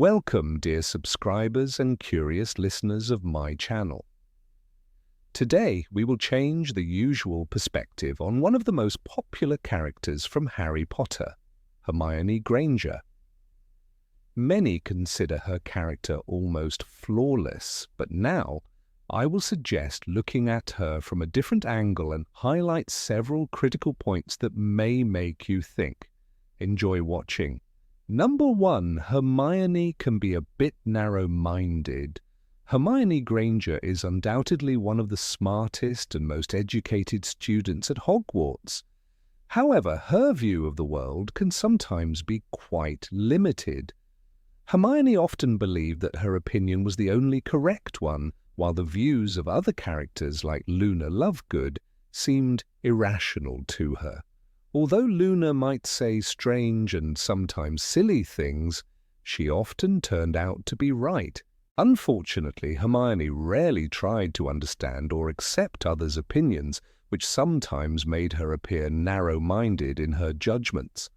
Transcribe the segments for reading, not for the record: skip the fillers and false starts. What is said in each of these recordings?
Welcome, dear subscribers and curious listeners of my channel. Today, we will change the usual perspective on one of the most popular characters from Harry Potter, Hermione Granger. Many consider her character almost flawless, but now I will suggest looking at her from a different angle and highlight several critical points that may make you think. Enjoy watching. Number 1, Hermione can be a bit narrow-minded. Hermione Granger is undoubtedly one of the smartest and most educated students at Hogwarts. However, her view of the world can sometimes be quite limited. Hermione often believed that her opinion was the only correct one, while the views of other characters like Luna Lovegood seemed irrational to her. Although Luna might say strange and sometimes silly things, she often turned out to be right. Unfortunately, Hermione rarely tried to understand or accept others' opinions, which sometimes made her appear narrow-minded in her judgments.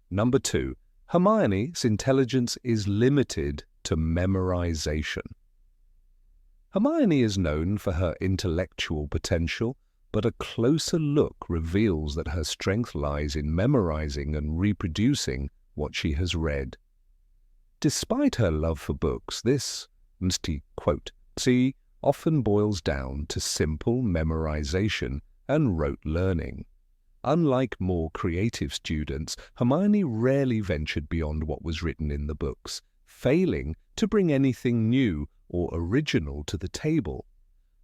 Number 2. Hermione's intelligence is limited to memorization. Hermione is known for her intellectual potential, but a closer look reveals that her strength lies in memorizing and reproducing what she has read. Despite her love for books, this, quote, often boils down to simple memorization and rote learning. Unlike more creative students, Hermione rarely ventured beyond what was written in the books, failing to bring anything new or original to the table.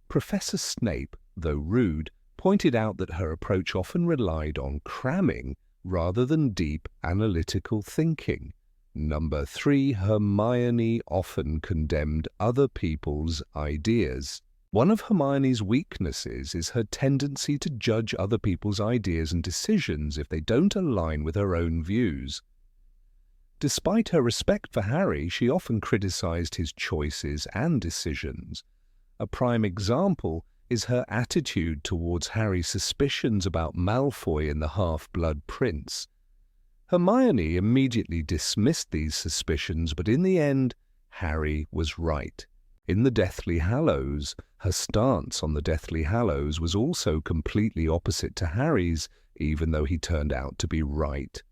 Professor Snape, though rude, pointed out that her approach often relied on cramming rather than deep analytical thinking. Number 3, Hermione often condemned other people's ideas. One of Hermione's weaknesses is her tendency to judge other people's ideas and decisions if they don't align with her own views. Despite her respect for Harry, she often criticized his choices and decisions. A prime example is her attitude towards Harry's suspicions about Malfoy in The Half-Blood Prince. Hermione immediately dismissed these suspicions, but in the end, Harry was right. In the Deathly Hallows, her stance on the Deathly Hallows was also completely opposite to Harry's, even though he turned out to be right.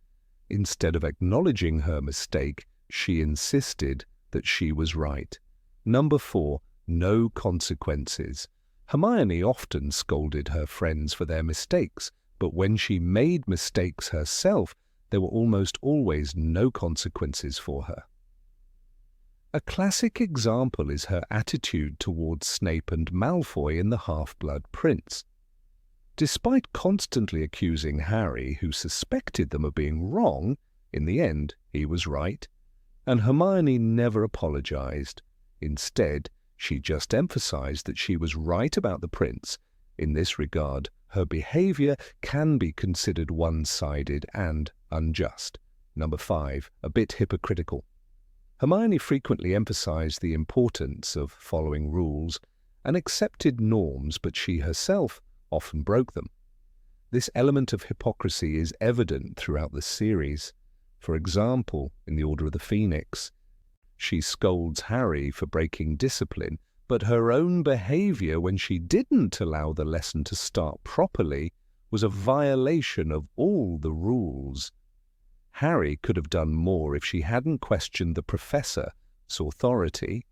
Instead of acknowledging her mistake, she insisted that she was right. Number 4, no consequences. Hermione often scolded her friends for their mistakes, but when she made mistakes herself, there were almost always no consequences for her. A classic example is her attitude towards Snape and Malfoy in The Half-Blood Prince. Despite constantly accusing Harry, who suspected them of being wrong, in the end he was right, and Hermione never apologized. Instead, she just emphasized that she was right about the prince. In this regard, her behavior can be considered one-sided and unjust. Number 5, a bit hypocritical. Hermione frequently emphasized the importance of following rules and accepted norms, but she herself often broke them. This element of hypocrisy is evident throughout the series. For example, in The Order of the Phoenix, she scolds Harry for breaking discipline, but her own behavior when she didn't allow the lesson to start properly was a violation of all the rules. Harry could have done more if she hadn't questioned the professor's authority.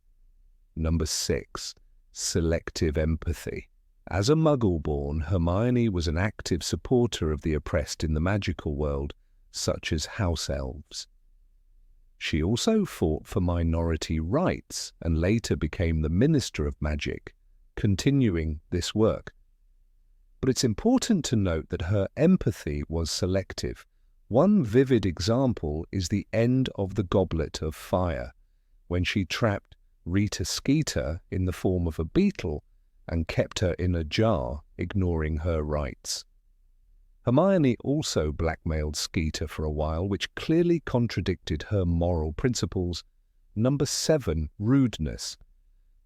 Number 6, selective empathy. As a Muggle-born, Hermione was an active supporter of the oppressed in the magical world, such as house elves. She also fought for minority rights and later became the Minister of Magic, continuing this work. But it's important to note that her empathy was selective. One vivid example is the end of the Goblet of Fire, when she trapped Rita Skeeter in the form of a beetle and kept her in a jar, ignoring her rights. Hermione also blackmailed Skeeter for a while, which clearly contradicted her moral principles. Number 7, rudeness.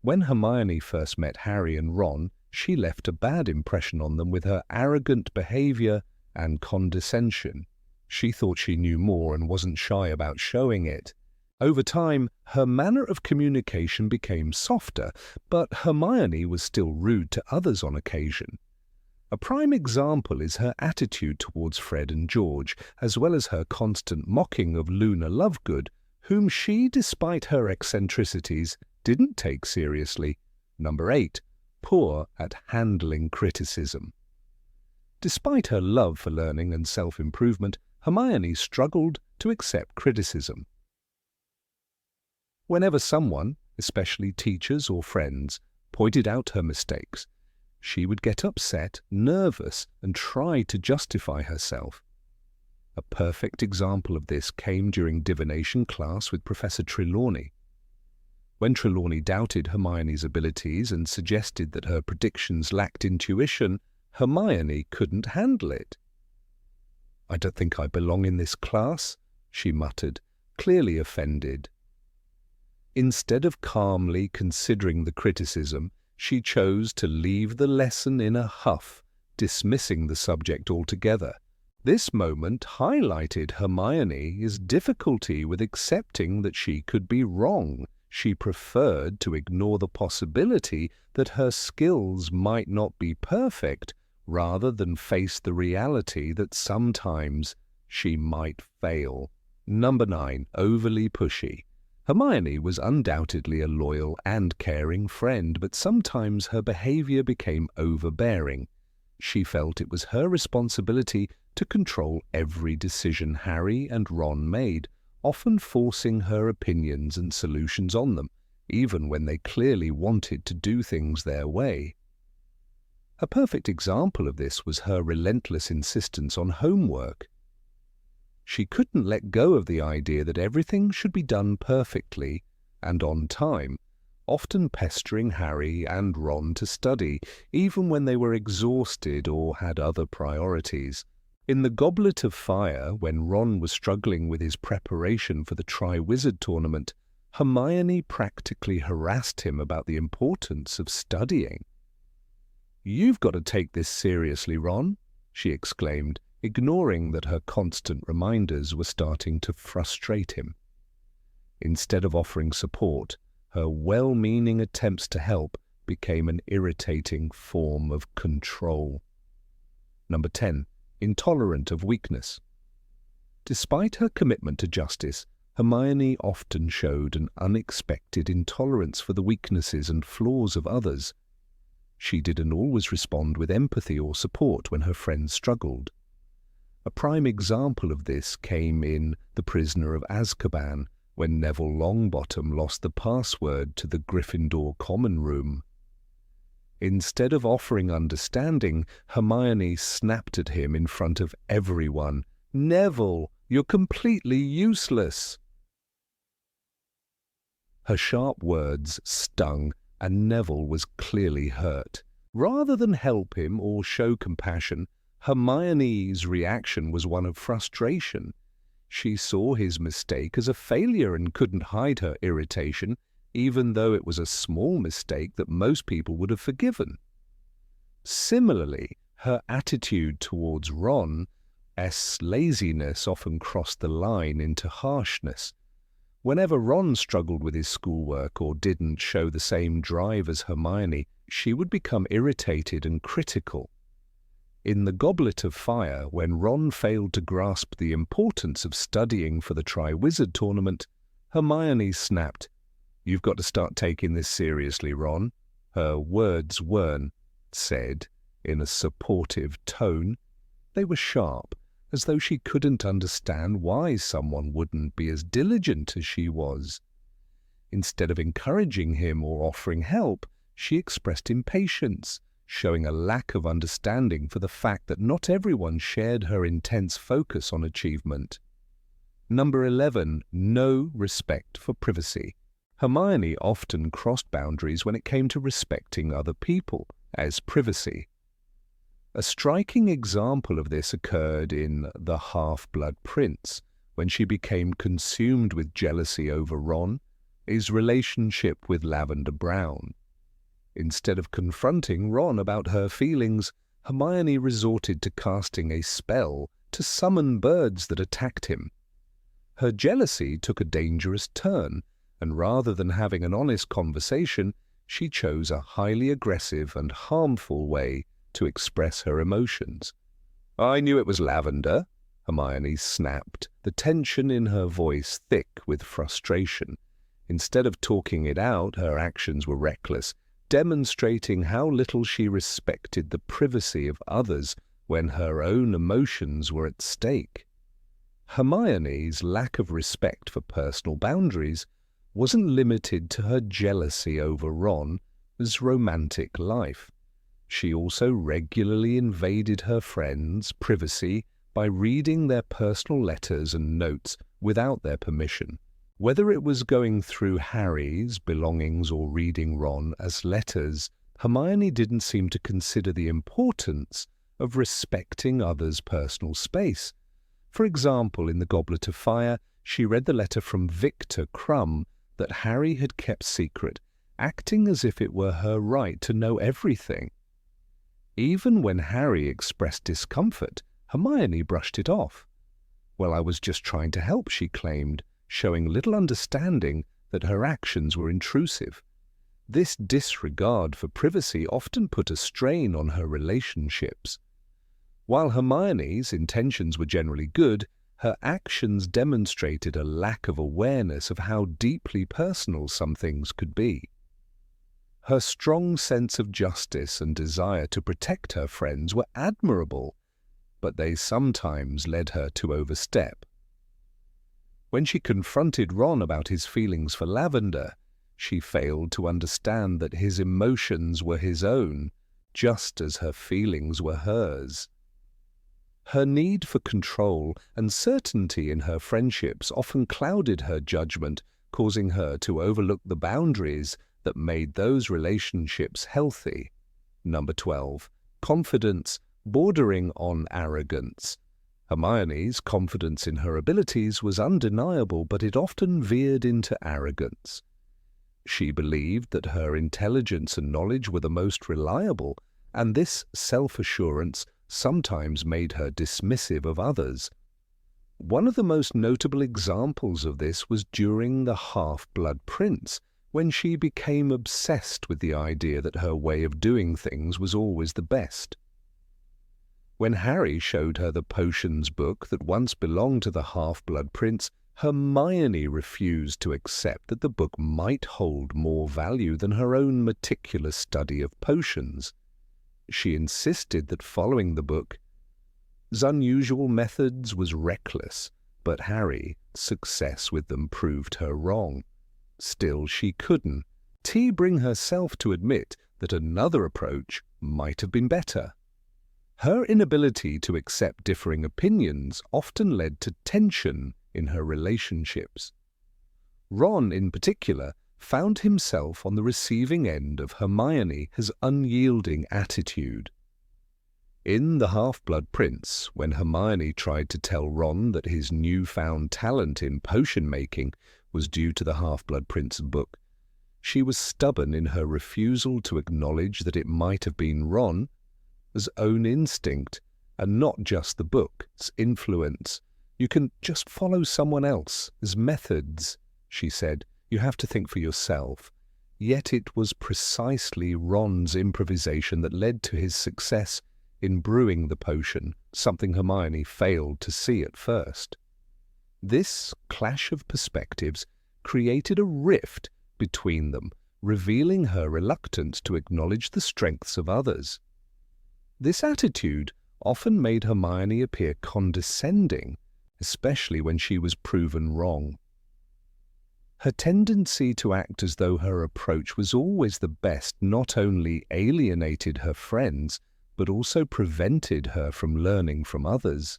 When Hermione first met Harry and Ron, she left a bad impression on them with her arrogant behavior and condescension. She thought she knew more and wasn't shy about showing it. Over time, her manner of communication became softer, but Hermione was still rude to others on occasion. A prime example is her attitude towards Fred and George, as well as her constant mocking of Luna Lovegood, whom she, despite her eccentricities, didn't take seriously. Number 8. Poor at handling criticism. Despite her love for learning and self-improvement, Hermione struggled to accept criticism. Whenever someone, especially teachers or friends, pointed out her mistakes, she would get upset, nervous, and try to justify herself. A perfect example of this came during divination class with Professor Trelawney. When Trelawney doubted Hermione's abilities and suggested that her predictions lacked intuition, Hermione couldn't handle it. "I don't think I belong in this class," she muttered, clearly offended. Instead of calmly considering the criticism, she chose to leave the lesson in a huff, dismissing the subject altogether. This moment highlighted Hermione's difficulty with accepting that she could be wrong. She preferred to ignore the possibility that her skills might not be perfect, rather than face the reality that sometimes she might fail. Number 9. Overly pushy. Hermione was undoubtedly a loyal and caring friend, but sometimes her behavior became overbearing. She felt it was her responsibility to control every decision Harry and Ron made, often forcing her opinions and solutions on them, even when they clearly wanted to do things their way. A perfect example of this was her relentless insistence on homework. She couldn't let go of the idea that everything should be done perfectly and on time, often pestering Harry and Ron to study, even when they were exhausted or had other priorities. In the Goblet of Fire, when Ron was struggling with his preparation for the Triwizard Tournament, Hermione practically harassed him about the importance of studying. "You've got to take this seriously, Ron," she exclaimed, ignoring that her constant reminders were starting to frustrate him. Instead of offering support, her well-meaning attempts to help became an irritating form of control. Number 10. Intolerant of weakness. Despite her commitment to justice, Hermione often showed an unexpected intolerance for the weaknesses and flaws of others. She didn't always respond with empathy or support when her friends struggled. A prime example of this came in The Prisoner of Azkaban, when Neville Longbottom lost the password to the Gryffindor common room. Instead of offering understanding, Hermione snapped at him in front of everyone. "Neville, you're completely useless!" Her sharp words stung, and Neville was clearly hurt. Rather than help him or show compassion, Hermione's reaction was one of frustration. She saw his mistake as a failure and couldn't hide her irritation, even though it was a small mistake that most people would have forgiven. Similarly, her attitude towards Ron's laziness often crossed the line into harshness. Whenever Ron struggled with his schoolwork or didn't show the same drive as Hermione, she would become irritated and critical. In the Goblet of Fire, when Ron failed to grasp the importance of studying for the Triwizard Tournament, Hermione snapped, "You've got to start taking this seriously, Ron." Her words weren't said in a supportive tone. They were sharp, as though she couldn't understand why someone wouldn't be as diligent as she was. Instead of encouraging him or offering help, she expressed impatience, showing a lack of understanding for the fact that not everyone shared her intense focus on achievement. Number 11. No respect for privacy. Hermione often crossed boundaries when it came to respecting other people as privacy. A striking example of this occurred in The Half-Blood Prince, when she became consumed with jealousy over Ron's relationship with Lavender Brown. Instead of confronting Ron about her feelings, Hermione resorted to casting a spell to summon birds that attacked him. Her jealousy took a dangerous turn, and rather than having an honest conversation, she chose a highly aggressive and harmful way to express her emotions. "I knew it was lavender," Hermione snapped, the tension in her voice thick with frustration. Instead of talking it out, her actions were reckless, demonstrating how little she respected the privacy of others when her own emotions were at stake. Hermione's lack of respect for personal boundaries wasn't limited to her jealousy over Ron's romantic life. She also regularly invaded her friends' privacy by reading their personal letters and notes without their permission. Whether it was going through Harry's belongings or reading Ron as letters, Hermione didn't seem to consider the importance of respecting others' personal space. For example, in The Goblet of Fire, she read the letter from Victor Crumb that Harry had kept secret, acting as if it were her right to know everything. Even when Harry expressed discomfort, Hermione brushed it off. "Well, I was just trying to help," she claimed, showing little understanding that her actions were intrusive. This disregard for privacy often put a strain on her relationships. While Hermione's intentions were generally good, her actions demonstrated a lack of awareness of how deeply personal some things could be. Her strong sense of justice and desire to protect her friends were admirable, but they sometimes led her to overstep. When she confronted Ron about his feelings for Lavender, she failed to understand that his emotions were his own, just as her feelings were hers. Her need for control and certainty in her friendships often clouded her judgment, causing her to overlook the boundaries that made those relationships healthy. Number 12. Confidence bordering on arrogance. Hermione's confidence in her abilities was undeniable, but it often veered into arrogance. She believed that her intelligence and knowledge were the most reliable, and this self-assurance sometimes made her dismissive of others. One of the most notable examples of this was during the Half-Blood Prince, when she became obsessed with the idea that her way of doing things was always the best. When Harry showed her the potions book that once belonged to the Half-Blood Prince, Hermione refused to accept that the book might hold more value than her own meticulous study of potions. She insisted that following the book's unusual methods was reckless, but Harry's success with them proved her wrong. Still, she couldn't bring herself to admit that another approach might have been better. Her inability to accept differing opinions often led to tension in her relationships. Ron, in particular, found himself on the receiving end of Hermione's unyielding attitude. In The Half-Blood Prince, when Hermione tried to tell Ron that his newfound talent in potion-making was due to the Half-Blood Prince's book, she was stubborn in her refusal to acknowledge that it might have been Ron's own instinct and not just the book's influence. "You can just follow someone else's methods," she said. "You have to think for yourself." Yet it was precisely Ron's improvisation that led to his success in brewing the potion, something Hermione failed to see at first. This clash of perspectives created a rift between them, revealing her reluctance to acknowledge the strengths of others. This attitude often made Hermione appear condescending, especially when she was proven wrong. Her tendency to act as though her approach was always the best not only alienated her friends, but also prevented her from learning from others.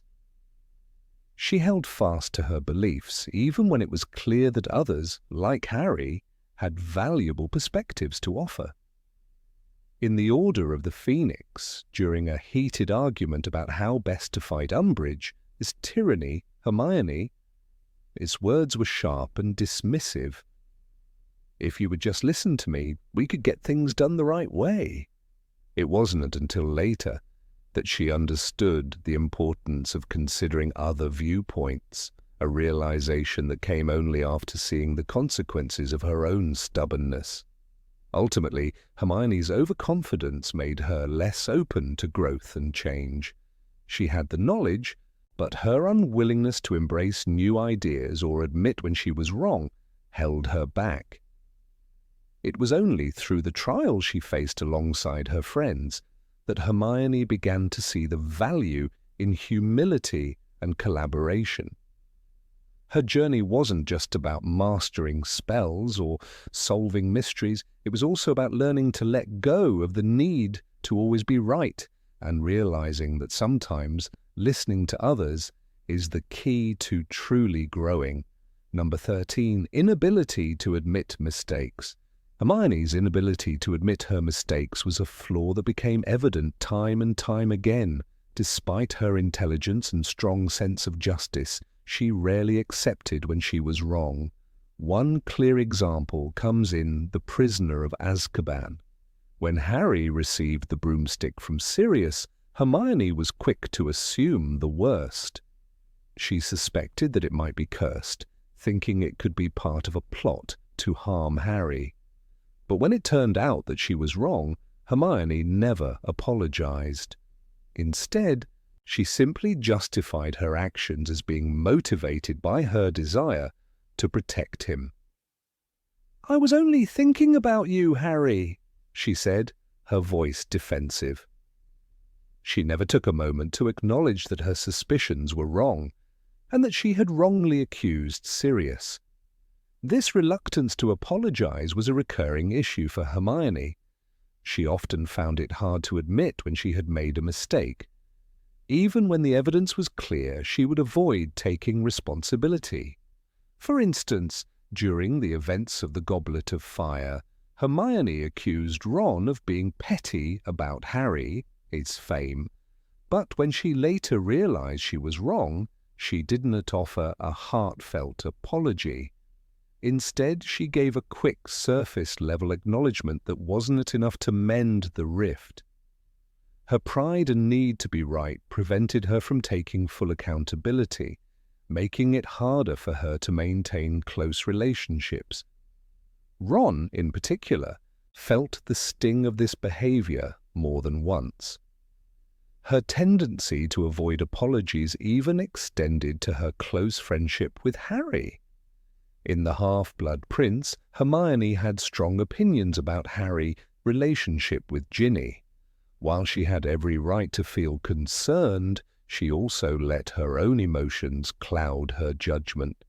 She held fast to her beliefs, even when it was clear that others, like Harry, had valuable perspectives to offer. In the Order of the Phoenix, during a heated argument about how best to fight Umbridge's tyranny, Hermione's words were sharp and dismissive. "If you would just listen to me, we could get things done the right way." It wasn't until later that she understood the importance of considering other viewpoints a realization that came only after seeing the consequences of her own stubbornness. Ultimately, Hermione's overconfidence made her less open to growth and change. She had the knowledge, but her unwillingness to embrace new ideas or admit when she was wrong held her back. It was only through the trials she faced alongside her friends that Hermione began to see the value in humility and collaboration. Her journey wasn't just about mastering spells or solving mysteries. It was also about learning to let go of the need to always be right and realizing that sometimes listening to others is the key to truly growing. Number 13, inability to admit mistakes. Hermione's inability to admit her mistakes was a flaw that became evident time and time again. Despite her intelligence and strong sense of justice, she rarely accepted when she was wrong. One clear example comes in The Prisoner of Azkaban. When Harry received the broomstick from Sirius, Hermione was quick to assume the worst. She suspected that it might be cursed, thinking it could be part of a plot to harm Harry. But when it turned out that she was wrong, Hermione never apologized. Instead, she simply justified her actions as being motivated by her desire to protect him. "I was only thinking about you, Harry," she said, her voice defensive. She never took a moment to acknowledge that her suspicions were wrong, and that she had wrongly accused Sirius. This reluctance to apologize was a recurring issue for Hermione. She often found it hard to admit when she had made a mistake. Even when the evidence was clear, she would avoid taking responsibility. For instance, during the events of the Goblet of Fire, Hermione accused Ron of being petty about Harry, his fame, but when she later realized she was wrong, she didn't offer a heartfelt apology. Instead, she gave a quick surface-level acknowledgement that wasn't enough to mend the rift. Her pride and need to be right prevented her from taking full accountability, making it harder for her to maintain close relationships. Ron, in particular, felt the sting of this behavior more than once. Her tendency to avoid apologies even extended to her close friendship with Harry. In The Half-Blood Prince, Hermione had strong opinions about Harry's relationship with Ginny. While she had every right to feel concerned, she also let her own emotions cloud her judgment.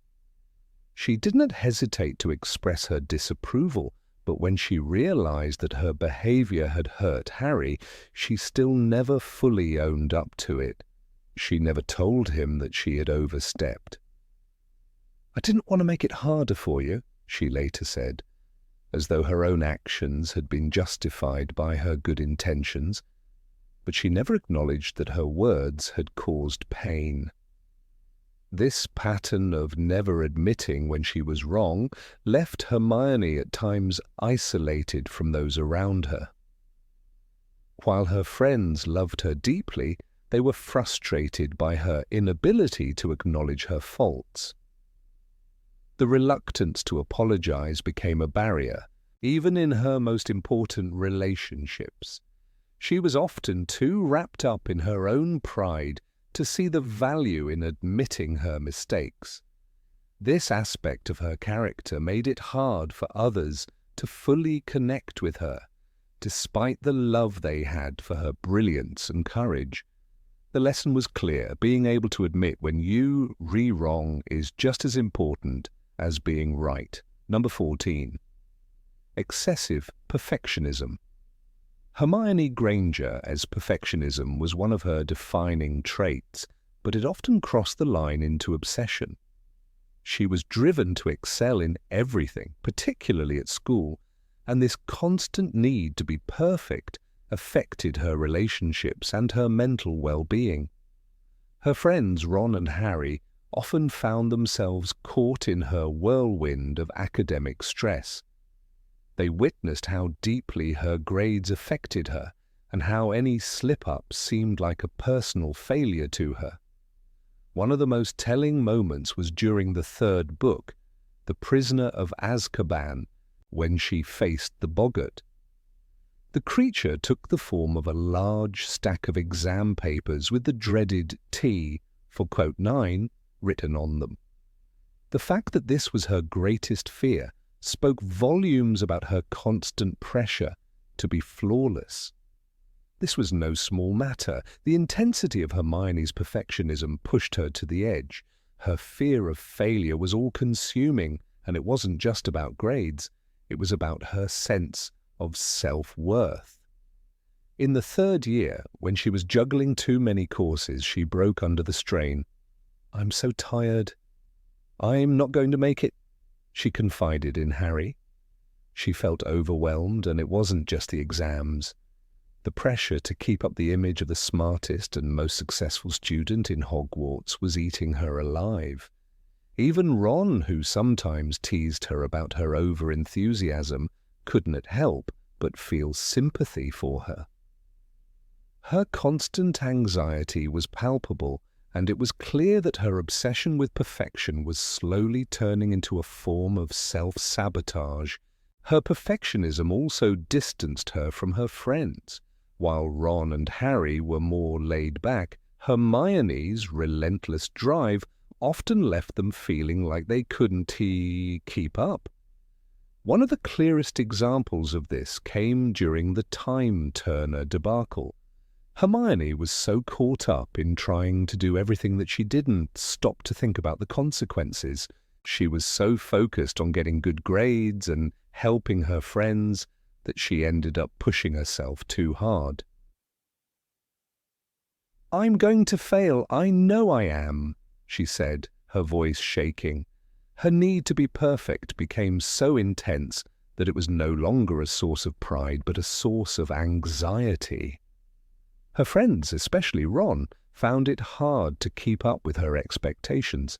She didn't hesitate to express her disapproval, but when she realized that her behavior had hurt Harry, she still never fully owned up to it. She never told him that she had overstepped. "I didn't want to make it harder for you," she later said, as though her own actions had been justified by her good intentions, but she never acknowledged that her words had caused pain. This pattern of never admitting when she was wrong left Hermione at times isolated from those around her. While her friends loved her deeply, they were frustrated by her inability to acknowledge her faults. The reluctance to apologize became a barrier, even in her most important relationships. She was often too wrapped up in her own pride to see the value in admitting her mistakes. This aspect of her character made it hard for others to fully connect with her, despite the love they had for her brilliance and courage. The lesson was clear: being able to admit when you are wrong is just as important as being right. Number 14. Excessive perfectionism. Hermione Granger as perfectionism was one of her defining traits, but it often crossed the line into obsession. She was driven to excel in everything, particularly at school, and this constant need to be perfect affected her relationships and her mental well-being. Her friends Ron and Harry often found themselves caught in her whirlwind of academic stress. They witnessed how deeply her grades affected her and how any slip-up seemed like a personal failure to her. One of the most telling moments was during the third book, The Prisoner of Azkaban, when she faced the boggart. The creature took the form of a large stack of exam papers with the dreaded T for quote 9 written on them. The fact that this was her greatest fear spoke volumes about her constant pressure to be flawless. This was no small matter. The intensity of Hermione's perfectionism pushed her to the edge. Her fear of failure was all-consuming, and it wasn't just about grades. It was about her sense of self-worth. In the third year, when she was juggling too many courses, she broke under the strain. "I'm so tired. I'm not going to make it," she confided in Harry. She felt overwhelmed, and it wasn't just the exams. The pressure to keep up the image of the smartest and most successful student in Hogwarts was eating her alive. Even Ron, who sometimes teased her about her over-enthusiasm, couldn't help but feel sympathy for her. Her constant anxiety was palpable, and it was clear that her obsession with perfection was slowly turning into a form of self-sabotage. Her perfectionism also distanced her from her friends. While Ron and Harry were more laid back, Hermione's relentless drive often left them feeling like they couldn't keep up. One of the clearest examples of this came during the Time Turner debacle. Hermione was so caught up in trying to do everything that she didn't stop to think about the consequences. She was so focused on getting good grades and helping her friends that she ended up pushing herself too hard. "I'm going to fail, I know I am," she said, her voice shaking. Her need to be perfect became so intense that it was no longer a source of pride but a source of anxiety. Her friends, especially Ron, found it hard to keep up with her expectations.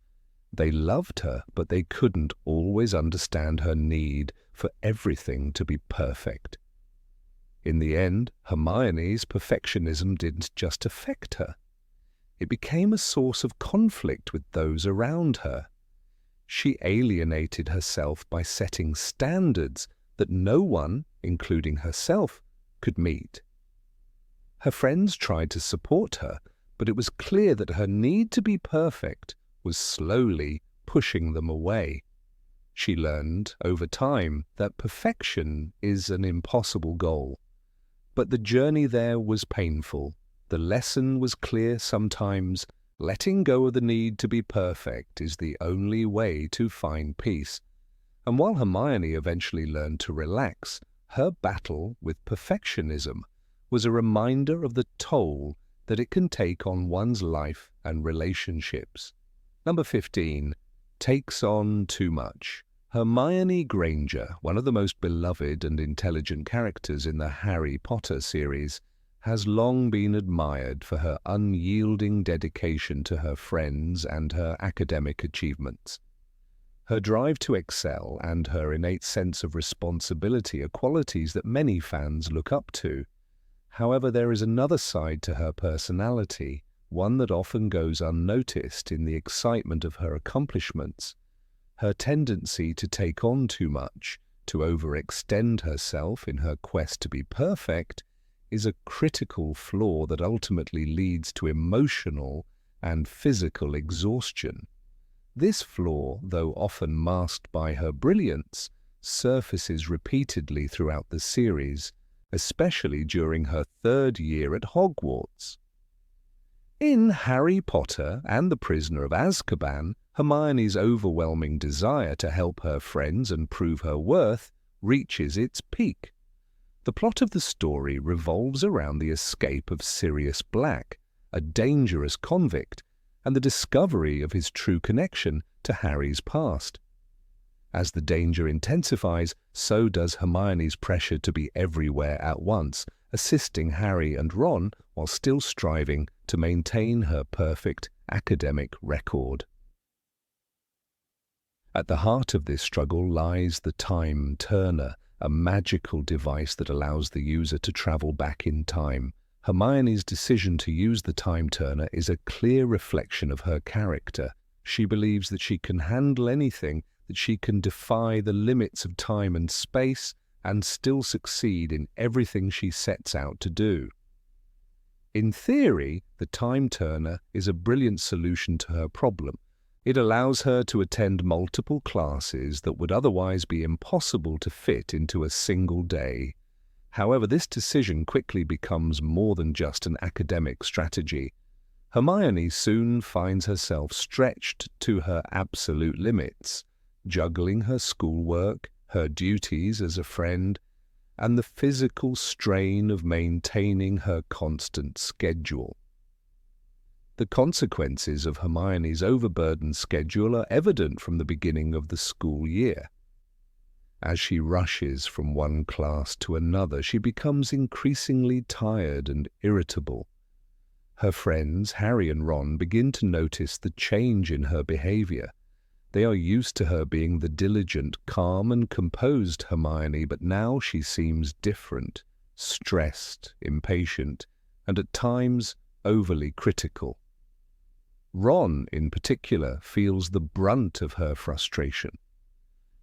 They loved her, but they couldn't always understand her need for everything to be perfect. In the end, Hermione's perfectionism didn't just affect her. It became a source of conflict with those around her. She alienated herself by setting standards that no one, including herself, could meet. Her friends tried to support her, but it was clear that her need to be perfect was slowly pushing them away. She learned, over time, that perfection is an impossible goal. But the journey there was painful. The lesson was clear sometimes. Letting go of the need to be perfect is the only way to find peace. And while Hermione eventually learned to relax, her battle with perfectionism was a reminder of the toll that it can take on one's life and relationships. Number 15. Takes on too much. Hermione Granger, one of the most beloved and intelligent characters in the Harry Potter series, has long been admired for her unyielding dedication to her friends and her academic achievements. Her drive to excel and her innate sense of responsibility are qualities that many fans look up to. However, there is another side to her personality, one that often goes unnoticed in the excitement of her accomplishments. Her tendency to take on too much, to overextend herself in her quest to be perfect, is a critical flaw that ultimately leads to emotional and physical exhaustion. This flaw, though often masked by her brilliance, surfaces repeatedly throughout the series, especially during her third year at Hogwarts. In Harry Potter and the Prisoner of Azkaban, Hermione's overwhelming desire to help her friends and prove her worth reaches its peak. The plot of the story revolves around the escape of Sirius Black, a dangerous convict, and the discovery of his true connection to Harry's past. As the danger intensifies, so does Hermione's pressure to be everywhere at once, assisting Harry and Ron while still striving to maintain her perfect academic record. At the heart of this struggle lies the Time Turner, a magical device that allows the user to travel back in time, Hermione's decision to use the time turner is a clear reflection of her character. She believes that she can handle anything, that she can defy the limits of time and space, and still succeed in everything she sets out to do. In theory, the time turner is a brilliant solution to her problem. It allows her to attend multiple classes that would otherwise be impossible to fit into a single day. However, this decision quickly becomes more than just an academic strategy. Hermione soon finds herself stretched to her absolute limits, juggling her schoolwork, her duties as a friend, and the physical strain of maintaining her constant schedule. The consequences of Hermione's overburdened schedule are evident from the beginning of the school year. As she rushes from one class to another, she becomes increasingly tired and irritable. Her friends, Harry and Ron, begin to notice the change in her behavior. They are used to her being the diligent, calm and composed Hermione, but now she seems different, stressed, impatient, and at times overly critical. Ron, in particular, feels the brunt of her frustration.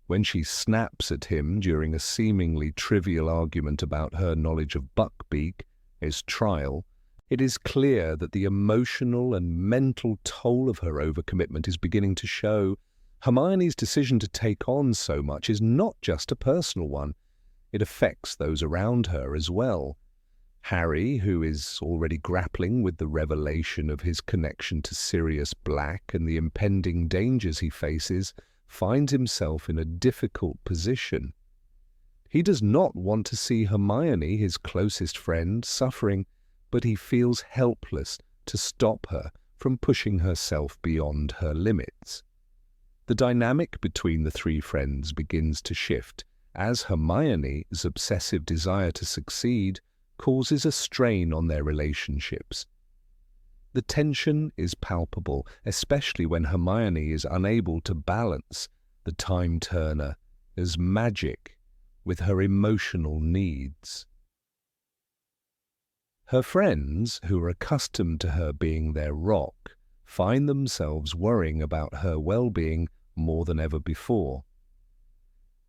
When she snaps at him during a seemingly trivial argument about her knowledge of Buckbeak, his trial, it is clear that the emotional and mental toll of her overcommitment is beginning to show. Hermione's decision to take on so much is not just a personal one. It affects those around her as well. Harry, who is already grappling with the revelation of his connection to Sirius Black and the impending dangers he faces, finds himself in a difficult position. He does not want to see Hermione, his closest friend, suffering, but he feels helpless to stop her from pushing herself beyond her limits. The dynamic between the three friends begins to shift as Hermione's obsessive desire to succeed causes a strain on their relationships. The tension is palpable, especially when Hermione is unable to balance the time turner as magic with her emotional needs. Her friends, who are accustomed to her being their rock, find themselves worrying about her well-being more than ever before.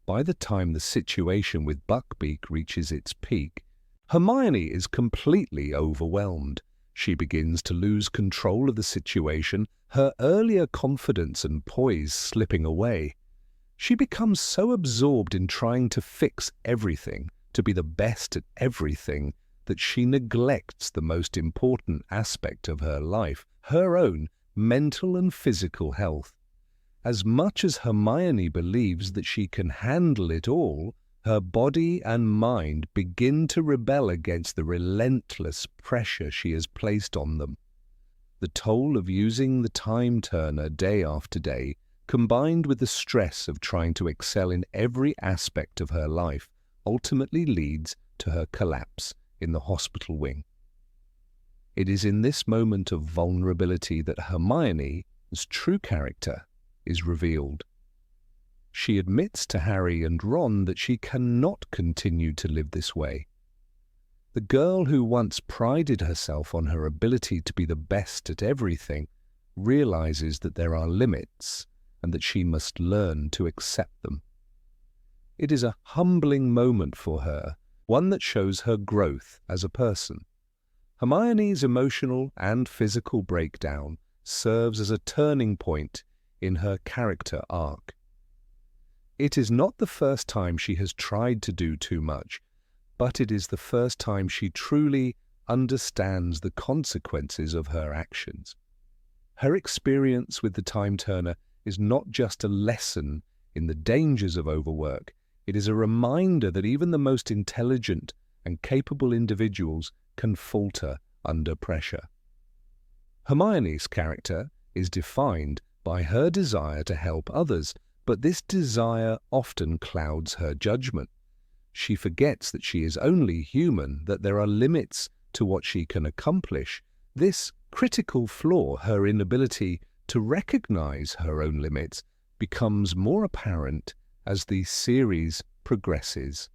By the time the situation with Buckbeak reaches its peak, Hermione is completely overwhelmed. She begins to lose control of the situation, her earlier confidence and poise slipping away. She becomes so absorbed in trying to fix everything, to be the best at everything, that she neglects the most important aspect of her life, her own mental and physical health. As much as Hermione believes that she can handle it all, her body and mind begin to rebel against the relentless pressure she has placed on them. The toll of using the time turner day after day, combined with the stress of trying to excel in every aspect of her life, ultimately leads to her collapse in the hospital wing. It is in this moment of vulnerability that Hermione's true character is revealed. She admits to Harry and Ron that she cannot continue to live this way. The girl who once prided herself on her ability to be the best at everything realizes that there are limits and that she must learn to accept them. It is a humbling moment for her, one that shows her growth as a person. Hermione's emotional and physical breakdown serves as a turning point in her character arc. It is not the first time she has tried to do too much, but it is the first time she truly understands the consequences of her actions. Her experience with the time turner is not just a lesson in the dangers of overwork, it is a reminder that even the most intelligent and capable individuals can falter under pressure. Hermione's character is defined by her desire to help others, but this desire often clouds her judgment. She forgets that she is only human, that there are limits to what she can accomplish. This critical flaw, her inability to recognize her own limits, becomes more apparent as the series progresses.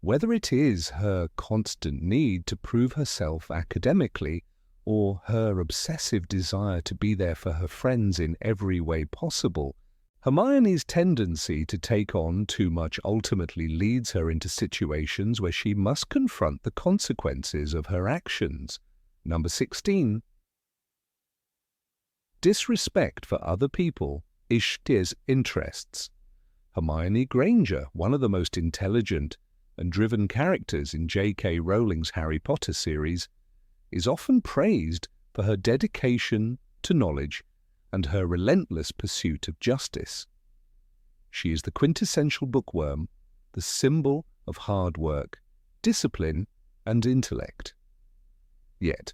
Whether it is her constant need to prove herself academically or her obsessive desire to be there for her friends in every way possible, Hermione's tendency to take on too much ultimately leads her into situations where she must confront the consequences of her actions. Number 16. Disrespect for other people is his interests. Hermione Granger, one of the most intelligent and driven characters in J.K. Rowling's Harry Potter series, is often praised for her dedication to knowledge and her relentless pursuit of justice. She is the quintessential bookworm, the symbol of hard work, discipline, and intellect. Yet,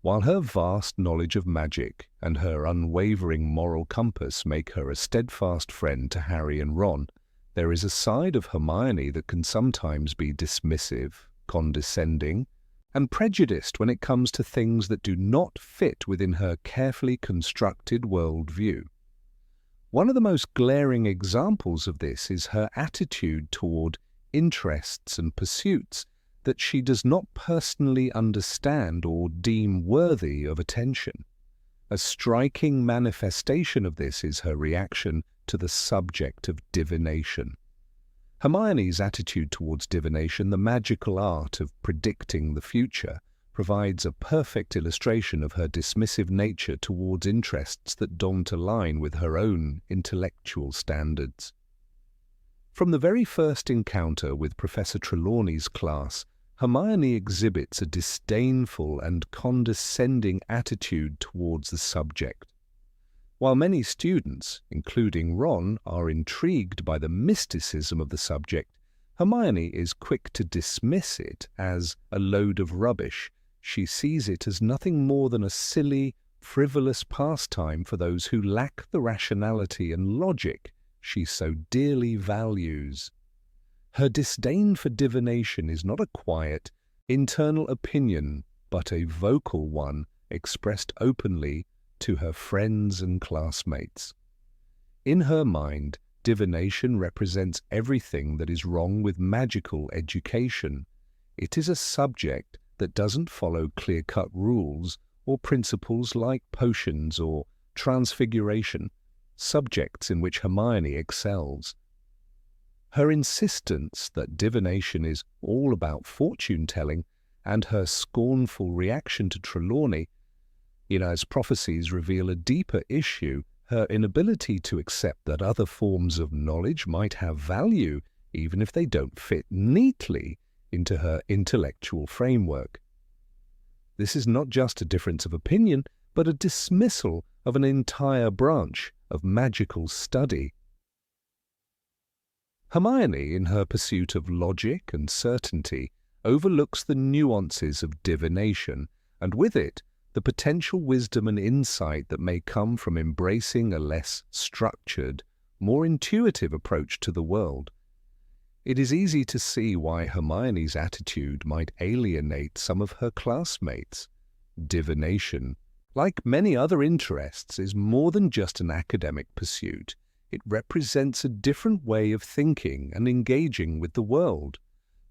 while her vast knowledge of magic and her unwavering moral compass make her a steadfast friend to Harry and Ron, there is a side of Hermione that can sometimes be dismissive, condescending, and prejudiced when it comes to things that do not fit within her carefully constructed worldview. One of the most glaring examples of this is her attitude toward interests and pursuits that she does not personally understand or deem worthy of attention. A striking manifestation of this is her reaction to the subject of divination. Hermione's attitude towards divination, the magical art of predicting the future, provides a perfect illustration of her dismissive nature towards interests that don't align with her own intellectual standards. From the very first encounter with Professor Trelawney's class, Hermione exhibits a disdainful and condescending attitude towards the subject. While many students, including Ron, are intrigued by the mysticism of the subject, Hermione is quick to dismiss it as a load of rubbish. She sees it as nothing more than a silly, frivolous pastime for those who lack the rationality and logic she so dearly values. Her disdain for divination is not a quiet, internal opinion, but a vocal one expressed openly to her friends and classmates. In her mind, divination represents everything that is wrong with magical education. It is a subject that doesn't follow clear-cut rules or principles like potions or transfiguration, subjects in which Hermione excels. Her insistence that divination is all about fortune-telling and her scornful reaction to Trelawney, as prophecies reveal a deeper issue, her inability to accept that other forms of knowledge might have value even if they don't fit neatly into her intellectual framework. This is not just a difference of opinion, but a dismissal of an entire branch of magical study. Hermione, in her pursuit of logic and certainty, overlooks the nuances of divination, and with it, the potential wisdom and insight that may come from embracing a less structured, more intuitive approach to the world. It is easy to see why Hermione's attitude might alienate some of her classmates. Divination, like many other interests, is more than just an academic pursuit. It represents a different way of thinking and engaging with the world.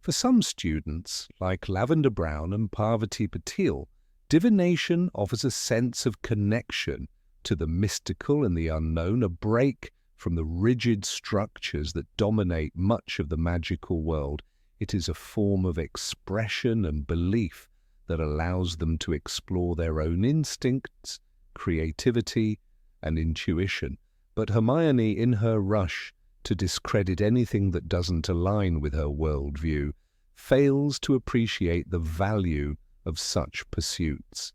For some students, like Lavender Brown and Parvati Patil, divination offers a sense of connection to the mystical and the unknown, a break from the rigid structures that dominate much of the magical world. It is a form of expression and belief that allows them to explore their own instincts, creativity, and intuition. But Hermione, in her rush to discredit anything that doesn't align with her worldview, fails to appreciate the value of such pursuits.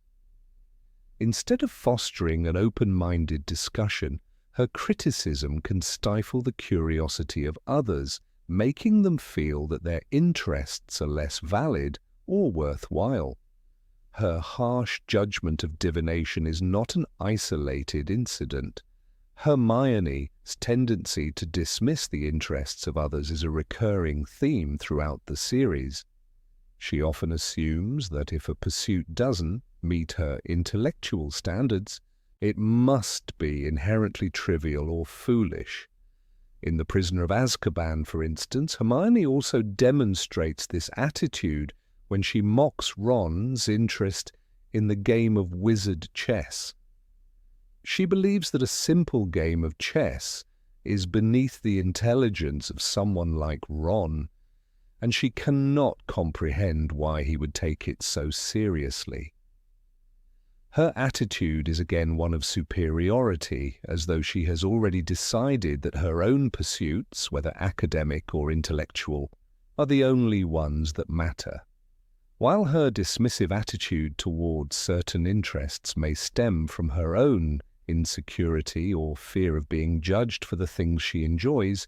Instead of fostering an open-minded discussion, her criticism can stifle the curiosity of others, making them feel that their interests are less valid or worthwhile. Her harsh judgment of divination is not an isolated incident. Hermione's tendency to dismiss the interests of others is a recurring theme throughout the series. She often assumes that if a pursuit doesn't meet her intellectual standards, it must be inherently trivial or foolish. In The Prisoner of Azkaban, for instance, Hermione also demonstrates this attitude when she mocks Ron's interest in the game of wizard chess. She believes that a simple game of chess is beneath the intelligence of someone like Ron, and she cannot comprehend why he would take it so seriously. Her attitude is again one of superiority, as though she has already decided that her own pursuits, whether academic or intellectual, are the only ones that matter. While her dismissive attitude towards certain interests may stem from her own insecurity or fear of being judged for the things she enjoys,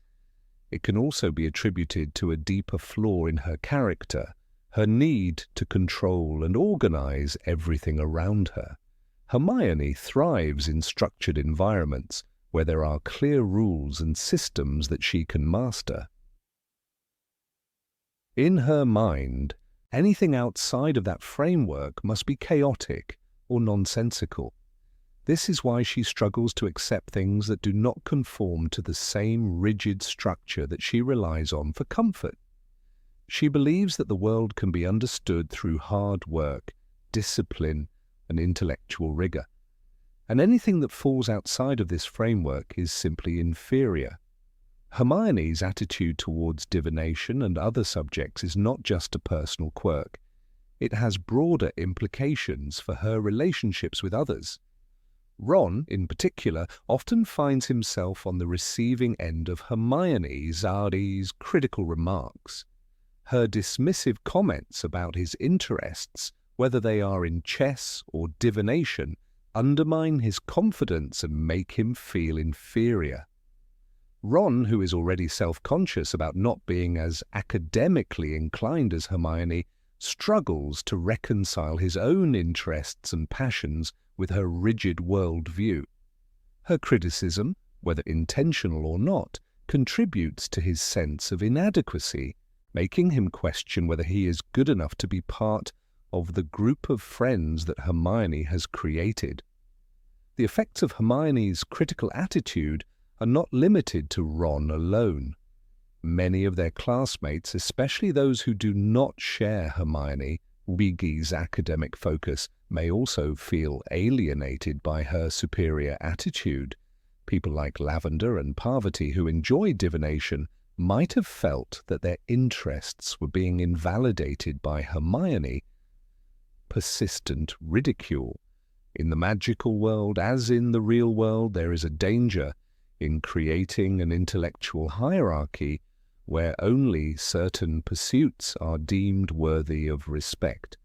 it can also be attributed to a deeper flaw in her character, her need to control and organize everything around her. Hermione thrives in structured environments where there are clear rules and systems that she can master. In her mind, anything outside of that framework must be chaotic or nonsensical. This is why she struggles to accept things that do not conform to the same rigid structure that she relies on for comfort. She believes that the world can be understood through hard work, discipline, and intellectual rigor, and anything that falls outside of this framework is simply inferior. Hermione's attitude towards divination and other subjects is not just a personal quirk. It has broader implications for her relationships with others. Ron, in particular, often finds himself on the receiving end of Hermione's critical remarks. Her dismissive comments about his interests, whether they are in chess or divination, undermine his confidence and make him feel inferior. Ron, who is already self-conscious about not being as academically inclined as Hermione, struggles to reconcile his own interests and passions with her rigid worldview. Her criticism, whether intentional or not, contributes to his sense of inadequacy, making him question whether he is good enough to be part of the group of friends that Hermione has created. The effects of Hermione's critical attitude are not limited to Ron alone. Many of their classmates, especially those who do not share Hermione's academic focus, may also feel alienated by her superior attitude. People like Lavender and Parvati, who enjoy divination, might have felt that their interests were being invalidated by Hermione. Persistent ridicule. In the magical world, as in the real world, there is a danger in creating an intellectual hierarchy where only certain pursuits are deemed worthy of respect.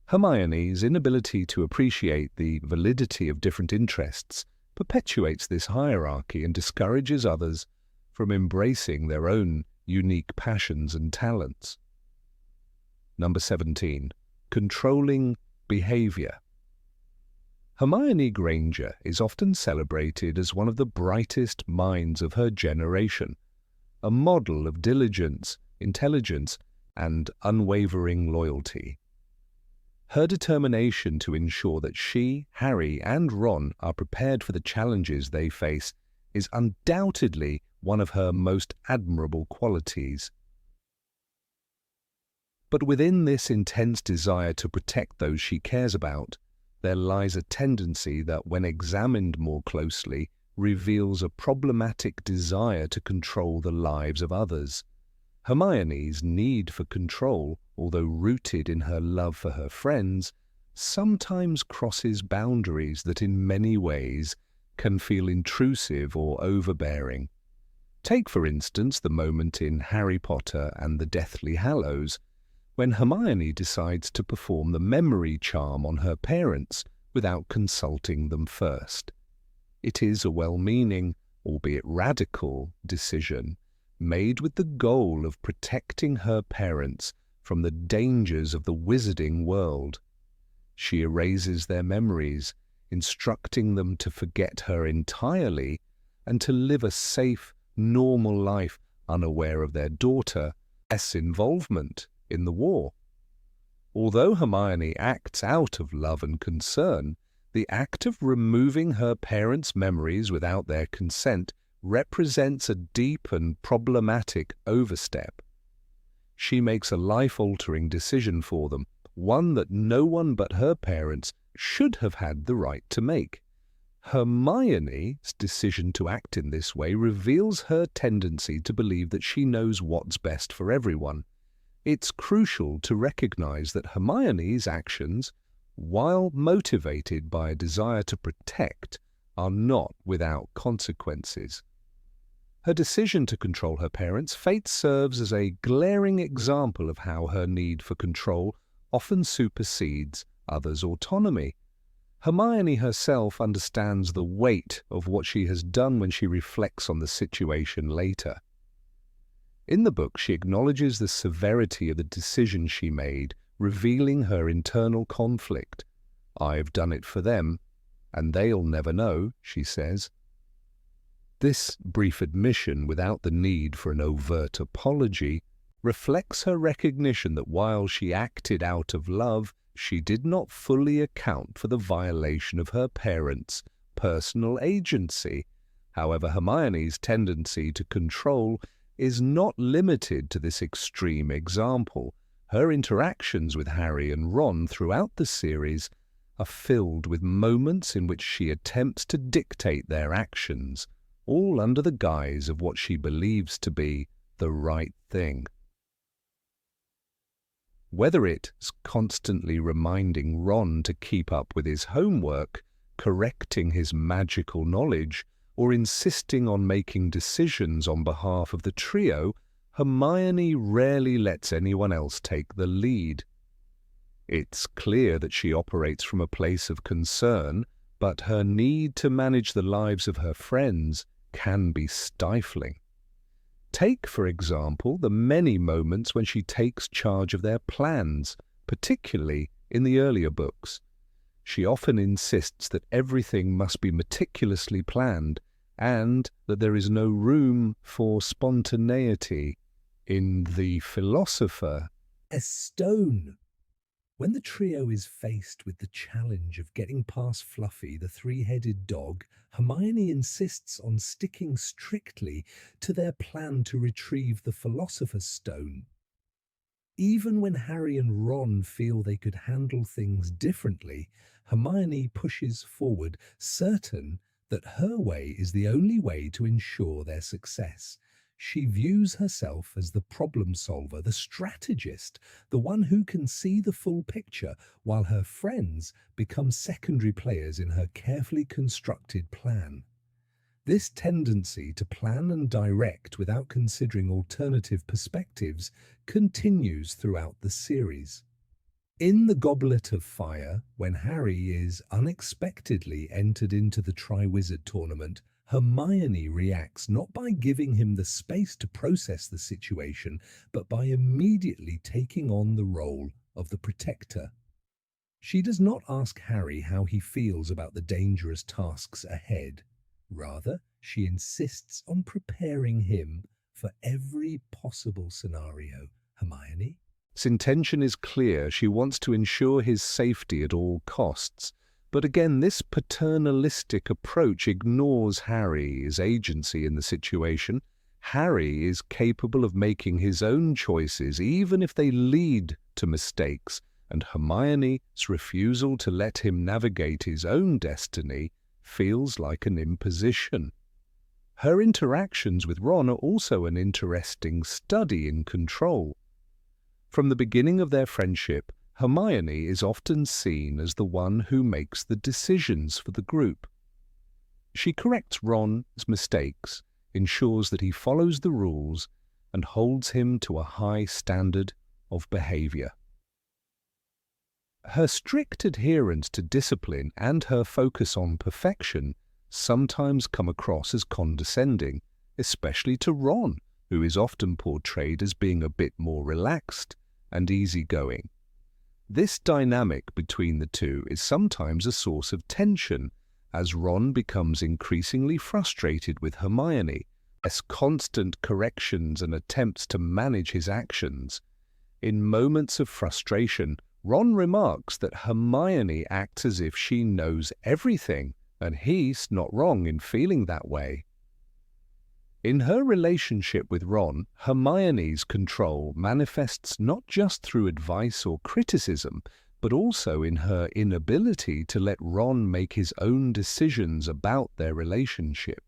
Hermione's inability to appreciate the validity of different interests perpetuates this hierarchy and discourages others from embracing their own unique passions and talents. Number 17. Controlling behavior. Hermione Granger is often celebrated as one of the brightest minds of her generation, a model of diligence, intelligence, and unwavering loyalty. Her determination to ensure that she, Harry, and Ron are prepared for the challenges they face is undoubtedly one of her most admirable qualities. But within this intense desire to protect those she cares about, there lies a tendency that, when examined more closely, reveals a problematic desire to control the lives of others. Hermione's need for control, although rooted in her love for her friends, sometimes crosses boundaries that in many ways can feel intrusive or overbearing. Take, for instance, the moment in Harry Potter and the Deathly Hallows, when Hermione decides to perform the memory charm on her parents without consulting them first. It is a well-meaning, albeit radical, decision made with the goal of protecting her parents from the dangers of the wizarding world. She erases their memories, instructing them to forget her entirely and to live a safe, normal life unaware of their daughter's involvement in the war. Although Hermione acts out of love and concern, the act of removing her parents' memories without their consent represents a deep and problematic overstep. She makes a life-altering decision for them, one that no one but her parents should have had the right to make. Hermione's decision to act in this way reveals her tendency to believe that she knows what's best for everyone. It's crucial to recognize that Hermione's actions, while motivated by a desire to protect, are not without consequences. Her decision to control her parents' fate serves as a glaring example of how her need for control often supersedes others' autonomy. Hermione herself understands the weight of what she has done when she reflects on the situation later. In the book, she acknowledges the severity of the decision she made, revealing her internal conflict. "I've done it for them, and they'll never know," she says. This brief admission, without the need for an overt apology, reflects her recognition that while she acted out of love, she did not fully account for the violation of her parents' personal agency. However, Hermione's tendency to control is not limited to this extreme example. Her interactions with Harry and Ron throughout the series are filled with moments in which she attempts to dictate their actions, all under the guise of what she believes to be the right thing. Whether it's constantly reminding Ron to keep up with his homework, correcting his magical knowledge, or insisting on making decisions on behalf of the trio, Hermione rarely lets anyone else take the lead. It's clear that she operates from a place of concern, but her need to manage the lives of her friends can be stifling. Take, for example, the many moments when she takes charge of their plans, particularly in the earlier books. She often insists that everything must be meticulously planned and that there is no room for spontaneity. In The Philosopher, a stone. When the trio is faced with the challenge of getting past Fluffy, the three-headed dog, Hermione insists on sticking strictly to their plan to retrieve the Philosopher's Stone. Even when Harry and Ron feel they could handle things differently, Hermione pushes forward, certain that her way is the only way to ensure their success. She views herself as the problem solver, the strategist, the one who can see the full picture, while her friends become secondary players in her carefully constructed plan. This tendency to plan and direct without considering alternative perspectives continues throughout the series. In The Goblet of Fire, when Harry is unexpectedly entered into the Triwizard Tournament, Hermione reacts not by giving him the space to process the situation, but by immediately taking on the role of the protector. She does not ask Harry how he feels about the dangerous tasks ahead. Rather, she insists on preparing him for every possible scenario. Hermione? His intention is clear. She wants to ensure his safety at all costs. But again, this paternalistic approach ignores Harry's agency in the situation. Harry is capable of making his own choices, even if they lead to mistakes, and Hermione's refusal to let him navigate his own destiny feels like an imposition. Her interactions with Ron are also an interesting study in control. From the beginning of their friendship, Hermione is often seen as the one who makes the decisions for the group. She corrects Ron's mistakes, ensures that he follows the rules, and holds him to a high standard of behavior. Her strict adherence to discipline and her focus on perfection sometimes come across as condescending, especially to Ron, who is often portrayed as being a bit more relaxed and easygoing. This dynamic between the two is sometimes a source of tension, as Ron becomes increasingly frustrated with Hermione, as constant corrections and attempts to manage his actions. In moments of frustration, Ron remarks that Hermione acts as if she knows everything, and he's not wrong in feeling that way. In her relationship with Ron, Hermione's control manifests not just through advice or criticism, but also in her inability to let Ron make his own decisions about their relationship.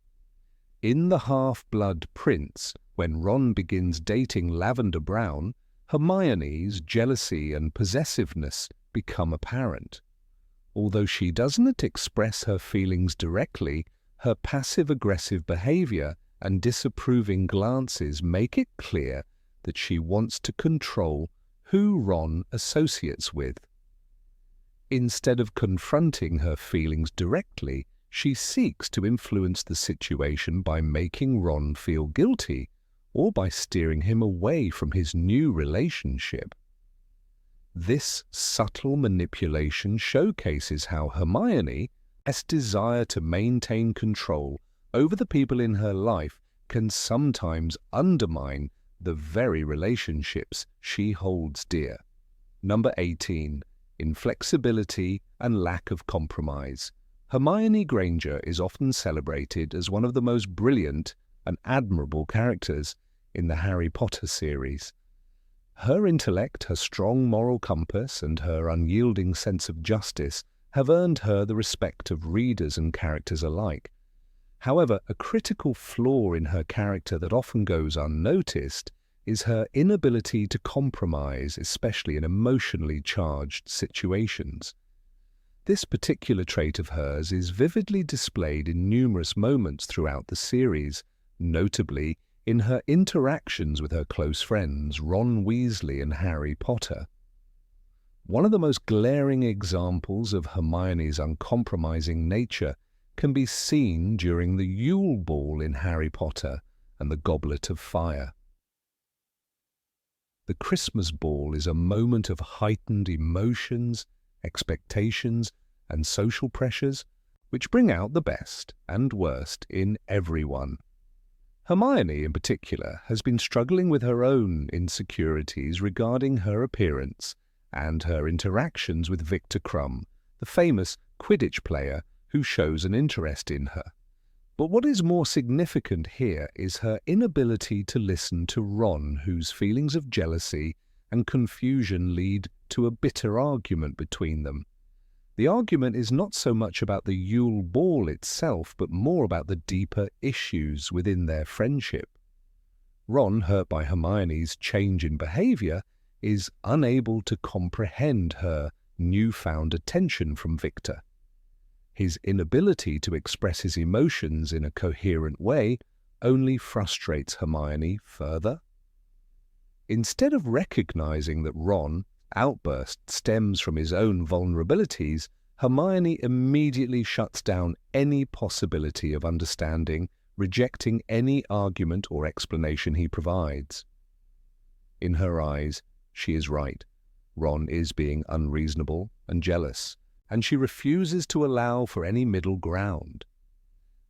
In The Half-Blood Prince, when Ron begins dating Lavender Brown, Hermione's jealousy and possessiveness become apparent. Although she doesn't express her feelings directly, her passive-aggressive behavior and disapproving glances make it clear that she wants to control who Ron associates with. Instead of confronting her feelings directly, she seeks to influence the situation by making Ron feel guilty or by steering him away from his new relationship. This subtle manipulation showcases how Hermione, as desire to maintain control over the people in her life, can sometimes undermine the very relationships she holds dear. Number 18. Inflexibility and lack of compromise. Hermione Granger is often celebrated as one of the most brilliant and admirable characters in the Harry Potter series. Her intellect, her strong moral compass, and her unyielding sense of justice have earned her the respect of readers and characters alike. However, a critical flaw in her character that often goes unnoticed is her inability to compromise, especially in emotionally charged situations. This particular trait of hers is vividly displayed in numerous moments throughout the series, notably in her interactions with her close friends Ron Weasley and Harry Potter. One of the most glaring examples of Hermione's uncompromising nature can be seen during the Yule Ball in Harry Potter and the Goblet of Fire. The Christmas ball is a moment of heightened emotions, expectations, and social pressures, which bring out the best and worst in everyone. Hermione, in particular, has been struggling with her own insecurities regarding her appearance and her interactions with Victor Crumb, the famous Quidditch player who shows an interest in her. But what is more significant here is her inability to listen to Ron, whose feelings of jealousy and confusion lead to a bitter argument between them. The argument is not so much about the Yule Ball itself, but more about the deeper issues within their friendship. Ron, hurt by Hermione's change in behavior, is unable to comprehend her newfound attention from Victor. His inability to express his emotions in a coherent way only frustrates Hermione further. Instead of recognizing that Ron's outburst stems from his own vulnerabilities, Hermione immediately shuts down any possibility of understanding, rejecting any argument or explanation he provides. In her eyes, she is right. Ron is being unreasonable and jealous, and she refuses to allow for any middle ground.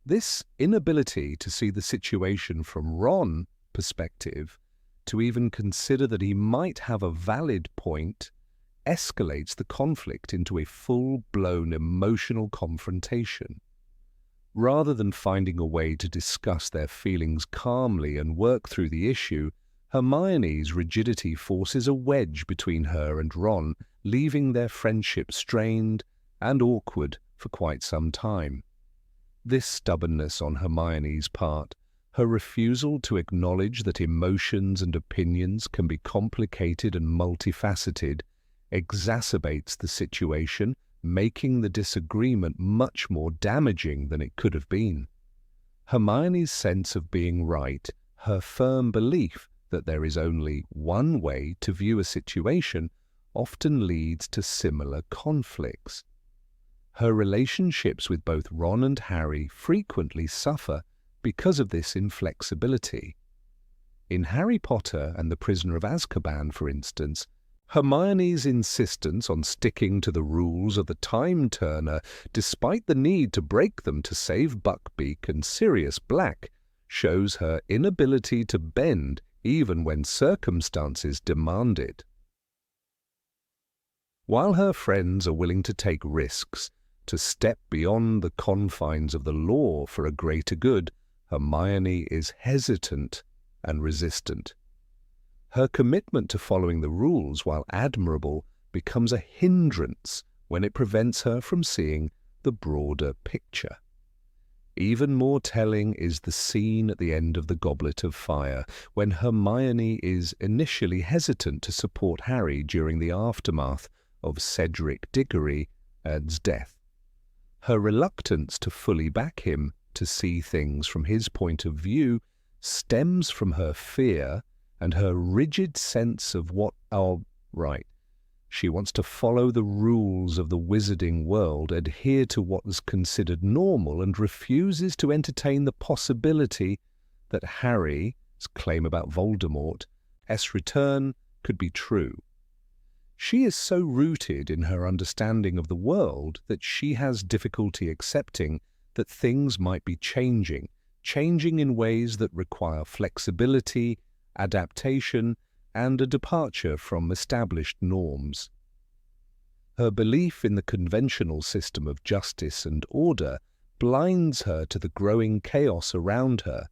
This inability to see the situation from Ron's perspective, to even consider that he might have a valid point, escalates the conflict into a full-blown emotional confrontation. Rather than finding a way to discuss their feelings calmly and work through the issue, Hermione's rigidity forces a wedge between her and Ron, leaving their friendship strained and awkward for quite some time. This stubbornness on Hermione's part, her refusal to acknowledge that emotions and opinions can be complicated and multifaceted, exacerbates the situation, making the disagreement much more damaging than it could have been. Hermione's sense of being right, her firm belief that there is only one way to view a situation, often leads to similar conflicts. Her relationships with both Ron and Harry frequently suffer because of this inflexibility. In Harry Potter and the Prisoner of Azkaban, for instance, Hermione's insistence on sticking to the rules of the Time Turner, despite the need to break them to save Buckbeak and Sirius Black, shows her inability to bend even when circumstances demand it. While her friends are willing to take risks, to step beyond the confines of the law for a greater good, Hermione is hesitant and resistant. Her commitment to following the rules, while admirable, becomes a hindrance when it prevents her from seeing the broader picture. Even more telling is the scene at the end of the Goblet of Fire, when Hermione is initially hesitant to support Harry during the aftermath of Cedric Diggory's death. Her reluctance to fully back him, to see things from his point of view, stems from her fear and her rigid sense of what are right. She wants to follow the rules of the wizarding world, adhere to what is considered normal, and refuses to entertain the possibility that Harry's claim about Voldemort's return could be true. She is so rooted in her understanding of the world that she has difficulty accepting that things might be changing in ways that require flexibility, adaptation, and a departure from established norms. Her belief in the conventional system of justice and order blinds her to the growing chaos around her,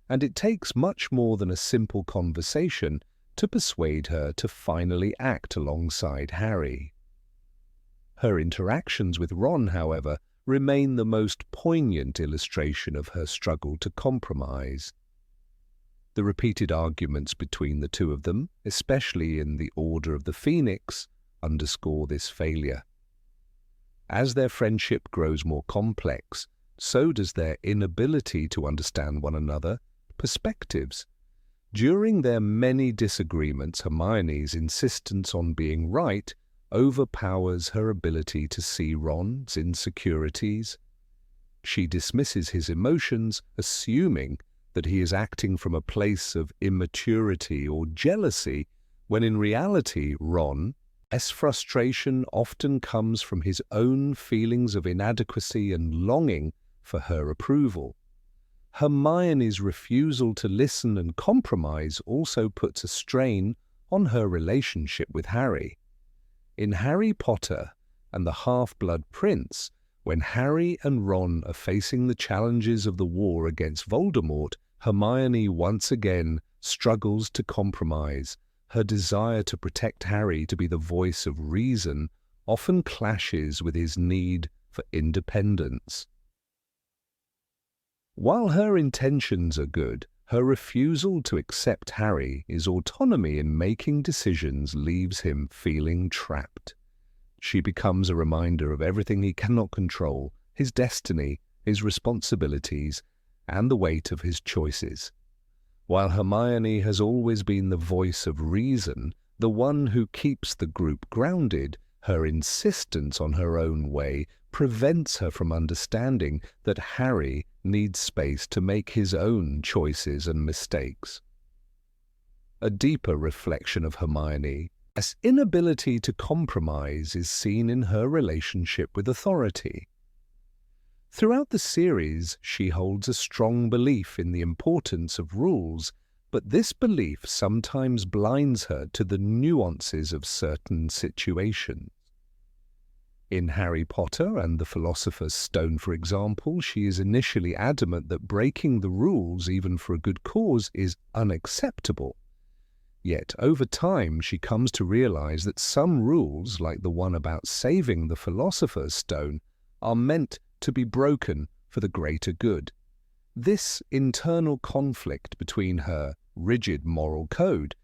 and it takes much more than a simple conversation to persuade her to finally act alongside Harry. Her interactions with Ron, however, remain the most poignant illustration of her struggle to compromise. The repeated arguments between the two of them, especially in the Order of the Phoenix, underscore this failure. As their friendship grows more complex, so does their inability to understand one another, perspectives. During their many disagreements, Hermione's insistence on being right overpowers her ability to see Ron's insecurities. She dismisses his emotions, assuming that he is acting from a place of immaturity or jealousy, when in reality Ron's frustration often comes from his own feelings of inadequacy and longing for her approval. Hermione's refusal to listen and compromise also puts a strain on her relationship with Harry. In Harry Potter and the Half-Blood Prince, when Harry and Ron are facing the challenges of the war against Voldemort, Hermione once again struggles to compromise. Her desire to protect Harry, to be the voice of reason, often clashes with his need for independence. While her intentions are good, her refusal to accept Harry's autonomy in making decisions leaves him feeling trapped. She becomes a reminder of everything he cannot control, his destiny, his responsibilities, and the weight of his choices. While Hermione has always been the voice of reason, the one who keeps the group grounded, her insistence on her own way prevents her from understanding that Harry needs space to make his own choices and mistakes. A deeper reflection of Hermione's inability to compromise is seen in her relationship with authority. Throughout the series, she holds a strong belief in the importance of rules, but this belief sometimes blinds her to the nuances of certain situations. In Harry Potter and the Philosopher's Stone, for example, she is initially adamant that breaking the rules, even for a good cause, is unacceptable. Yet, over time, she comes to realize that some rules, like the one about saving the Philosopher's Stone, are meant to be broken for the greater good. This internal conflict between her rigid moral code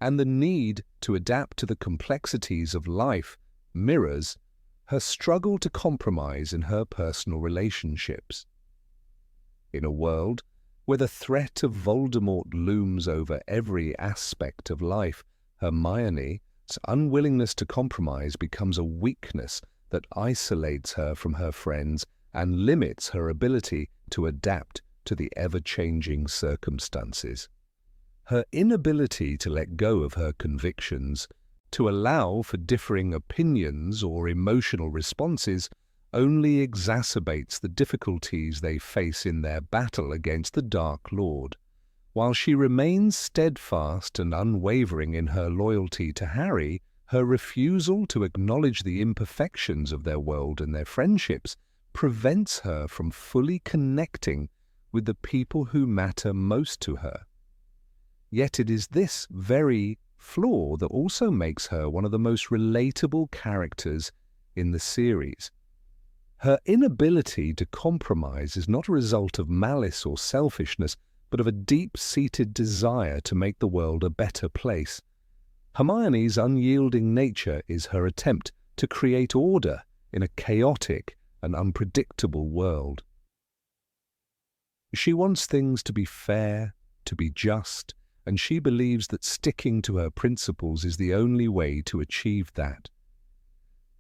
and the need to adapt to the complexities of life mirrors her struggle to compromise in her personal relationships. In a world where the threat of Voldemort looms over every aspect of life, Hermione's unwillingness to compromise becomes a weakness that isolates her from her friends and limits her ability to adapt to the ever-changing circumstances. Her inability to let go of her convictions, to allow for differing opinions or emotional responses, only exacerbates the difficulties they face in their battle against the Dark Lord. While she remains steadfast and unwavering in her loyalty to Harry, her refusal to acknowledge the imperfections of their world and their friendships prevents her from fully connecting with the people who matter most to her. Yet it is this very flaw that also makes her one of the most relatable characters in the series. Her inability to compromise is not a result of malice or selfishness, but of a deep-seated desire to make the world a better place. Hermione's unyielding nature is her attempt to create order in a chaotic and unpredictable world. She wants things to be fair, to be just, and she believes that sticking to her principles is the only way to achieve that.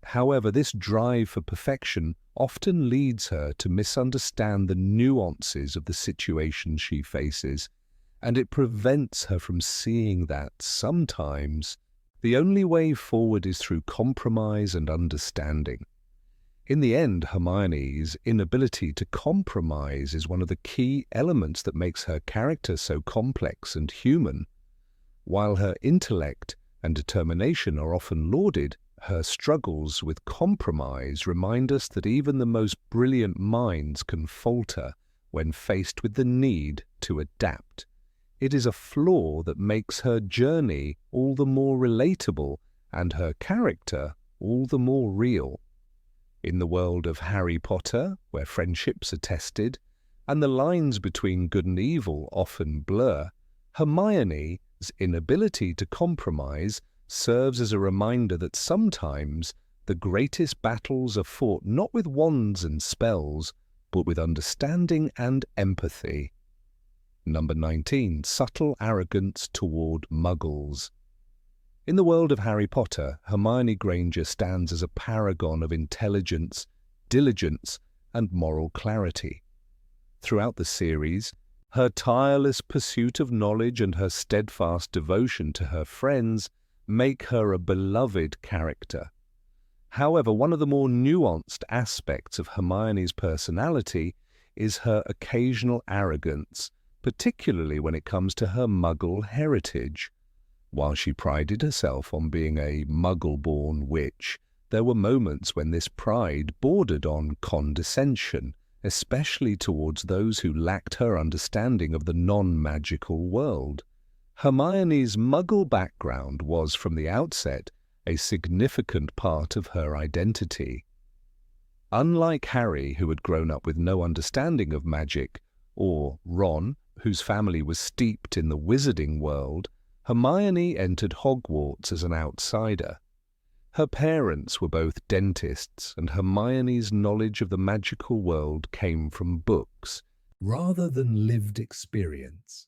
However, this drive for perfection often leads her to misunderstand the nuances of the situation she faces, and it prevents her from seeing that sometimes the only way forward is through compromise and understanding. In the end, Hermione's inability to compromise is one of the key elements that makes her character so complex and human. While her intellect and determination are often lauded, her struggles with compromise remind us that even the most brilliant minds can falter when faced with the need to adapt. It is a flaw that makes her journey all the more relatable and her character all the more real. In the world of Harry Potter, where friendships are tested and the lines between good and evil often blur, Hermione's inability to compromise serves as a reminder that sometimes the greatest battles are fought not with wands and spells, but with understanding and empathy. Number 19. Subtle arrogance toward muggles. In the world of Harry Potter, Hermione Granger stands as a paragon of intelligence, diligence, and moral clarity. Throughout the series, her tireless pursuit of knowledge and her steadfast devotion to her friends make her a beloved character. However, one of the more nuanced aspects of Hermione's personality is her occasional arrogance, particularly when it comes to her Muggle heritage. While she prided herself on being a Muggle-born witch, there were moments when this pride bordered on condescension, especially towards those who lacked her understanding of the non-magical world. Hermione's Muggle background was, from the outset, a significant part of her identity. Unlike Harry, who had grown up with no understanding of magic, or Ron, whose family was steeped in the wizarding world, Hermione entered Hogwarts as an outsider. Her parents were both dentists, and Hermione's knowledge of the magical world came from books, rather than lived experience.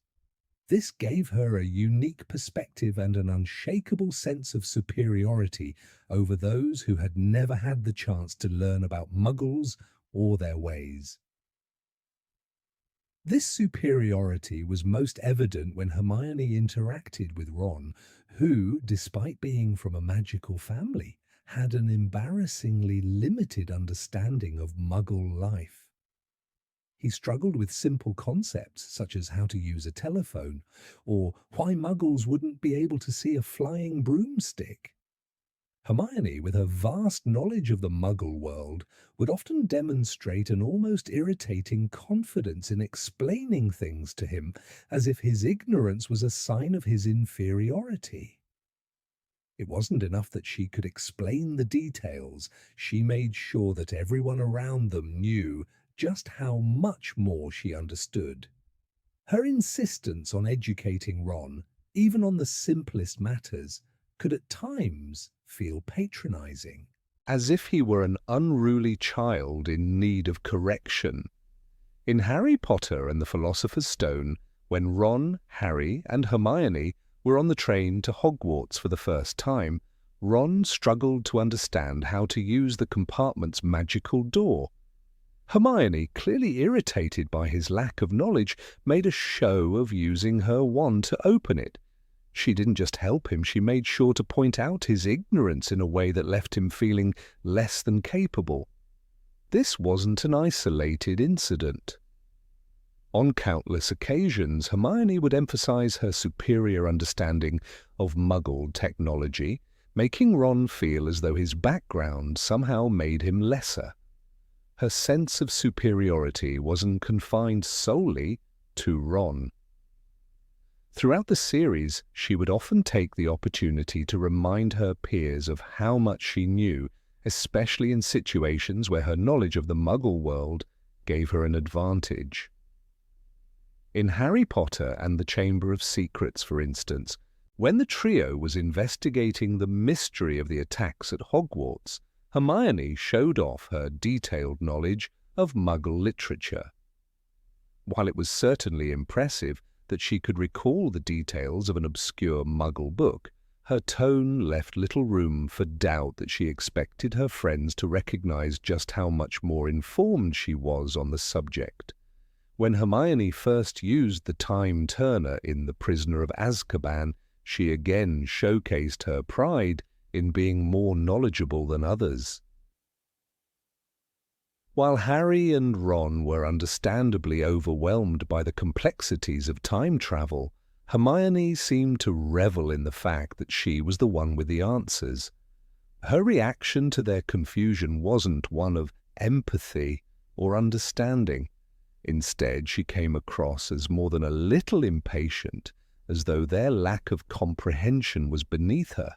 This gave her a unique perspective and an unshakable sense of superiority over those who had never had the chance to learn about Muggles or their ways. This superiority was most evident when Hermione interacted with Ron, who, despite being from a magical family, had an embarrassingly limited understanding of Muggle life. He struggled with simple concepts such as how to use a telephone, or why Muggles wouldn't be able to see a flying broomstick. Hermione, with her vast knowledge of the Muggle world, would often demonstrate an almost irritating confidence in explaining things to him, as if his ignorance was a sign of his inferiority. It wasn't enough that she could explain the details, she made sure that everyone around them knew just how much more she understood. Her insistence on educating Ron, even on the simplest matters, could at times feel patronizing. as if he were an unruly child in need of correction. In Harry Potter and the Philosopher's Stone, when Ron, Harry, and Hermione were on the train to Hogwarts for the first time, Ron struggled to understand how to use the compartment's magical door. Hermione, clearly irritated by his lack of knowledge, made a show of using her wand to open it. She didn't just help him, she made sure to point out his ignorance in a way that left him feeling less than capable. This wasn't an isolated incident. On countless occasions, Hermione would emphasize her superior understanding of Muggle technology, making Ron feel as though his background somehow made him lesser. her sense of superiority wasn't confined solely to Ron. Throughout the series, she would often take the opportunity to remind her peers of how much she knew, especially in situations where her knowledge of the Muggle world gave her an advantage. In Harry Potter and the Chamber of Secrets, for instance, when the trio was investigating the mystery of the attacks at Hogwarts, Hermione showed off her detailed knowledge of Muggle literature. While it was certainly impressive that she could recall the details of an obscure Muggle book, her tone left little room for doubt that she expected her friends to recognize just how much more informed she was on the subject. When Hermione first used the time turner in The Prisoner of Azkaban, she again showcased her pride in being more knowledgeable than others. While Harry and Ron were understandably overwhelmed by the complexities of time travel, Hermione seemed to revel in the fact that she was the one with the answers. Her reaction to their confusion wasn't one of empathy or understanding. Instead, she came across as more than a little impatient, as though their lack of comprehension was beneath her.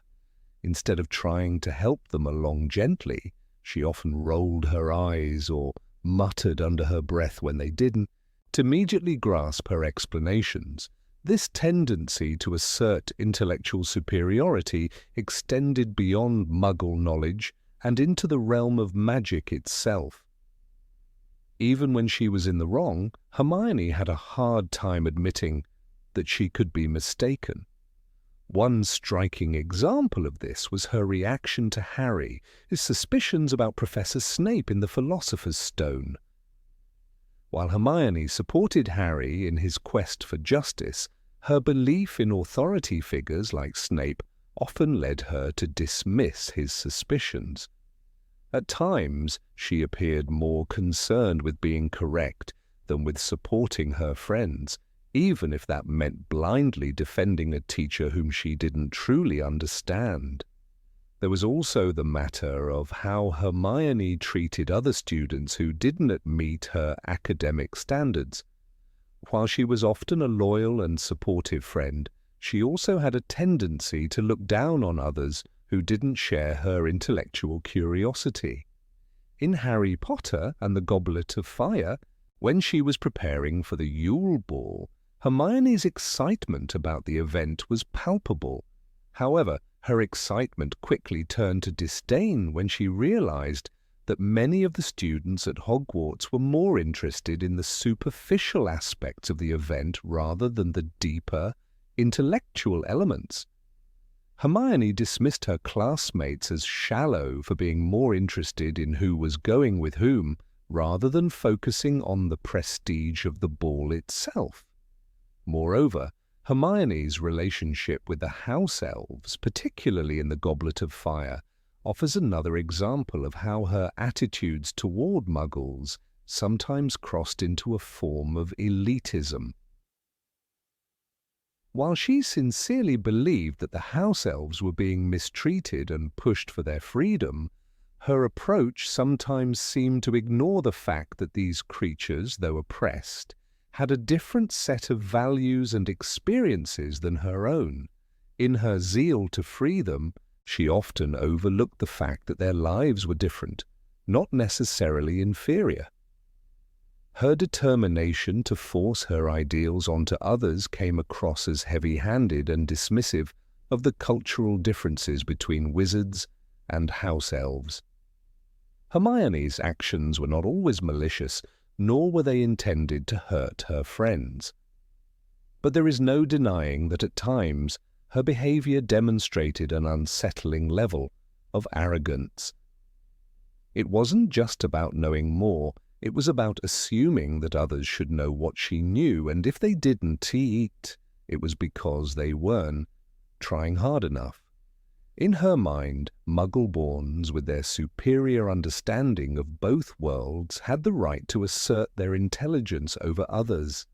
Instead of trying to help them along gently, she often rolled her eyes or muttered under her breath when they didn't, to immediately grasp her explanations. This tendency to assert intellectual superiority extended beyond Muggle knowledge and into the realm of magic itself. Even when she was in the wrong, Hermione had a hard time admitting that she could be mistaken. One striking example of this was her reaction to Harry, his suspicions about Professor Snape in the Philosopher's Stone. While Hermione supported Harry in his quest for justice, her belief in authority figures like Snape often led her to dismiss his suspicions. At times, she appeared more concerned with being correct than with supporting her friends, even if that meant blindly defending a teacher whom she didn't truly understand. There was also the matter of how Hermione treated other students who didn't meet her academic standards. While she was often a loyal and supportive friend, she also had a tendency to look down on others who didn't share her intellectual curiosity. In Harry Potter and the Goblet of Fire, when she was preparing for the Yule Ball, Hermione's excitement about the event was palpable. However, her excitement quickly turned to disdain when she realized that many of the students at Hogwarts were more interested in the superficial aspects of the event rather than the deeper, intellectual elements. Hermione dismissed her classmates as shallow for being more interested in who was going with whom, rather than focusing on the prestige of the ball itself. Moreover, Hermione's relationship with the house elves, particularly in the Goblet of Fire, offers another example of how her attitudes toward Muggles sometimes crossed into a form of elitism. While she sincerely believed that the house elves were being mistreated and pushed for their freedom, her approach sometimes seemed to ignore the fact that these creatures, though oppressed, had a different set of values and experiences than her own. In her zeal to free them, she often overlooked the fact that their lives were different, not necessarily inferior. Her determination to force her ideals onto others came across as heavy-handed and dismissive of the cultural differences between wizards and house elves. Hermione's actions were not always malicious, nor were they intended to hurt her friends. But there is no denying that at times her behavior demonstrated an unsettling level of arrogance. It wasn't just about knowing more, it was about assuming that others should know what she knew, and if they didn't it was because they weren't trying hard enough. In her mind, Muggle-borns, with their superior understanding of both worlds, had the right to assert their intelligence over others.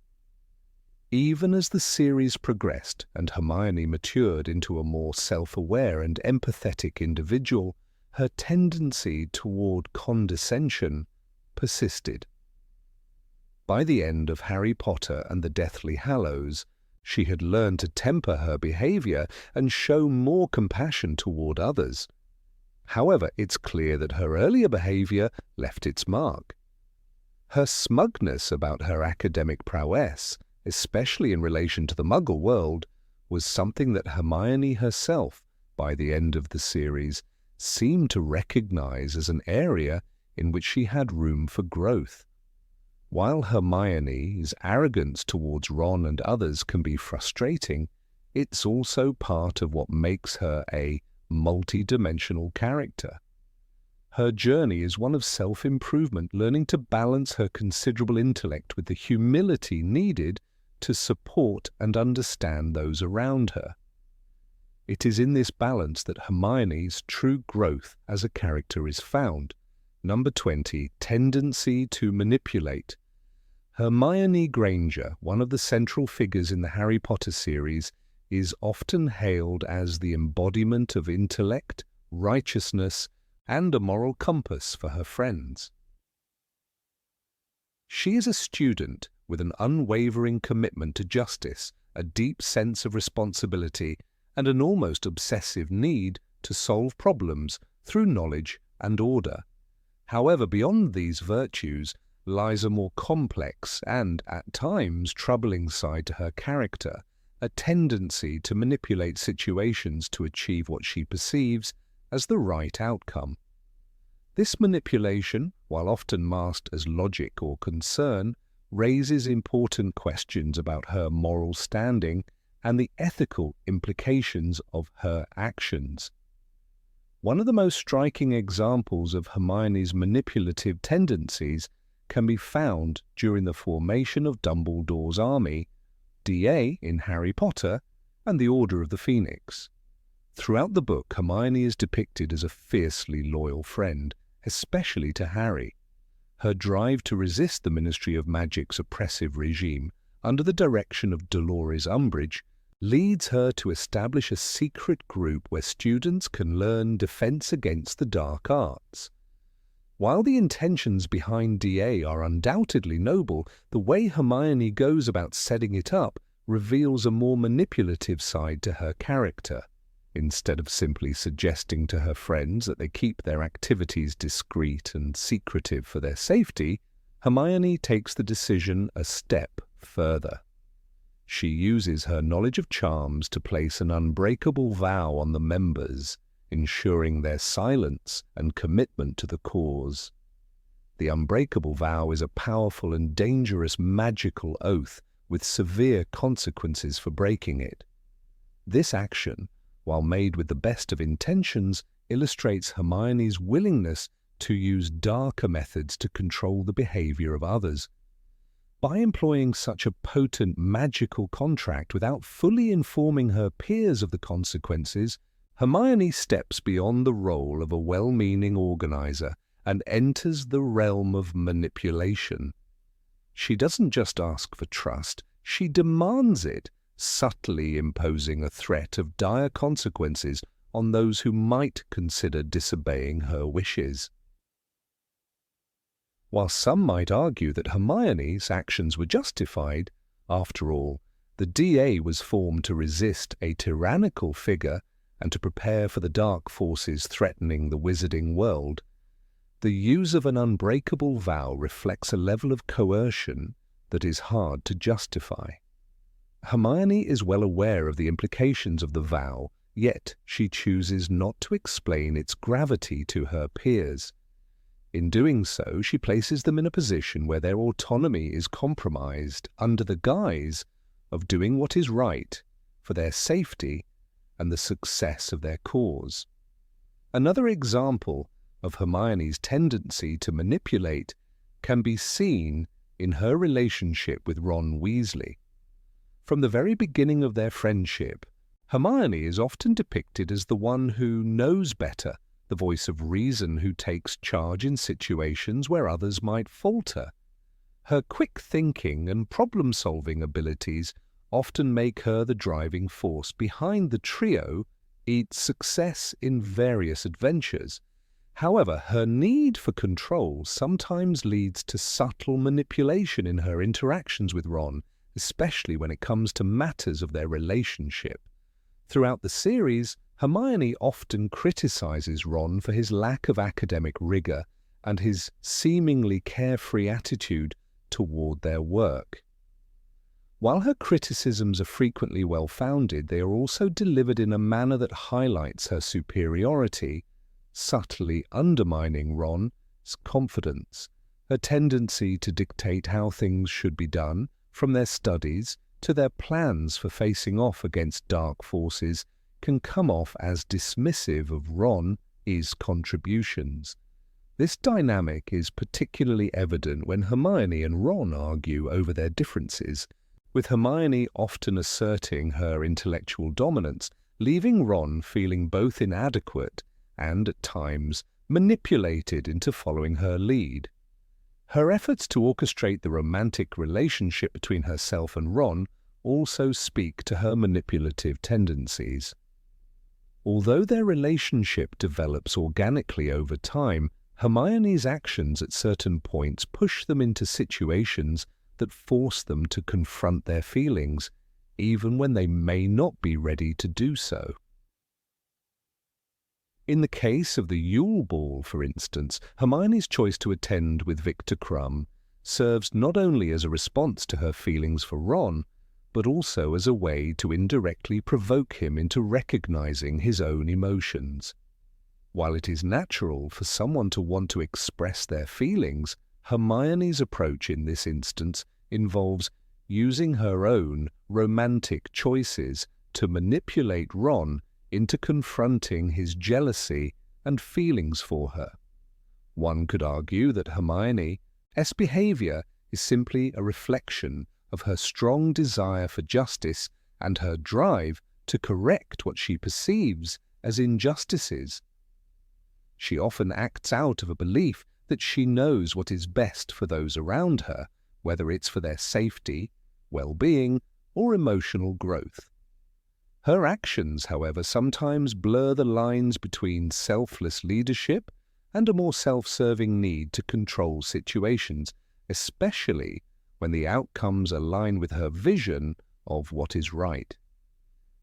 Even as the series progressed and Hermione matured into a more self-aware and empathetic individual, her tendency toward condescension persisted. By the end of Harry Potter and the Deathly Hallows, she had learned to temper her behavior and show more compassion toward others. However, it's clear that her earlier behavior left its mark. Her smugness about her academic prowess, especially in relation to the Muggle world, was something that Hermione herself, by the end of the series, seemed to recognize as an area in which she had room for growth. While Hermione's arrogance towards Ron and others can be frustrating, it's also part of what makes her a multi-dimensional character. Her journey is one of self-improvement, learning to balance her considerable intellect with the humility needed to support and understand those around her. It is in this balance that Hermione's true growth as a character is found. Number 20, tendency to manipulate. Hermione Granger, one of the central figures in the Harry Potter series, is often hailed as the embodiment of intellect, righteousness, and a moral compass for her friends. She is a student with an unwavering commitment to justice, a deep sense of responsibility, and an almost obsessive need to solve problems through knowledge and order. However, beyond these virtues lies a more complex and, at times, troubling side to her character, a tendency to manipulate situations to achieve what she perceives as the right outcome. This manipulation, while often masked as logic or concern, raises important questions about her moral standing and the ethical implications of her actions. One of the most striking examples of Hermione's manipulative tendencies can be found during the formation of Dumbledore's army, DA in Harry Potter, and the Order of the Phoenix. Throughout the book, Hermione is depicted as a fiercely loyal friend, especially to Harry. Her drive to resist the Ministry of Magic's oppressive regime under the direction of Dolores Umbridge leads her to establish a secret group where students can learn defense against the dark arts. While the intentions behind DA are undoubtedly noble, the way Hermione goes about setting it up reveals a more manipulative side to her character. Instead of simply suggesting to her friends that they keep their activities discreet and secretive for their safety, Hermione takes the decision a step further. She uses her knowledge of charms to place an unbreakable vow on the members, ensuring their silence and commitment to the cause. The unbreakable vow is a powerful and dangerous magical oath with severe consequences for breaking it. This action, while made with the best of intentions, illustrates Hermione's willingness to use darker methods to control the behavior of others. By employing such a potent magical contract without fully informing her peers of the consequences, Hermione steps beyond the role of a well-meaning organizer and enters the realm of manipulation. She doesn't just ask for trust, she demands it, subtly imposing a threat of dire consequences on those who might consider disobeying her wishes. While some might argue that Hermione's actions were justified, after all, the DA was formed to resist a tyrannical figure and to prepare for the dark forces threatening the wizarding world. The use of an unbreakable vow reflects a level of coercion that is hard to justify. Hermione is well aware of the implications of the vow, yet she chooses not to explain its gravity to her peers. In doing so, she places them in a position where their autonomy is compromised under the guise of doing what is right for their safety and the success of their cause. Another example of Hermione's tendency to manipulate can be seen in her relationship with Ron Weasley. From the very beginning of their friendship, Hermione is often depicted as the one who knows better, the voice of reason who takes charge in situations where others might falter. Her quick thinking and problem-solving abilities often make her the driving force behind the trio, its success in various adventures. However, her need for control sometimes leads to subtle manipulation in her interactions with Ron, especially when it comes to matters of their relationship. Throughout the series, Hermione often criticizes Ron for his lack of academic rigor and his seemingly carefree attitude toward their work. While her criticisms are frequently well-founded, they are also delivered in a manner that highlights her superiority, subtly undermining Ron's confidence. Her tendency to dictate how things should be done, from their studies to their plans for facing off against dark forces, can come off as dismissive of Ron's contributions. This dynamic is particularly evident when Hermione and Ron argue over their differences, with Hermione often asserting her intellectual dominance, leaving Ron feeling both inadequate and, at times, manipulated into following her lead. Her efforts to orchestrate the romantic relationship between herself and Ron also speak to her manipulative tendencies. Although their relationship develops organically over time, Hermione's actions at certain points push them into situations that force them to confront their feelings, even when they may not be ready to do so. In the case of the Yule Ball, for instance, Hermione's choice to attend with Victor Crumb serves not only as a response to her feelings for Ron, but also as a way to indirectly provoke him into recognizing his own emotions. While it is natural for someone to want to express their feelings, Hermione's approach in this instance involves using her own romantic choices to manipulate Ron into confronting his jealousy and feelings for her. One could argue that Hermione's behavior is simply a reflection of her strong desire for justice and her drive to correct what she perceives as injustices. She often acts out of a belief that she knows what is best for those around her, whether it's for their safety, well-being, or emotional growth. Her actions, however, sometimes blur the lines between selfless leadership and a more self-serving need to control situations, especially when the outcomes align with her vision of what is right.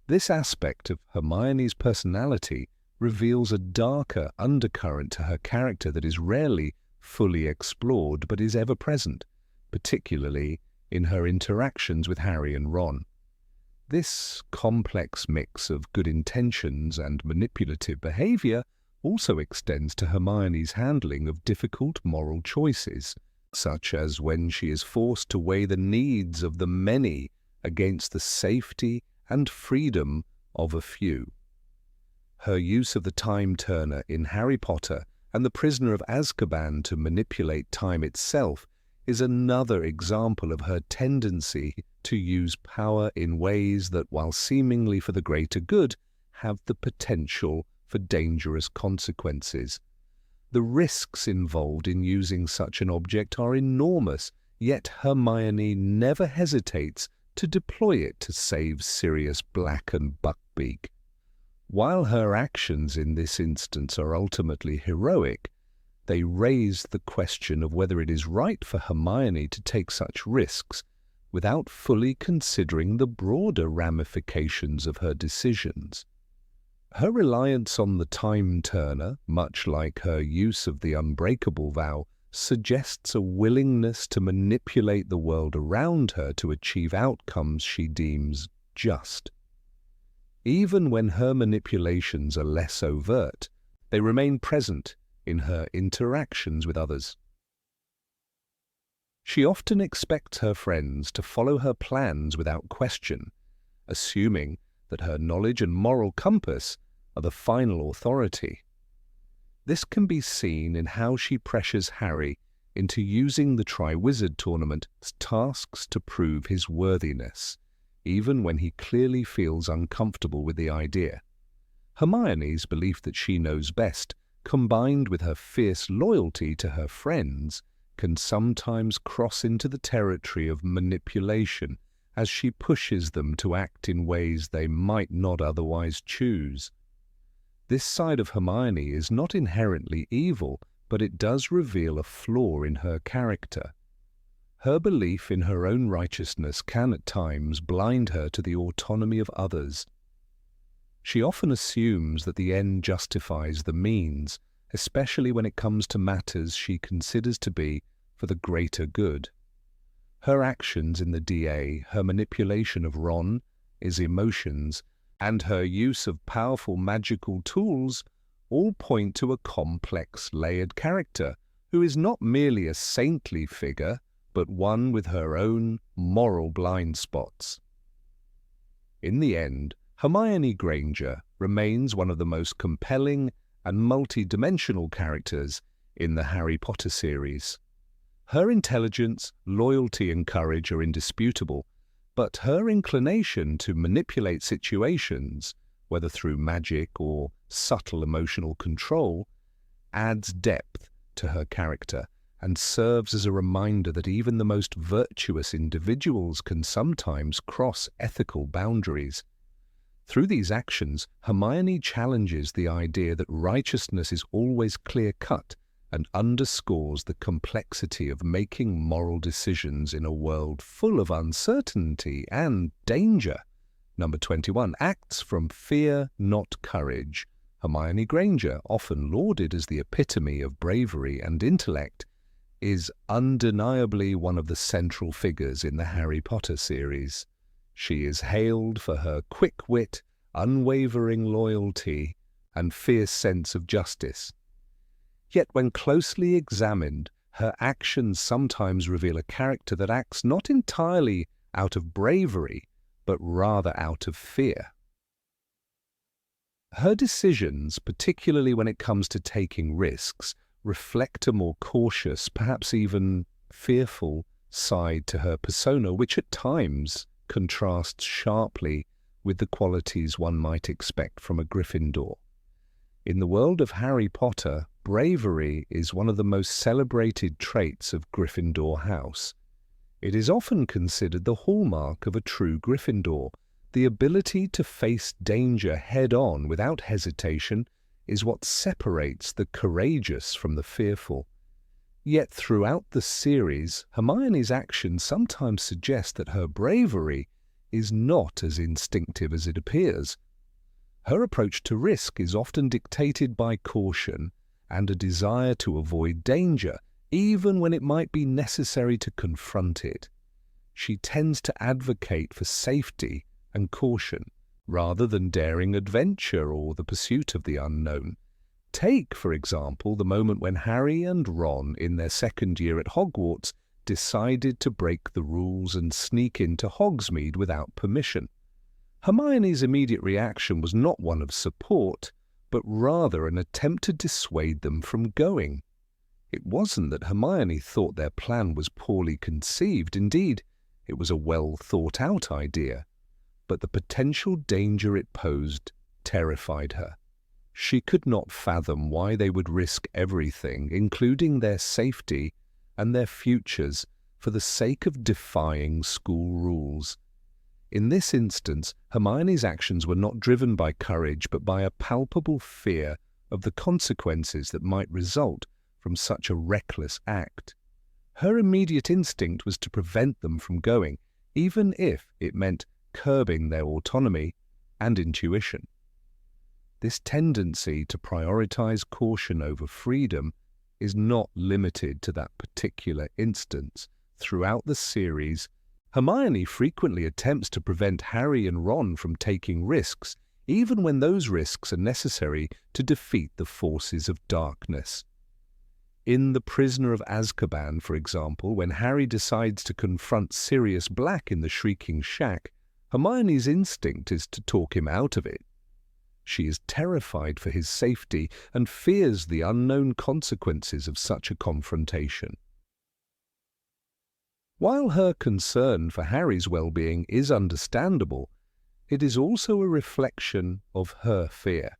This aspect of Hermione's personality reveals a darker undercurrent to her character that is rarely fully explored but is ever present, particularly in her interactions with Harry and Ron. This complex mix of good intentions and manipulative behavior also extends to Hermione's handling of difficult moral choices, such as when she is forced to weigh the needs of the many against the safety and freedom of a few. Her use of the time turner in Harry Potter and the Prisoner of Azkaban to manipulate time itself is another example of her tendency to use power in ways that, while seemingly for the greater good, have the potential for dangerous consequences. The risks involved in using such an object are enormous, yet Hermione never hesitates to deploy it to save Sirius Black and Buckbeak. While her actions in this instance are ultimately heroic, they raise the question of whether it is right for Hermione to take such risks without fully considering the broader ramifications of her decisions. Her reliance on the time turner, much like her use of the unbreakable vow, suggests a willingness to manipulate the world around her to achieve outcomes she deems just. Even when her manipulations are less overt, they remain present in her interactions with others. She often expects her friends to follow her plans without question, assuming that her knowledge and moral compass are the final authority. This can be seen in how she pressures Harry into using the Triwizard Tournament as tasks to prove his worthiness, even when he clearly feels uncomfortable with the idea. Hermione's belief that she knows best, combined with her fierce loyalty to her friends, can sometimes cross into the territory of manipulation as she pushes them to act in ways they might not otherwise choose. This side of Hermione is not inherently evil, but it does reveal a flaw in her character. Her belief in her own righteousness can at times blind her to the autonomy of others. She often assumes that the end justifies the means, especially when it comes to matters she considers to be for the greater good. Her actions in the DA, her manipulation of Ron, his emotions, and her use of powerful magical tools all point to a complex, layered character who is not merely a saintly figure, but one with her own moral blind spots. In the end, Hermione Granger remains one of the most compelling and multi-dimensional characters in the Harry Potter series. Her intelligence, loyalty and courage are indisputable, but her inclination to manipulate situations, whether through magic or subtle emotional control, adds depth to her character and serves as a reminder that even the most virtuous individuals can sometimes cross ethical boundaries. Through these actions, Hermione challenges the idea that righteousness is always clear-cut and underscores the complexity of making moral decisions in a world full of uncertainty and danger. Number 21. Acts from fear, not courage. Hermione Granger, often lauded as the epitome of bravery and intellect, is undeniably one of the central figures in the Harry Potter series. She is hailed for her quick wit, unwavering loyalty, and fierce sense of justice. Yet when closely examined, her actions sometimes reveal a character that acts not entirely out of bravery, but rather out of fear. Her decisions, particularly when it comes to taking risks, reflect a more cautious, perhaps even fearful side to her persona, which at times contrasts sharply with the qualities one might expect from a Gryffindor. In the world of Harry Potter, bravery is one of the most celebrated traits of Gryffindor House. It is often considered the hallmark of a true Gryffindor. The ability to face danger head-on without hesitation is what separates the courageous from the fearful. Yet throughout the series, Hermione's actions sometimes suggest that her bravery is not as instinctive as it appears. Her approach to risk is often dictated by caution and a desire to avoid danger, even when it might be necessary to confront it. She tends to advocate for safety and caution, rather than daring adventure or the pursuit of the unknown. Take, for example, the moment when Harry and Ron, in their second year at Hogwarts, decided to break the rules and sneak into Hogsmeade without permission. Hermione's immediate reaction was not one of support, but rather an attempt to dissuade them from going. It wasn't that Hermione thought their plan was poorly conceived. Indeed, it was a well-thought-out idea. But the potential danger it posed terrified her. She could not fathom why they would risk everything, including their safety and their futures, for the sake of defying school rules. In this instance, Hermione's actions were not driven by courage, but by a palpable fear of the consequences that might result from such a reckless act. Her immediate instinct was to prevent them from going, even if it meant curbing their autonomy and intuition. This tendency to prioritize caution over freedom is not limited to that particular instance. Throughout the series, Hermione frequently attempts to prevent Harry and Ron from taking risks, even when those risks are necessary to defeat the forces of darkness. In The Prisoner of Azkaban, for example, when Harry decides to confront Sirius Black in the Shrieking Shack, Hermione's instinct is to talk him out of it. She is terrified for his safety and fears the unknown consequences of such a confrontation. While her concern for Harry's well-being is understandable, it is also a reflection of her fear.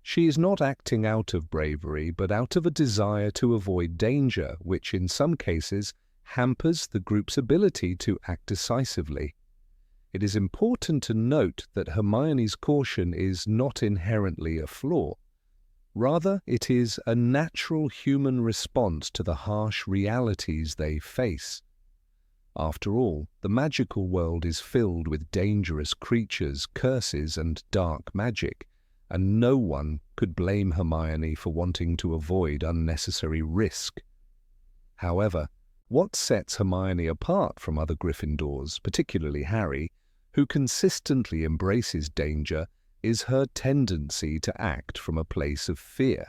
She is not acting out of bravery, but out of a desire to avoid danger, which in some cases hampers the group's ability to act decisively. It is important to note that Hermione's caution is not inherently a flaw. Rather, it is a natural human response to the harsh realities they face. After all, the magical world is filled with dangerous creatures, curses, and dark magic, and no one could blame Hermione for wanting to avoid unnecessary risk. However, what sets Hermione apart from other Gryffindors, particularly Harry, who consistently embraces danger, is her tendency to act from a place of fear.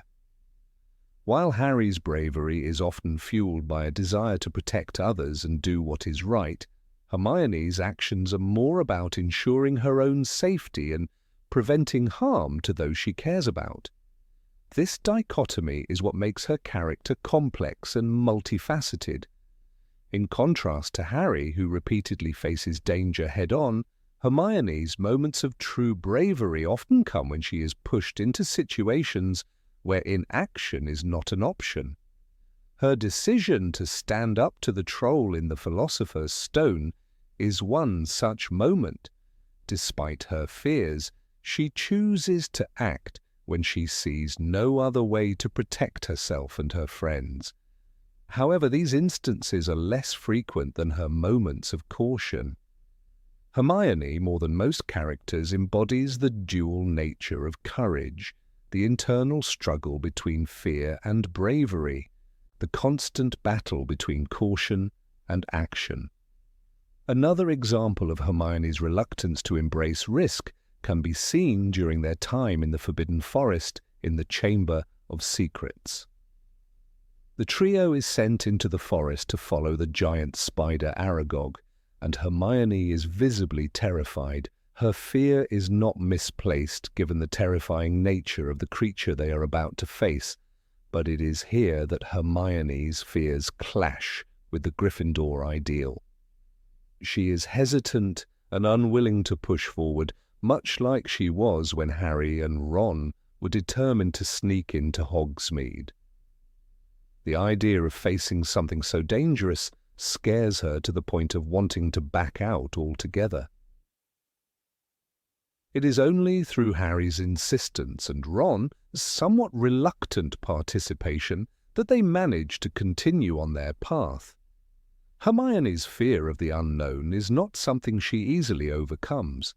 While Harry's bravery is often fueled by a desire to protect others and do what is right, Hermione's actions are more about ensuring her own safety and preventing harm to those she cares about. This dichotomy is what makes her character complex and multifaceted. In contrast to Harry, who repeatedly faces danger head-on, Hermione's moments of true bravery often come when she is pushed into situations where inaction is not an option. Her decision to stand up to the troll in the Philosopher's Stone is one such moment. Despite her fears, she chooses to act when she sees no other way to protect herself and her friends. However, these instances are less frequent than her moments of caution. Hermione, more than most characters, embodies the dual nature of courage, the internal struggle between fear and bravery, the constant battle between caution and action. Another example of Hermione's reluctance to embrace risk can be seen during their time in the Forbidden Forest in the Chamber of Secrets. The trio is sent into the forest to follow the giant spider Aragog, and Hermione is visibly terrified. Her fear is not misplaced given the terrifying nature of the creature they are about to face, but it is here that Hermione's fears clash with the Gryffindor ideal. She is hesitant and unwilling to push forward, much like she was when Harry and Ron were determined to sneak into Hogsmeade. The idea of facing something so dangerous scares her to the point of wanting to back out altogether. It is only through Harry's insistence and Ron's somewhat reluctant participation that they manage to continue on their path. Hermione's fear of the unknown is not something she easily overcomes.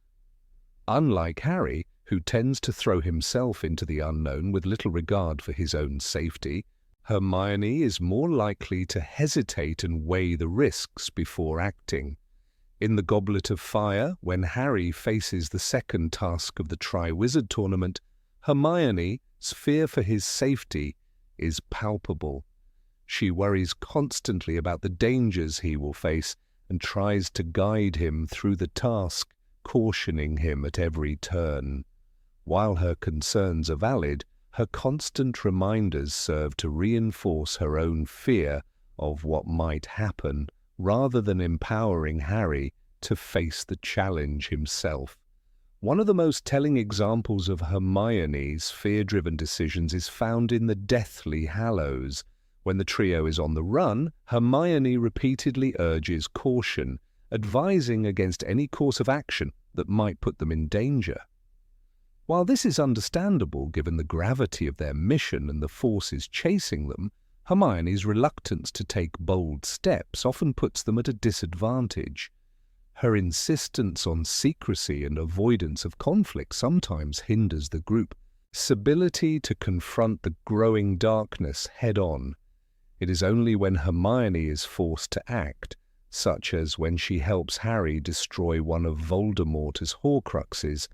Unlike Harry, who tends to throw himself into the unknown with little regard for his own safety, Hermione is more likely to hesitate and weigh the risks before acting. In the Goblet of Fire, when Harry faces the second task of the Triwizard Tournament, Hermione's fear for his safety is palpable. She worries constantly about the dangers he will face and tries to guide him through the task, cautioning him at every turn. While her concerns are valid, her constant reminders serve to reinforce her own fear of what might happen, rather than empowering Harry to face the challenge himself. One of the most telling examples of Hermione's fear-driven decisions is found in the Deathly Hallows. When the trio is on the run, Hermione repeatedly urges caution, advising against any course of action that might put them in danger. While this is understandable given the gravity of their mission and the forces chasing them, Hermione's reluctance to take bold steps often puts them at a disadvantage. Her insistence on secrecy and avoidance of conflict sometimes hinders the group's ability to confront the growing darkness head-on. It is only when Hermione is forced to act, such as when she helps Harry destroy one of Voldemort's Horcruxes,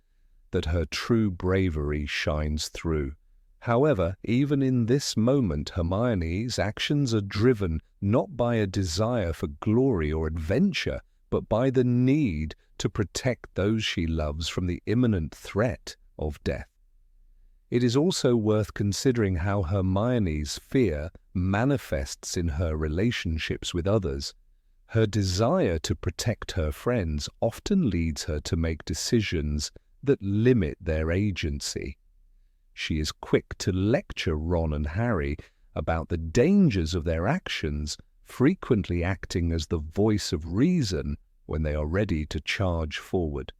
that her true bravery shines through. However, even in this moment, Hermione's actions are driven not by a desire for glory or adventure, but by the need to protect those she loves from the imminent threat of death. It is also worth considering how Hermione's fear manifests in her relationships with others. Her desire to protect her friends often leads her to make decisions that limit their agency. She is quick to lecture Ron and Harry about the dangers of their actions, frequently acting as the voice of reason when they are ready to charge forward.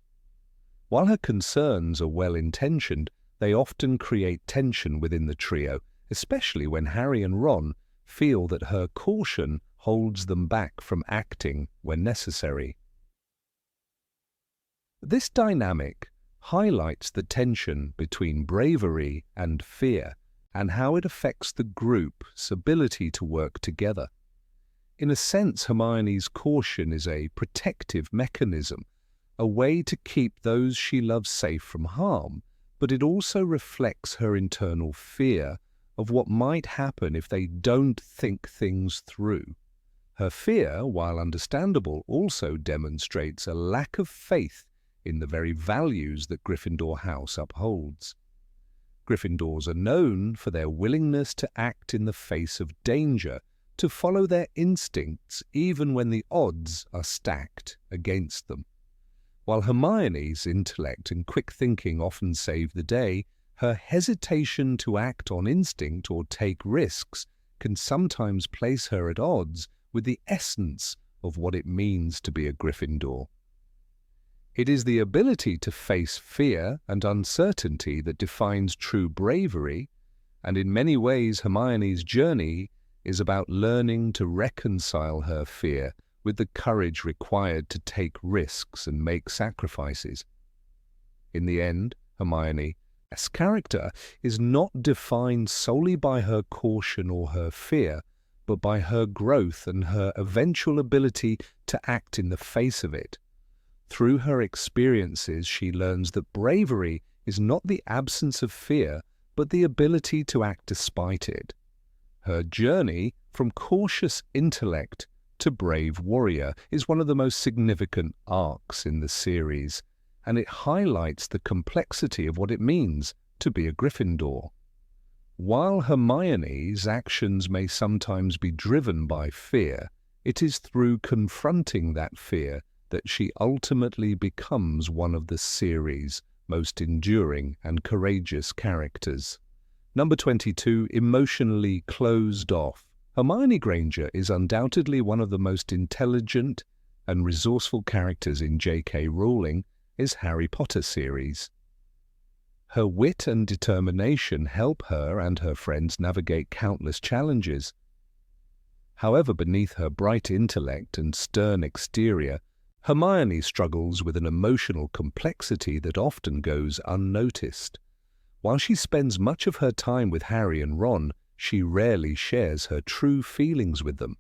While her concerns are well-intentioned, they often create tension within the trio, especially when Harry and Ron feel that her caution holds them back from acting when necessary. This dynamic highlights the tension between bravery and fear and how it affects the group's ability to work together. In a sense, Hermione's caution is a protective mechanism, a way to keep those she loves safe from harm, but it also reflects her internal fear of what might happen if they don't think things through. Her fear, while understandable, also demonstrates a lack of faith in the very values that Gryffindor House upholds. Gryffindors are known for their willingness to act in the face of danger, to follow their instincts even when the odds are stacked against them. While Hermione's intellect and quick thinking often save the day, her hesitation to act on instinct or take risks can sometimes place her at odds with the essence of what it means to be a Gryffindor. It is the ability to face fear and uncertainty that defines true bravery, and in many ways Hermione's journey is about learning to reconcile her fear with the courage required to take risks and make sacrifices. In the end, Hermione, as character, is not defined solely by her caution or her fear, but by her growth and her eventual ability to act in the face of it. Through her experiences, she learns that bravery is not the absence of fear, but the ability to act despite it. Her journey from cautious intellect to brave warrior is one of the most significant arcs in the series, and it highlights the complexity of what it means to be a Gryffindor. While Hermione's actions may sometimes be driven by fear, it is through confronting that fear that she ultimately becomes one of the series' most enduring and courageous characters. Number 22, emotionally closed off. Hermione Granger is undoubtedly one of the most intelligent and resourceful characters in J.K. Rowling's Harry Potter series. Her wit and determination help her and her friends navigate countless challenges. However, beneath her bright intellect and stern exterior, Hermione struggles with an emotional complexity that often goes unnoticed. While she spends much of her time with Harry and Ron, she rarely shares her true feelings with them.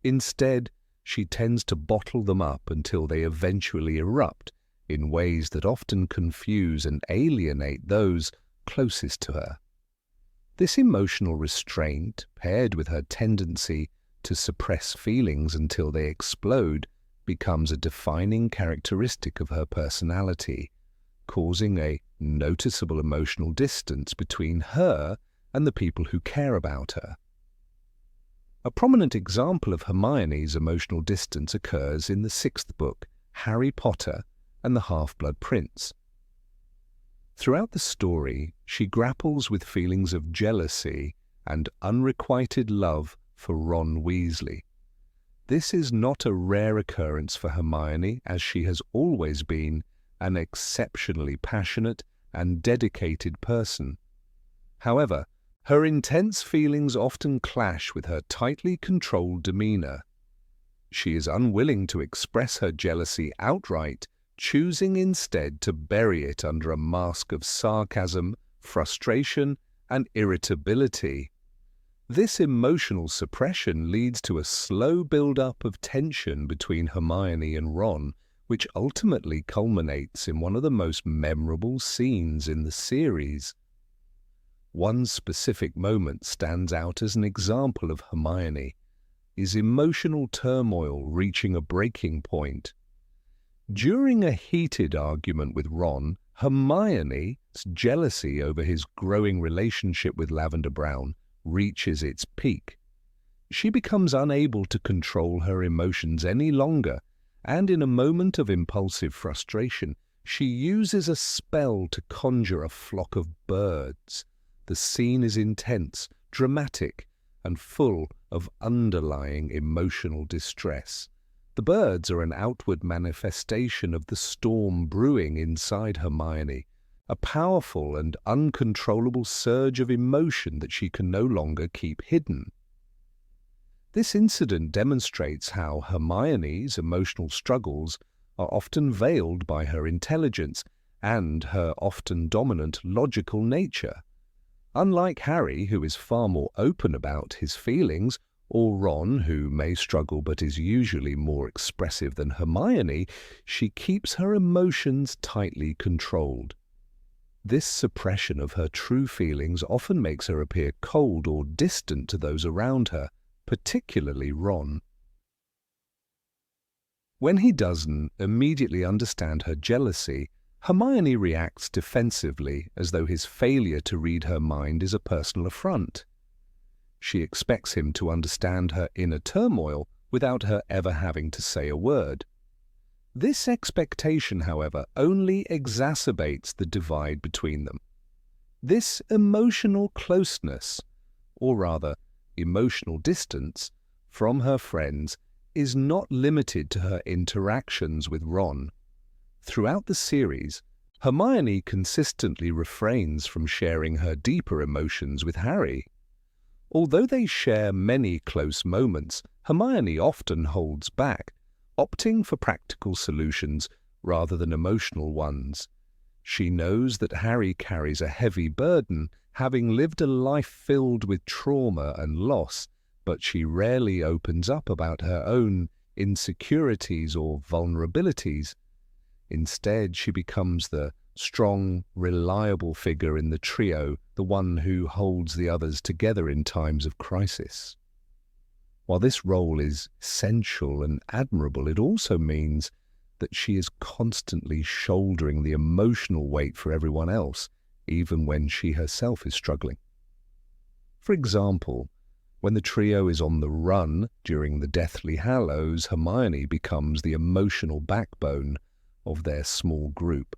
Instead, she tends to bottle them up until they eventually erupt in ways that often confuse and alienate those closest to her. This emotional restraint, paired with her tendency to suppress feelings until they explode, becomes a defining characteristic of her personality, causing a noticeable emotional distance between her and the people who care about her. A prominent example of Hermione's emotional distance occurs in the 6th book, Harry Potter and the Half-Blood Prince. Throughout the story, she grapples with feelings of jealousy and unrequited love for Ron Weasley. This is not a rare occurrence for Hermione, as she has always been an exceptionally passionate and dedicated person. However, her intense feelings often clash with her tightly controlled demeanor. She is unwilling to express her jealousy outright, choosing instead to bury it under a mask of sarcasm, frustration, and irritability. This emotional suppression leads to a slow build-up of tension between Hermione and Ron, which ultimately culminates in one of the most memorable scenes in the series. One specific moment stands out as an example of Hermione's emotional turmoil reaching a breaking point. During a heated argument with Ron, Hermione's jealousy over his growing relationship with Lavender Brown reaches its peak. She becomes unable to control her emotions any longer, and in a moment of impulsive frustration, she uses a spell to conjure a flock of birds. The scene is intense, dramatic, and full of underlying emotional distress. The birds are an outward manifestation of the storm brewing inside Hermione, a powerful and uncontrollable surge of emotion that she can no longer keep hidden. This incident demonstrates how Hermione's emotional struggles are often veiled by her intelligence and her often dominant logical nature. Unlike Harry, who is far more open about his feelings, or Ron, who may struggle but is usually more expressive than Hermione, she keeps her emotions tightly controlled. This suppression of her true feelings often makes her appear cold or distant to those around her, particularly Ron. When he doesn't immediately understand her jealousy, Hermione reacts defensively, as though his failure to read her mind is a personal affront. She expects him to understand her inner turmoil without her ever having to say a word. This expectation, however, only exacerbates the divide between them. This emotional closeness, or rather, emotional distance, from her friends is not limited to her interactions with Ron. Throughout the series, Hermione consistently refrains from sharing her deeper emotions with Harry. Although they share many close moments, Hermione often holds back, opting for practical solutions rather than emotional ones. She knows that Harry carries a heavy burden, having lived a life filled with trauma and loss, but she rarely opens up about her own insecurities or vulnerabilities. Instead, she becomes the strong, reliable figure in the trio, the one who holds the others together in times of crisis. While this role is essential and admirable, it also means that she is constantly shouldering the emotional weight for everyone else, even when she herself is struggling. For example, when the trio is on the run during the Deathly Hallows, Hermione becomes the emotional backbone of their small group.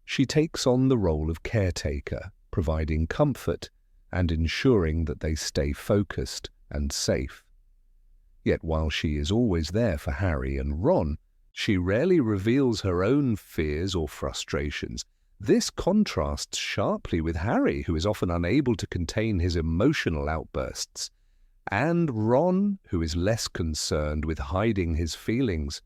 She takes on the role of caretaker, providing comfort and ensuring that they stay focused and safe. Yet while she is always there for Harry and Ron, she rarely reveals her own fears or frustrations. This contrasts sharply with Harry, who is often unable to contain his emotional outbursts, and Ron, who is less concerned with hiding his feelings.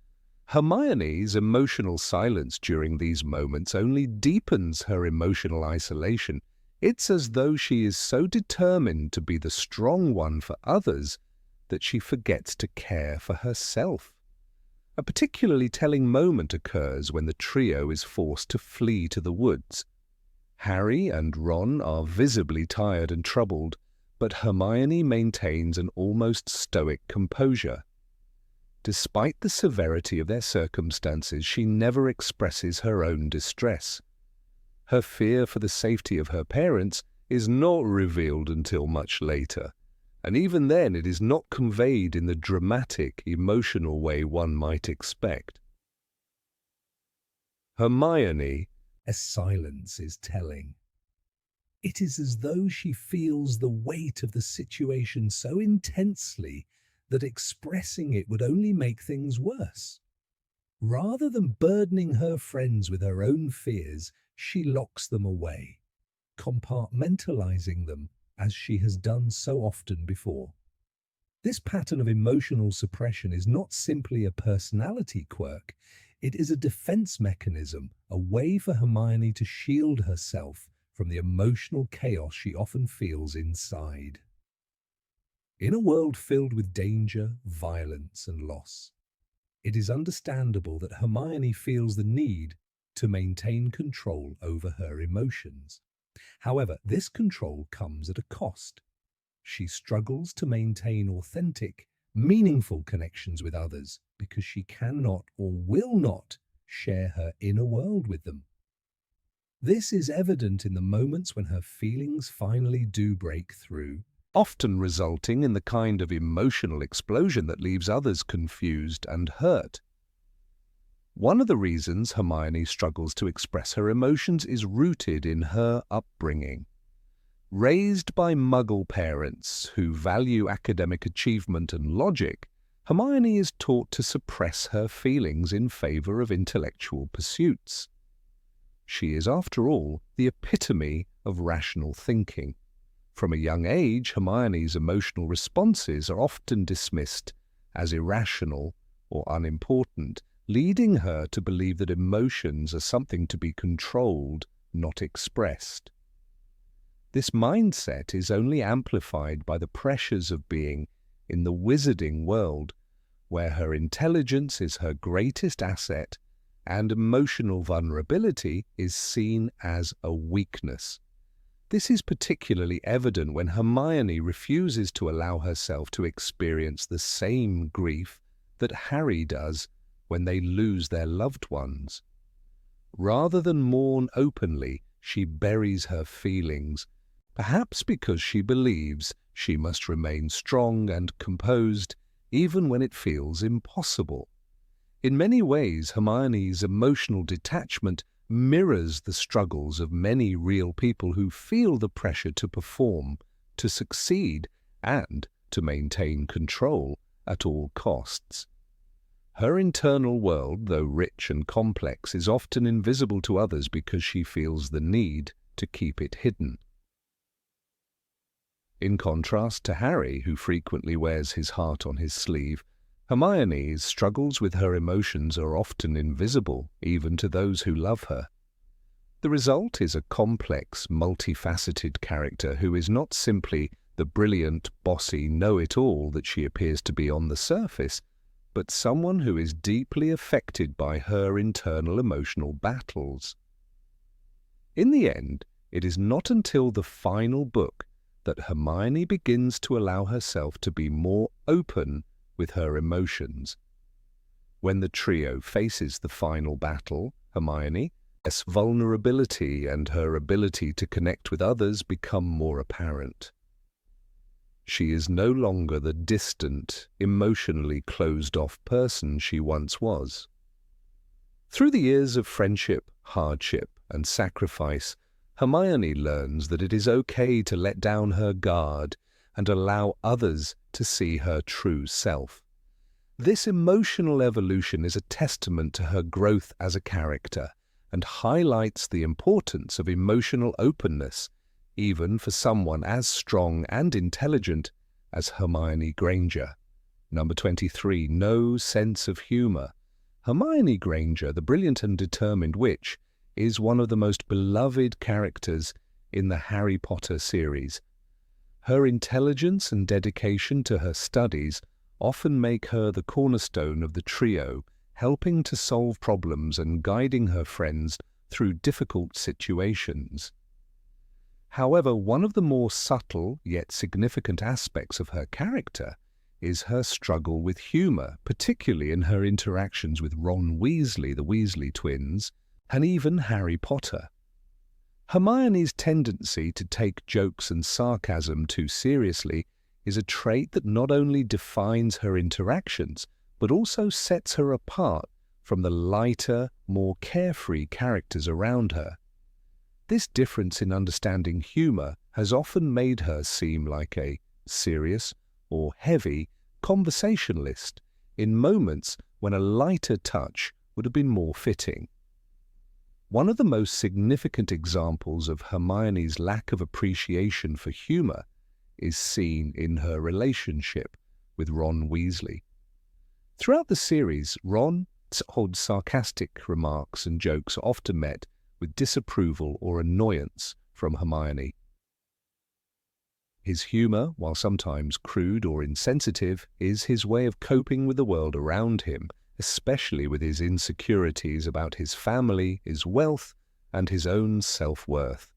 Hermione's emotional silence during these moments only deepens her emotional isolation. It's as though she is so determined to be the strong one for others that she forgets to care for herself. A particularly telling moment occurs when the trio is forced to flee to the woods. Harry and Ron are visibly tired and troubled, but Hermione maintains an almost stoic composure. Despite the severity of their circumstances, she never expresses her own distress. Her fear for the safety of her parents is not revealed until much later, and even then it is not conveyed in the dramatic, emotional way one might expect. Hermione, A silence is telling. It is as though she feels the weight of the situation so intensely that expressing it would only make things worse. Rather than burdening her friends with her own fears, she locks them away, compartmentalizing them as she has done so often before. This pattern of emotional suppression is not simply a personality quirk, it is a defense mechanism, a way for Hermione to shield herself from the emotional chaos she often feels inside. In a world filled with danger, violence, and loss, it is understandable that Hermione feels the need to maintain control over her emotions. However, this control comes at a cost. She struggles to maintain authentic, meaningful connections with others because she cannot or will not share her inner world with them. This is evident in the moments when her feelings finally do break through, often resulting in the kind of emotional explosion that leaves others confused and hurt. One of the reasons Hermione struggles to express her emotions is rooted in her upbringing. Raised by Muggle parents who value academic achievement and logic, Hermione is taught to suppress her feelings in favor of intellectual pursuits. She is, after all, the epitome of rational thinking. From a young age, Hermione's emotional responses are often dismissed as irrational or unimportant, leading her to believe that emotions are something to be controlled, not expressed. This mindset is only amplified by the pressures of being in the wizarding world, where her intelligence is her greatest asset and emotional vulnerability is seen as a weakness. This is particularly evident when Hermione refuses to allow herself to experience the same grief that Harry does when they lose their loved ones. Rather than mourn openly, she buries her feelings, perhaps because she believes she must remain strong and composed even when it feels impossible. In many ways, Hermione's emotional detachment mirrors the struggles of many real people who feel the pressure to perform, to succeed, and to maintain control at all costs. Her internal world, though rich and complex, is often invisible to others because she feels the need to keep it hidden. In contrast to Harry, who frequently wears his heart on his sleeve, Hermione's struggles with her emotions are often invisible, even to those who love her. The result is a complex, multifaceted character who is not simply the brilliant, bossy know-it-all that she appears to be on the surface, but someone who is deeply affected by her internal emotional battles. In the end, it is not until the final book that Hermione begins to allow herself to be more open with her emotions. When the trio faces the final battle, Hermione's vulnerability and her ability to connect with others become more apparent. She is no longer the distant, emotionally closed-off person she once was. Through the years of friendship, hardship, and sacrifice, Hermione learns that it is okay to let down her guard and allow others to see her true self. This emotional evolution is a testament to her growth as a character and highlights the importance of emotional openness, even for someone as strong and intelligent as Hermione Granger. Number 23, no sense of humor. Hermione Granger, the brilliant and determined witch, is one of the most beloved characters in the Harry Potter series. Her intelligence and dedication to her studies often make her the cornerstone of the trio, helping to solve problems and guiding her friends through difficult situations. However, one of the more subtle yet significant aspects of her character is her struggle with humor, particularly in her interactions with Ron Weasley, the Weasley twins, and even Harry Potter. Hermione's tendency to take jokes and sarcasm too seriously is a trait that not only defines her interactions, but also sets her apart from the lighter, more carefree characters around her. This difference in understanding humor has often made her seem like a serious or heavy conversationalist in moments when a lighter touch would have been more fitting. One of the most significant examples of Hermione's lack of appreciation for humor is seen in her relationship with Ron Weasley. Throughout the series, Ron's odd sarcastic remarks and jokes are often met with disapproval or annoyance from Hermione. His humor, while sometimes crude or insensitive, is his way of coping with the world around him, especially with his insecurities about his family, his wealth, and his own self-worth.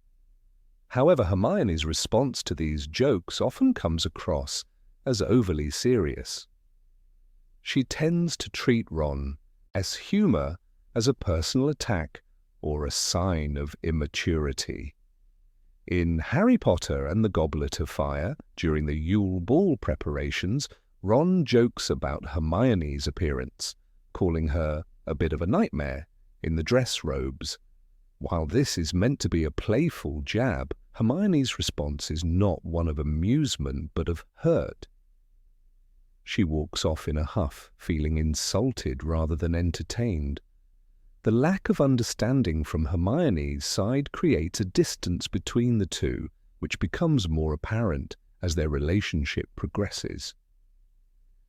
However, Hermione's response to these jokes often comes across as overly serious. She tends to treat Ron's humor as a personal attack or a sign of immaturity. In Harry Potter and the Goblet of Fire, during the Yule Ball preparations, Ron jokes about Hermione's appearance, calling her a bit of a nightmare in the dress robes. While this is meant to be a playful jab, Hermione's response is not one of amusement but of hurt. She walks off in a huff, feeling insulted rather than entertained. The lack of understanding from Hermione's side creates a distance between the two, which becomes more apparent as their relationship progresses.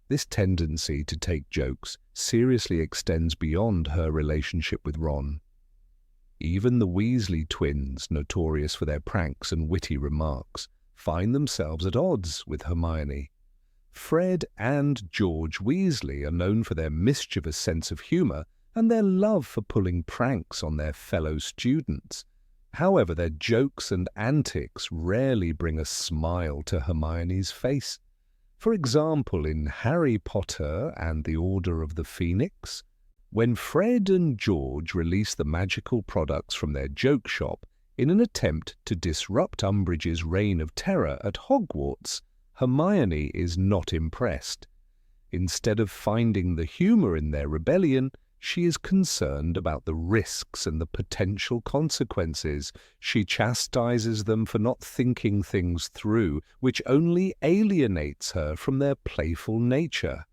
This tendency to take jokes seriously extends beyond her relationship with Ron. Even the Weasley twins, notorious for their pranks and witty remarks, find themselves at odds with Hermione. Fred and George Weasley are known for their mischievous sense of humour and their love for pulling pranks on their fellow students. However, their jokes and antics rarely bring a smile to Hermione's face. For example, in Harry Potter and the Order of the Phoenix, when Fred and George release the magical products from their joke shop in an attempt to disrupt Umbridge's reign of terror at Hogwarts, Hermione is not impressed. Instead of finding the humour in their rebellion, she is concerned about the risks and the potential consequences. She chastises them for not thinking things through, which only alienates her from their playful nature.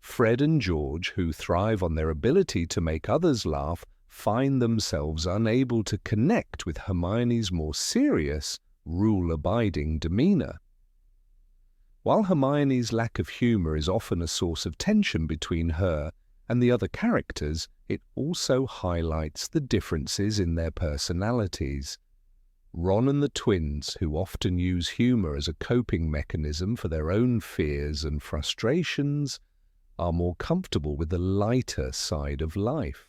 Fred and George, who thrive on their ability to make others laugh, find themselves unable to connect with Hermione's more serious, rule-abiding demeanour. While Hermione's lack of humour is often a source of tension between her and the other characters, it also highlights the differences in their personalities. Ron and the twins, who often use humour as a coping mechanism for their own fears and frustrations, are more comfortable with the lighter side of life.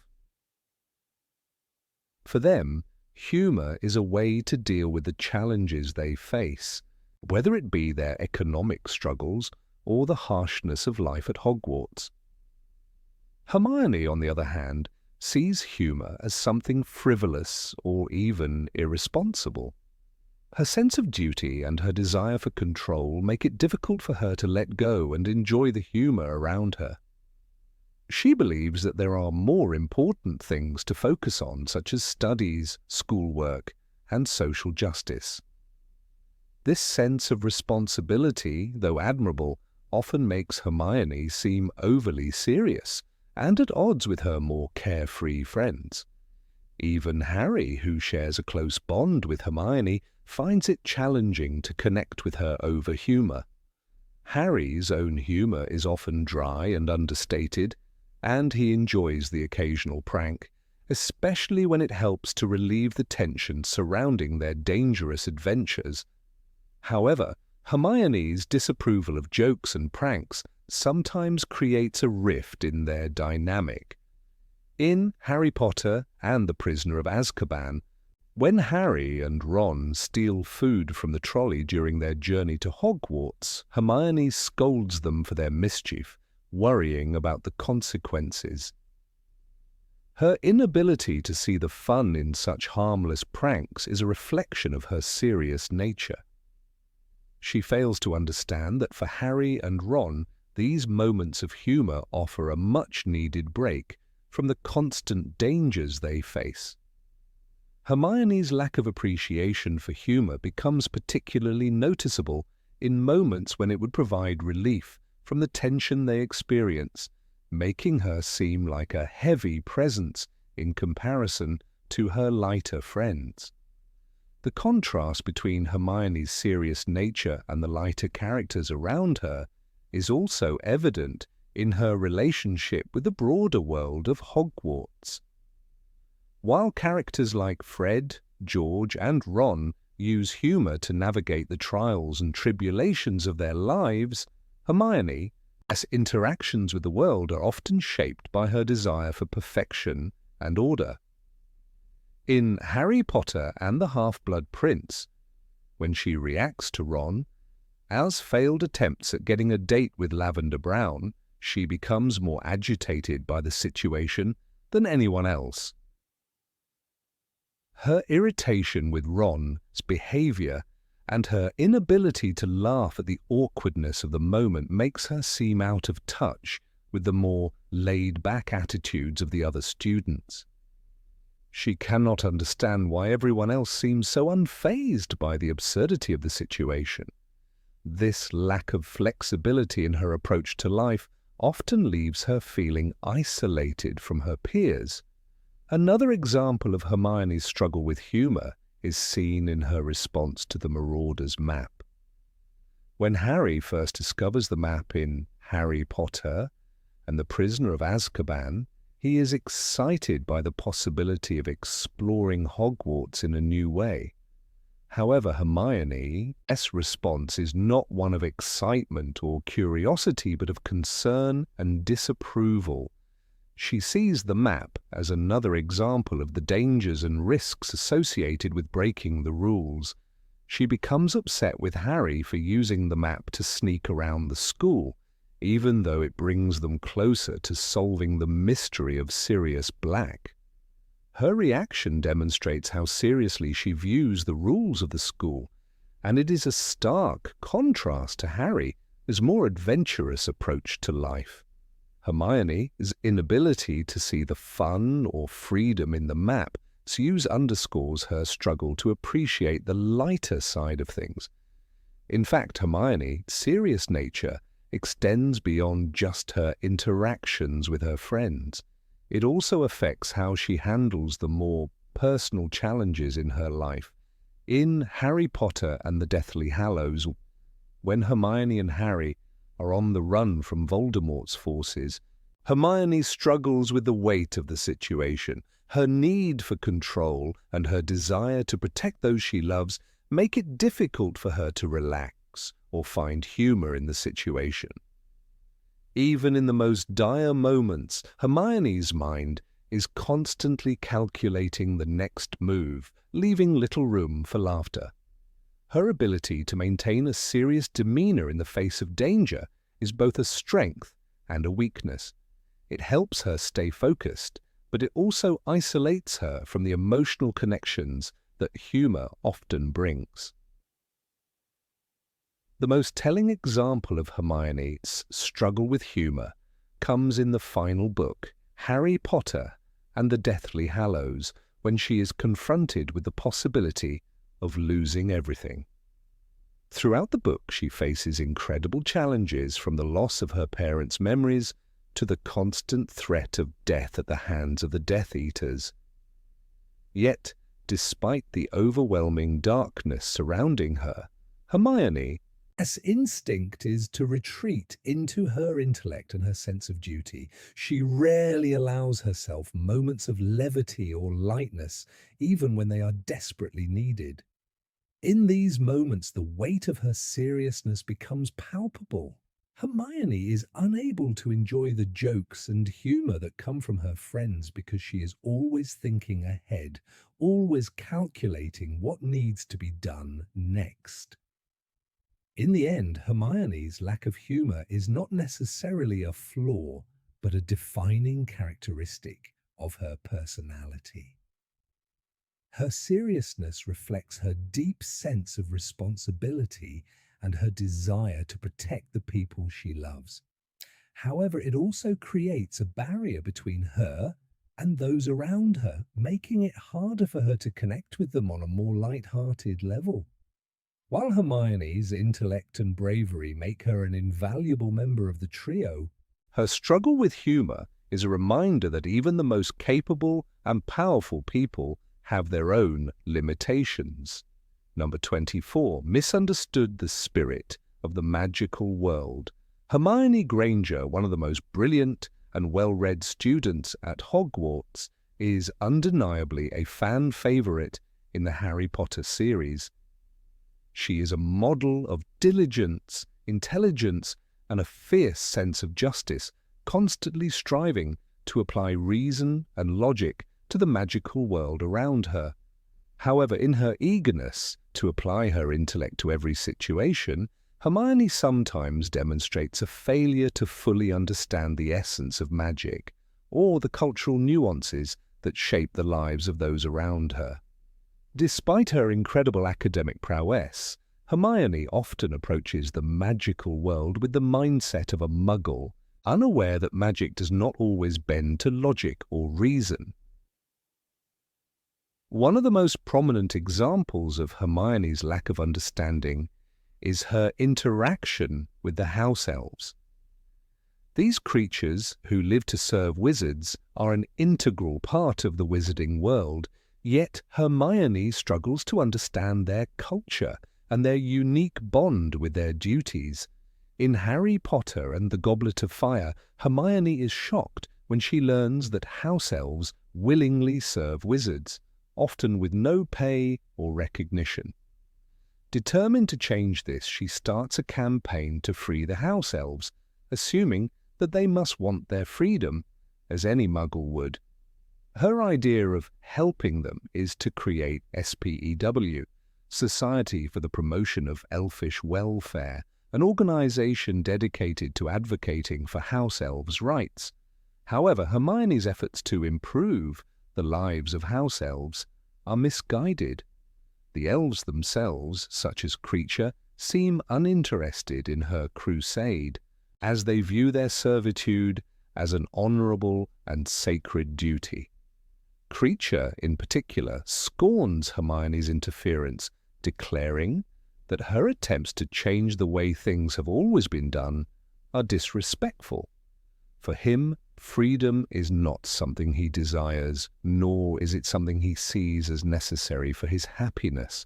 For them, humour is a way to deal with the challenges they face, whether it be their economic struggles or the harshness of life at Hogwarts. Hermione, on the other hand, sees humour as something frivolous or even irresponsible. Her sense of duty and her desire for control make it difficult for her to let go and enjoy the humour around her. She believes that there are more important things to focus on, such as studies, schoolwork, and social justice. This sense of responsibility, though admirable, often makes Hermione seem overly serious and at odds with her more carefree friends. Even Harry, who shares a close bond with Hermione, finds it challenging to connect with her over humour. Harry's own humour is often dry and understated, and he enjoys the occasional prank, especially when it helps to relieve the tension surrounding their dangerous adventures. However, Hermione's disapproval of jokes and pranks sometimes creates a rift in their dynamic. In Harry Potter and the Prisoner of Azkaban, when Harry and Ron steal food from the trolley during their journey to Hogwarts, Hermione scolds them for their mischief, worrying about the consequences. Her inability to see the fun in such harmless pranks is a reflection of her serious nature. She fails to understand that for Harry and Ron, these moments of humour offer a much-needed break from the constant dangers they face. Hermione's lack of appreciation for humour becomes particularly noticeable in moments when it would provide relief from the tension they experience, making her seem like a heavy presence in comparison to her lighter friends. The contrast between Hermione's serious nature and the lighter characters around her is also evident in her relationship with the broader world of Hogwarts. While characters like Fred, George, and Ron use humour to navigate the trials and tribulations of their lives, Hermione's interactions with the world are often shaped by her desire for perfection and order. In Harry Potter and the Half-Blood Prince, when she reacts to Ron, as failed attempts at getting a date with Lavender Brown, she becomes more agitated by the situation than anyone else. Her irritation with Ron's behaviour and her inability to laugh at the awkwardness of the moment makes her seem out of touch with the more laid-back attitudes of the other students. She cannot understand why everyone else seems so unfazed by the absurdity of the situation. This lack of flexibility in her approach to life often leaves her feeling isolated from her peers. Another example of Hermione's struggle with humor is seen in her response to the Marauder's map. When Harry first discovers the map in Harry Potter and the Prisoner of Azkaban, he is excited by the possibility of exploring Hogwarts in a new way. However, Hermione's response is not one of excitement or curiosity, but of concern and disapproval. She sees the map as another example of the dangers and risks associated with breaking the rules. She becomes upset with Harry for using the map to sneak around the school, even though it brings them closer to solving the mystery of Sirius Black. Her reaction demonstrates how seriously she views the rules of the school, and it is a stark contrast to Harry's more adventurous approach to life. Hermione's inability to see the fun or freedom in the map underscores her struggle to appreciate the lighter side of things. In fact, Hermione's serious nature extends beyond just her interactions with her friends. It also affects how she handles the more personal challenges in her life. In Harry Potter and the Deathly Hallows, when Hermione and Harry are on the run from Voldemort's forces, Hermione struggles with the weight of the situation. Her need for control and her desire to protect those she loves make it difficult for her to relax or find humor in the situation. Even in the most dire moments, Hermione's mind is constantly calculating the next move, leaving little room for laughter. Her ability to maintain a serious demeanor in the face of danger is both a strength and a weakness. It helps her stay focused, but it also isolates her from the emotional connections that humor often brings. The most telling example of Hermione's struggle with humor comes in the final book, Harry Potter and the Deathly Hallows, when she is confronted with the possibility of losing everything. Throughout the book, she faces incredible challenges, from the loss of her parents' memories to the constant threat of death at the hands of the Death Eaters. Yet, despite the overwhelming darkness surrounding her, Hermione's instinct is to retreat into her intellect and her sense of duty. She rarely allows herself moments of levity or lightness, even when they are desperately needed. In these moments, the weight of her seriousness becomes palpable. Hermione is unable to enjoy the jokes and humor that come from her friends because she is always thinking ahead, always calculating what needs to be done next. In the end, Hermione's lack of humor is not necessarily a flaw, but a defining characteristic of her personality. Her seriousness reflects her deep sense of responsibility and her desire to protect the people she loves. However, it also creates a barrier between her and those around her, making it harder for her to connect with them on a more light-hearted level. While Hermione's intellect and bravery make her an invaluable member of the trio, her struggle with humor is a reminder that even the most capable and powerful people have their own limitations. Number 24, misunderstood the spirit of the magical world. Hermione Granger, one of the most brilliant and well-read students at Hogwarts, is undeniably a fan favorite in the Harry Potter series. She is a model of diligence, intelligence, and a fierce sense of justice, constantly striving to apply reason and logic to the magical world around her. However, in her eagerness to apply her intellect to every situation, Hermione sometimes demonstrates a failure to fully understand the essence of magic or the cultural nuances that shape the lives of those around her. Despite her incredible academic prowess, Hermione often approaches the magical world with the mindset of a muggle, unaware that magic does not always bend to logic or reason. One of the most prominent examples of Hermione's lack of understanding is her interaction with the house elves. These creatures, who live to serve wizards, are an integral part of the wizarding world, yet Hermione struggles to understand their culture and their unique bond with their duties. In Harry Potter and the Goblet of Fire, Hermione is shocked when she learns that house elves willingly serve wizards, often with no pay or recognition. Determined to change this, she starts a campaign to free the house elves, assuming that they must want their freedom, as any muggle would. Her idea of helping them is to create SPEW, Society for the Promotion of Elfish Welfare, an organization dedicated to advocating for house elves' rights. However, Hermione's efforts to improve the lives of house elves are misguided. The elves themselves, such as Creature, seem uninterested in her crusade, as they view their servitude as an honorable and sacred duty. Creature, in particular, scorns Hermione's interference, declaring that her attempts to change the way things have always been done are disrespectful. For him, freedom is not something he desires, nor is it something he sees as necessary for his happiness.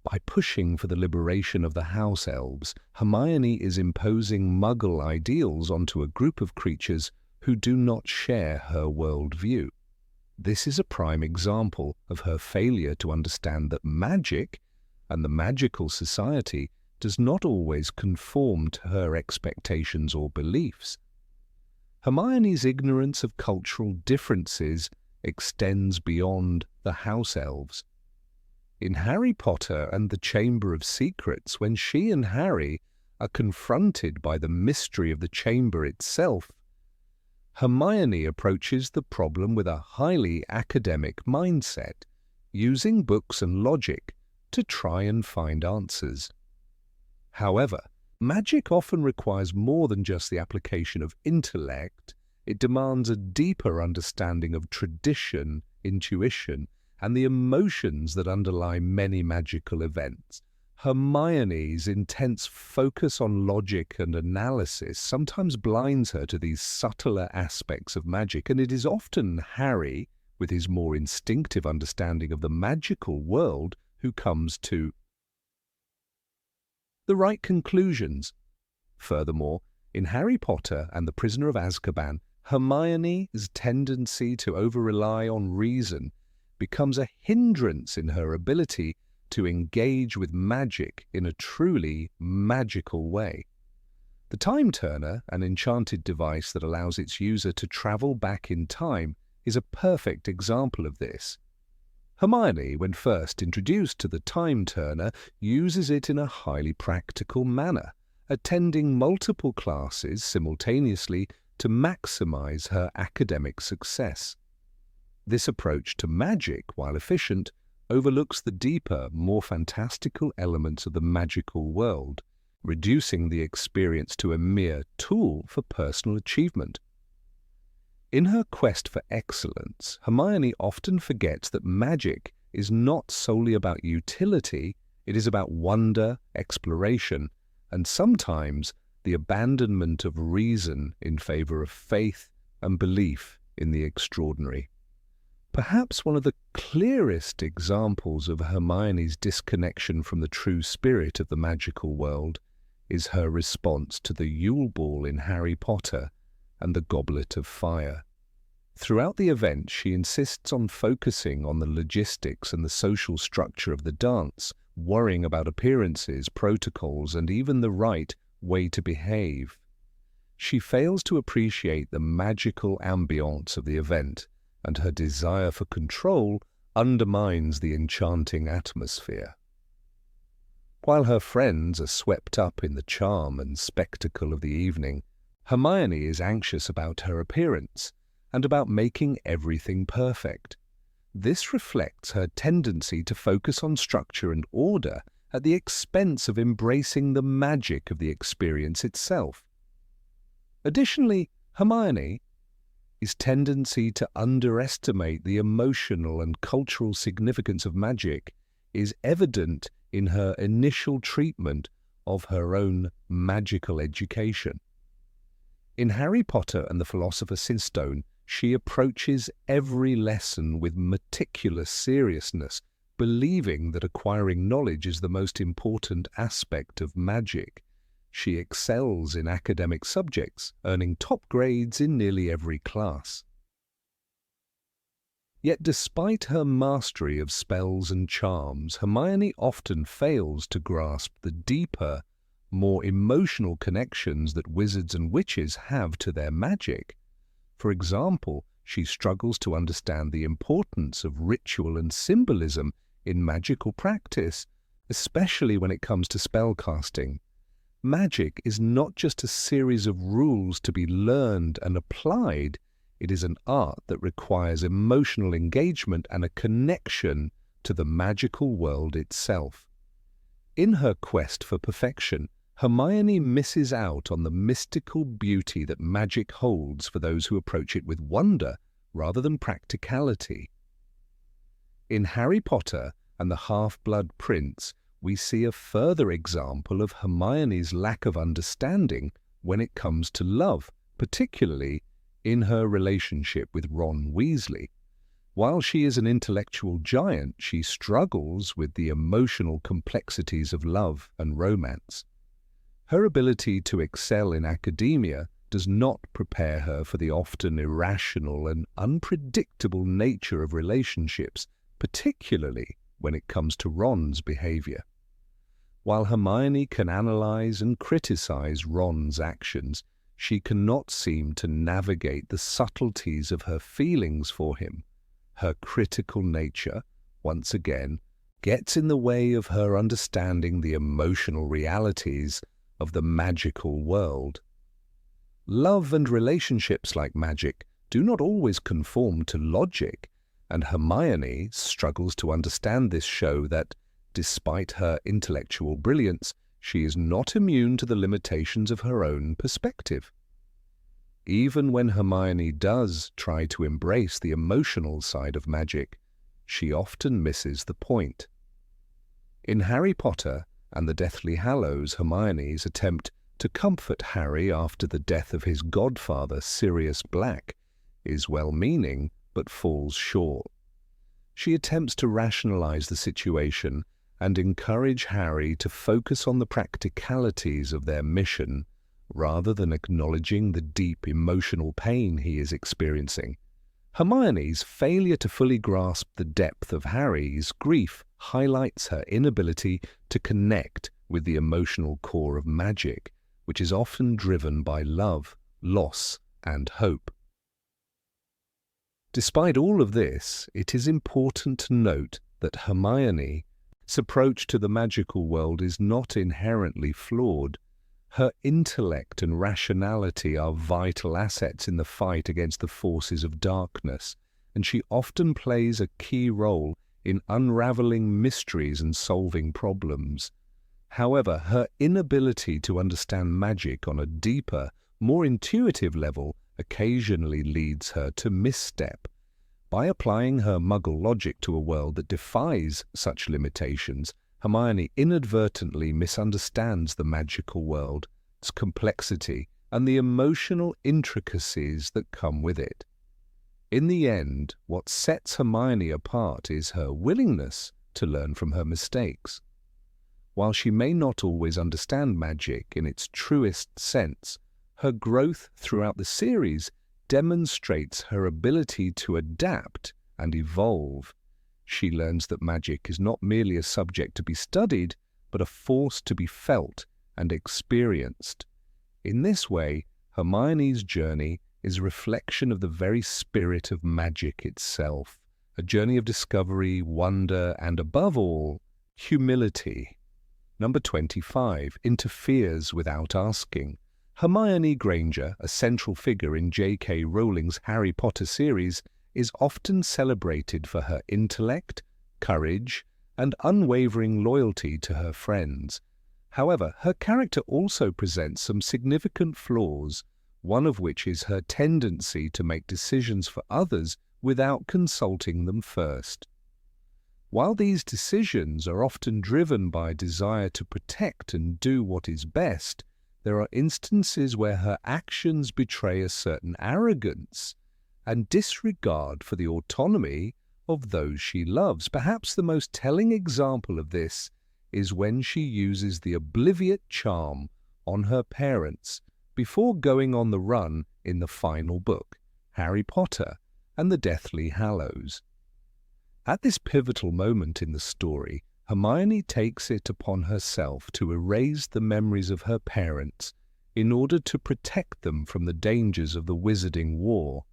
By pushing for the liberation of the house elves, Hermione is imposing Muggle ideals onto a group of creatures who do not share her worldview. This is a prime example of her failure to understand that magic and the magical society does not always conform to her expectations or beliefs. Hermione's ignorance of cultural differences extends beyond the house elves. In Harry Potter and the Chamber of Secrets, when she and Harry are confronted by the mystery of the chamber itself, Hermione approaches the problem with a highly academic mindset, using books and logic to try and find answers. However, magic often requires more than just the application of intellect. It demands a deeper understanding of tradition, intuition, and the emotions that underlie many magical events. Hermione's intense focus on logic and analysis sometimes blinds her to these subtler aspects of magic, and it is often Harry, with his more instinctive understanding of the magical world, who comes to the right conclusions. Furthermore, in Harry Potter and the Prisoner of Azkaban, Hermione's tendency to over-rely on reason becomes a hindrance in her ability to engage with magic in a truly magical way. The Time Turner, an enchanted device that allows its user to travel back in time, is a perfect example of this. Hermione, when first introduced to the Time Turner, uses it in a highly practical manner, attending multiple classes simultaneously to maximize her academic success. This approach to magic, while efficient, overlooks the deeper, more fantastical elements of the magical world, reducing the experience to a mere tool for personal achievement. In her quest for excellence, Hermione often forgets that magic is not solely about utility, it is about wonder, exploration, and sometimes the abandonment of reason in favor of faith and belief in the extraordinary. Perhaps one of the clearest examples of Hermione's disconnection from the true spirit of the magical world is her response to the Yule Ball in Harry Potter and the Goblet of Fire. Throughout the event, she insists on focusing on the logistics and the social structure of the dance, worrying about appearances, protocols, and even the right way to behave. She fails to appreciate the magical ambiance of the event, and her desire for control undermines the enchanting atmosphere. While her friends are swept up in the charm and spectacle of the evening, Hermione is anxious about her appearance and about making everything perfect. This reflects her tendency to focus on structure and order at the expense of embracing the magic of the experience itself. Additionally, Hermione his tendency to underestimate the emotional and cultural significance of magic is evident in her initial treatment of her own magical education. In Harry Potter and the Philosopher's Stone, she approaches every lesson with meticulous seriousness, believing that acquiring knowledge is the most important aspect of magic. She excels in academic subjects, earning top grades in nearly every class. Yet despite her mastery of spells and charms, Hermione often fails to grasp the deeper, more emotional connections that wizards and witches have to their magic. For example, she struggles to understand the importance of ritual and symbolism in magical practice, especially when it comes to spellcasting. Magic is not just a series of rules to be learned and applied, it is an art that requires emotional engagement and a connection to the magical world itself. In her quest for perfection, Hermione misses out on the mystical beauty that magic holds for those who approach it with wonder rather than practicality. In Harry Potter and the Half-Blood Prince, we see a further example of Hermione's lack of understanding when it comes to love, particularly in her relationship with Ron Weasley. While she is an intellectual giant, she struggles with the emotional complexities of love and romance. Her ability to excel in academia does not prepare her for the often irrational and unpredictable nature of relationships, particularly when it comes to Ron's behavior. While Hermione can analyze and criticize Ron's actions, she cannot seem to navigate the subtleties of her feelings for him. Her critical nature, once again, gets in the way of her understanding the emotional realities of the magical world. Love and relationships, like magic, do not always conform to logic, and Hermione struggles to understand this show that, despite her intellectual brilliance, she is not immune to the limitations of her own perspective. Even when Hermione does try to embrace the emotional side of magic, she often misses the point. In Harry Potter and the Deathly Hallows, Hermione's attempt to comfort Harry after the death of his godfather, Sirius Black, is well-meaning but falls short. She attempts to rationalize the situation and encourage Harry to focus on the practicalities of their mission rather than acknowledging the deep emotional pain he is experiencing. Hermione's failure to fully grasp the depth of Harry's grief highlights her inability to connect with the emotional core of magic, which is often driven by love, loss, and hope. Despite all of this, it is important to note that Hermione's approach to the magical world is not inherently flawed. Her intellect and rationality are vital assets in the fight against the forces of darkness, and she often plays a key role in unraveling mysteries and solving problems. However, her inability to understand magic on a deeper, more intuitive level occasionally leads her to misstep. By applying her Muggle logic to a world that defies such limitations, Hermione inadvertently misunderstands the magical world, its complexity, and the emotional intricacies that come with it. In the end, what sets Hermione apart is her willingness to learn from her mistakes. While she may not always understand magic in its truest sense, her growth throughout the series demonstrates her ability to adapt and evolve. She learns that magic is not merely a subject to be studied, but a force to be felt and experienced. In this way, Hermione's journey is a reflection of the very spirit of magic itself, a journey of discovery, wonder, and above all, humility. Number 25, interferes without asking. Hermione Granger, a central figure in J.K. Rowling's Harry Potter series, is often celebrated for her intellect, courage, and unwavering loyalty to her friends. However, her character also presents some significant flaws, one of which is her tendency to make decisions for others without consulting them first. While these decisions are often driven by desire to protect and do what is best, there are instances where her actions betray a certain arrogance and disregard for the autonomy of those she loves. Perhaps the most telling example of this is when she uses the obliviate charm on her parents before going on the run in the final book, Harry Potter and the Deathly Hallows. At this pivotal moment in the story, Hermione takes it upon herself to erase the memories of her parents in order to protect them from the dangers of the Wizarding War.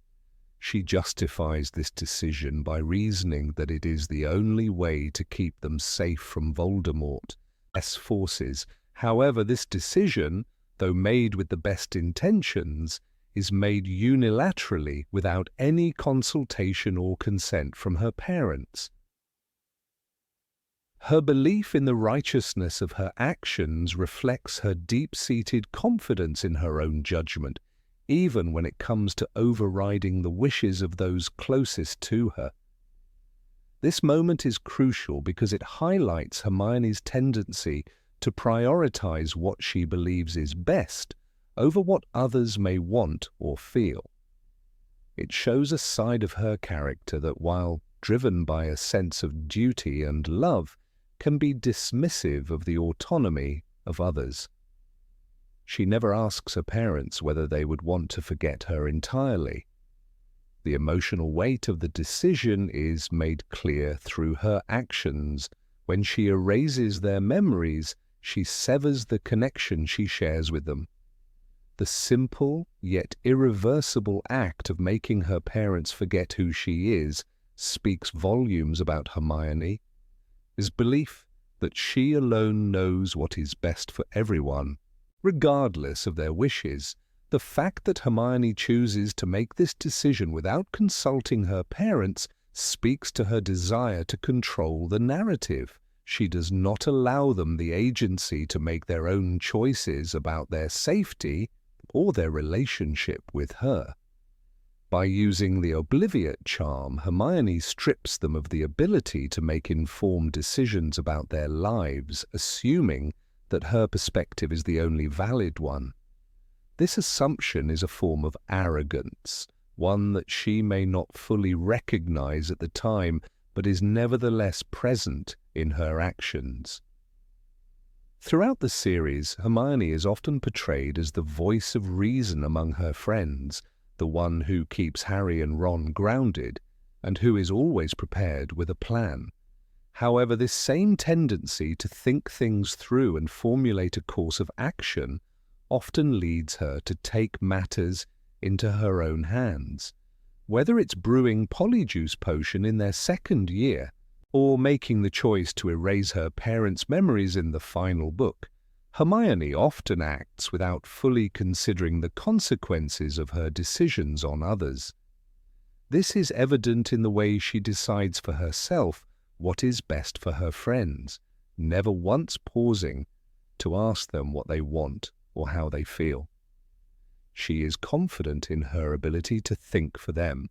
She justifies this decision by reasoning that it is the only way to keep them safe from Voldemort's forces. However, this decision, though made with the best intentions, is made unilaterally without any consultation or consent from her parents. Her belief in the righteousness of her actions reflects her deep-seated confidence in her own judgment, even when it comes to overriding the wishes of those closest to her. This moment is crucial because it highlights Hermione's tendency to prioritize what she believes is best over what others may want or feel. It shows a side of her character that, while driven by a sense of duty and love, can be dismissive of the autonomy of others. She never asks her parents whether they would want to forget her entirely. The emotional weight of the decision is made clear through her actions. When she erases their memories, she severs the connection she shares with them. The simple yet irreversible act of making her parents forget who she is speaks volumes about Hermione. His belief that she alone knows what is best for everyone, regardless of their wishes. The fact that Hermione chooses to make this decision without consulting her parents speaks to her desire to control the narrative. She does not allow them the agency to make their own choices about their safety or their relationship with her. By using the obliviate charm, Hermione strips them of the ability to make informed decisions about their lives, assuming that her perspective is the only valid one. This assumption is a form of arrogance, one that she may not fully recognize at the time, but is nevertheless present in her actions. Throughout the series, Hermione is often portrayed as the voice of reason among her friends, the one who keeps Harry and Ron grounded, and who is always prepared with a plan. However, this same tendency to think things through and formulate a course of action often leads her to take matters into her own hands. Whether it's brewing Polyjuice Potion in their second year, or making the choice to erase her parents' memories in the final book, Hermione often acts without fully considering the consequences of her decisions on others. This is evident in the way she decides for herself what is best for her friends, never once pausing to ask them what they want or how they feel. She is confident in her ability to think for them,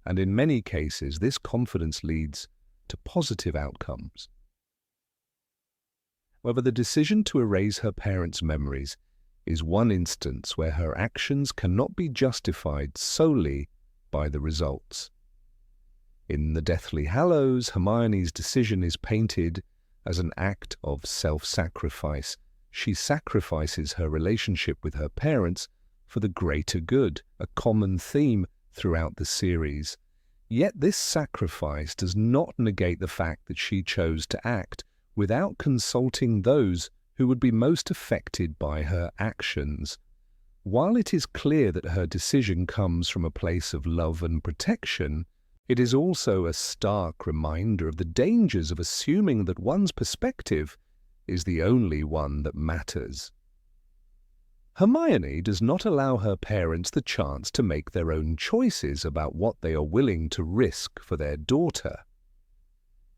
and in many cases this confidence leads to positive outcomes. However, the decision to erase her parents' memories is one instance where her actions cannot be justified solely by the results. In the Deathly Hallows, Hermione's decision is painted as an act of self-sacrifice. She sacrifices her relationship with her parents for the greater good, a common theme throughout the series. Yet this sacrifice does not negate the fact that she chose to act without consulting those who would be most affected by her actions. While it is clear that her decision comes from a place of love and protection, it is also a stark reminder of the dangers of assuming that one's perspective is the only one that matters. Hermione does not allow her parents the chance to make their own choices about what they are willing to risk for their daughter.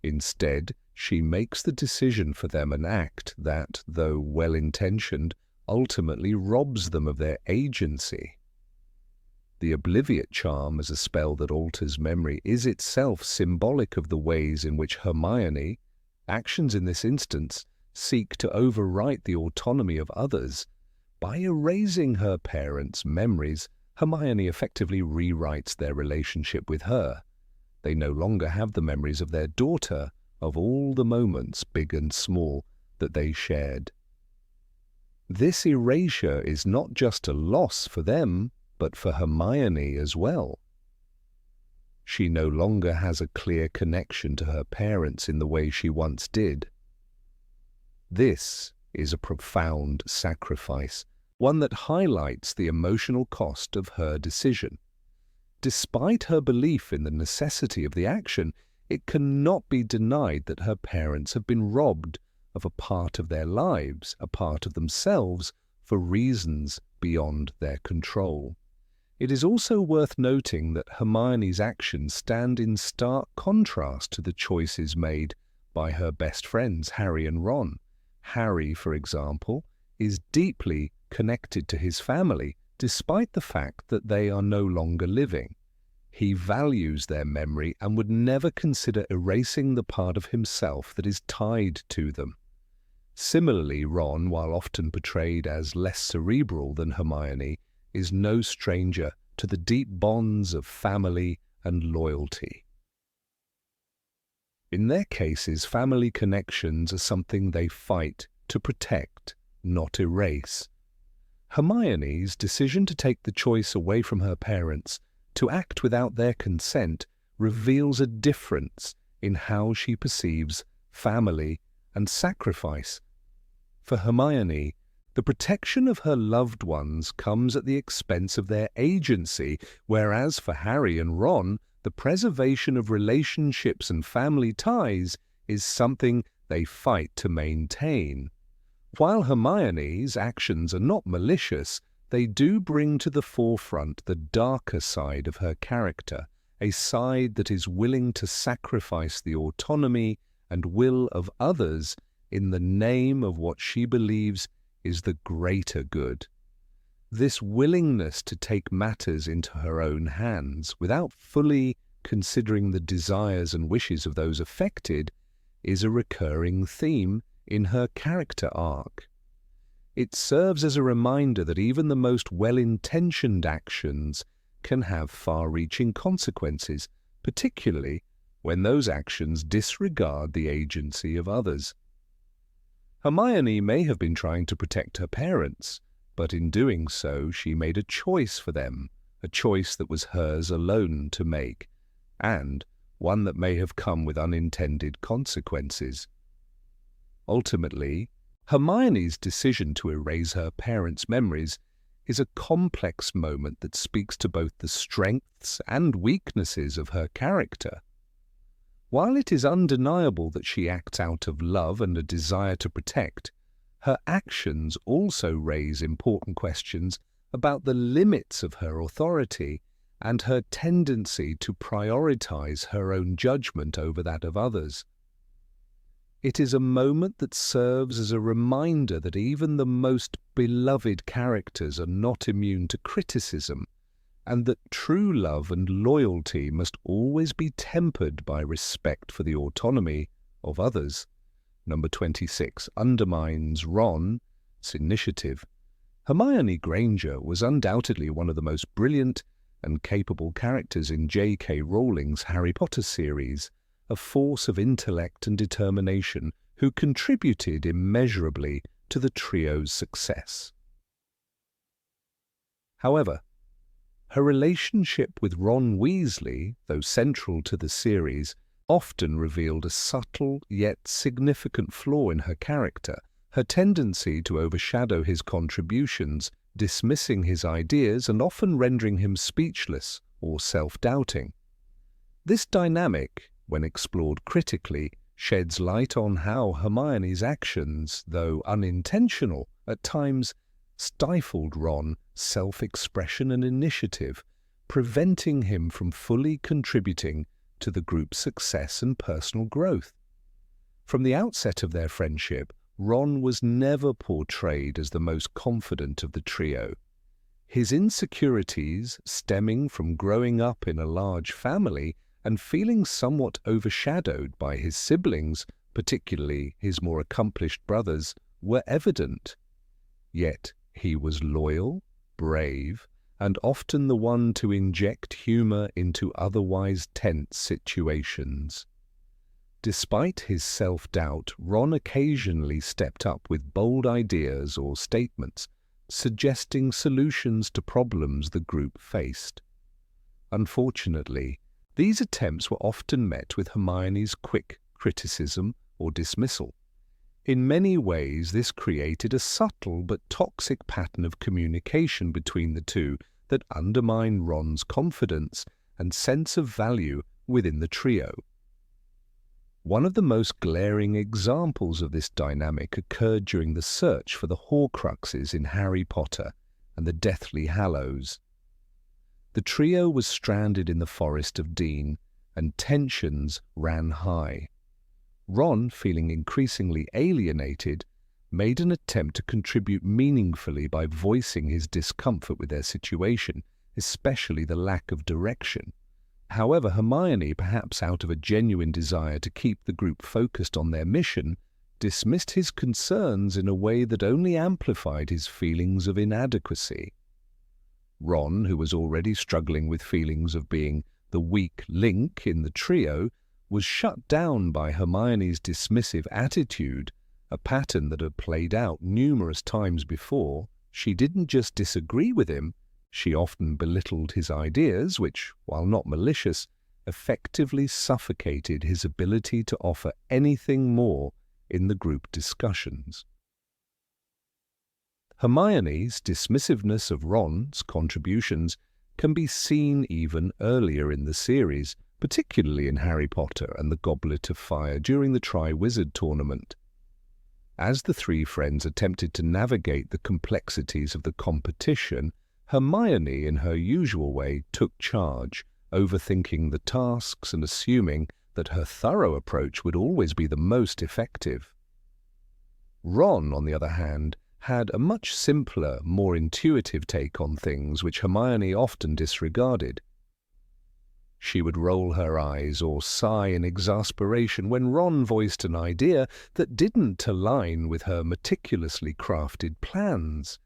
Instead, she makes the decision for them, an act that, though well-intentioned, ultimately robs them of their agency. The Obliviate charm as a spell that alters memory is itself symbolic of the ways in which Hermione, actions in this instance, seek to overwrite the autonomy of others. By erasing her parents' memories, Hermione effectively rewrites their relationship with her. They no longer have the memories of their daughter, of all the moments, big and small, that they shared. This erasure is not just a loss for them, but for Hermione as well. She no longer has a clear connection to her parents in the way she once did. This is a profound sacrifice, one that highlights the emotional cost of her decision. Despite her belief in the necessity of the action, it cannot be denied that her parents have been robbed of a part of their lives, a part of themselves, for reasons beyond their control. It is also worth noting that Hermione's actions stand in stark contrast to the choices made by her best friends, Harry and Ron. Harry, for example, is deeply connected to his family, despite the fact that they are no longer living. He values their memory and would never consider erasing the part of himself that is tied to them. Similarly, Ron, while often portrayed as less cerebral than Hermione, is no stranger to the deep bonds of family and loyalty. In their cases, family connections are something they fight to protect, not erase. Hermione's decision to take the choice away from her parents, to act without their consent, reveals a difference in how she perceives family and sacrifice. For Hermione, the protection of her loved ones comes at the expense of their agency, whereas for Harry and Ron, the preservation of relationships and family ties is something they fight to maintain. While Hermione's actions are not malicious, they do bring to the forefront the darker side of her character, a side that is willing to sacrifice the autonomy and will of others in the name of what she believes is the greater good. This willingness to take matters into her own hands without fully considering the desires and wishes of those affected is a recurring theme in her character arc. It serves as a reminder that even the most well-intentioned actions can have far-reaching consequences, particularly when those actions disregard the agency of others. Hermione may have been trying to protect her parents, but in doing so she made a choice for them, a choice that was hers alone to make, and one that may have come with unintended consequences. Ultimately, Hermione's decision to erase her parents' memories is a complex moment that speaks to both the strengths and weaknesses of her character. While it is undeniable that she acts out of love and a desire to protect, her actions also raise important questions about the limits of her authority and her tendency to prioritize her own judgment over that of others. It is a moment that serves as a reminder that even the most beloved characters are not immune to criticism, and that true love and loyalty must always be tempered by respect for the autonomy of others. Number 26 undermines Ron's initiative. Hermione Granger was undoubtedly one of the most brilliant and capable characters in J.K. Rowling's Harry Potter series, a force of intellect and determination who contributed immeasurably to the trio's success. However, her relationship with Ron Weasley, though central to the series, often revealed a subtle yet significant flaw in her character, her tendency to overshadow his contributions, dismissing his ideas and often rendering him speechless or self-doubting. This dynamic, when explored critically, sheds light on how Hermione's actions, though unintentional, at times stifled Ron's self-expression and initiative, preventing him from fully contributing to the group's success and personal growth. From the outset of their friendship, Ron was never portrayed as the most confident of the trio. His insecurities, stemming from growing up in a large family and feeling somewhat overshadowed by his siblings, particularly his more accomplished brothers, were evident. Yet he was loyal, brave, and often the one to inject humor into otherwise tense situations. Despite his self-doubt, Ron occasionally stepped up with bold ideas or statements, suggesting solutions to problems the group faced. Unfortunately, these attempts were often met with Hermione's quick criticism or dismissal. In many ways, this created a subtle but toxic pattern of communication between the two that undermined Ron's confidence and sense of value within the trio. One of the most glaring examples of this dynamic occurred during the search for the Horcruxes in Harry Potter and the Deathly Hallows. The trio was stranded in the Forest of Dean, and tensions ran high. Ron, feeling increasingly alienated, made an attempt to contribute meaningfully by voicing his discomfort with their situation, especially the lack of direction. However, Hermione, perhaps out of a genuine desire to keep the group focused on their mission, dismissed his concerns in a way that only amplified his feelings of inadequacy. Ron, who was already struggling with feelings of being the weak link in the trio, was shut down by Hermione's dismissive attitude, a pattern that had played out numerous times before. She didn't just disagree with him, she often belittled his ideas, which, while not malicious, effectively suffocated his ability to offer anything more in the group discussions. Hermione's dismissiveness of Ron's contributions can be seen even earlier in the series, particularly in Harry Potter and the Goblet of Fire during the Triwizard Tournament. As the three friends attempted to navigate the complexities of the competition, Hermione, in her usual way, took charge, overthinking the tasks and assuming that her thorough approach would always be the most effective. Ron, on the other hand, had a much simpler, more intuitive take on things which Hermione often disregarded. She would roll her eyes or sigh in exasperation when Ron voiced an idea that didn't align with her meticulously crafted plans.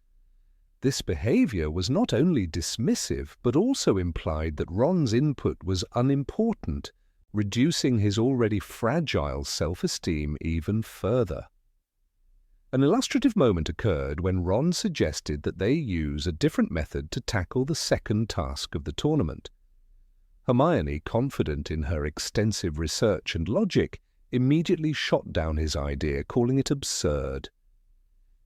This behavior was not only dismissive, but also implied that Ron's input was unimportant, reducing his already fragile self-esteem even further. An illustrative moment occurred when Ron suggested that they use a different method to tackle the second task of the tournament. Hermione, confident in her extensive research and logic, immediately shot down his idea, calling it absurd.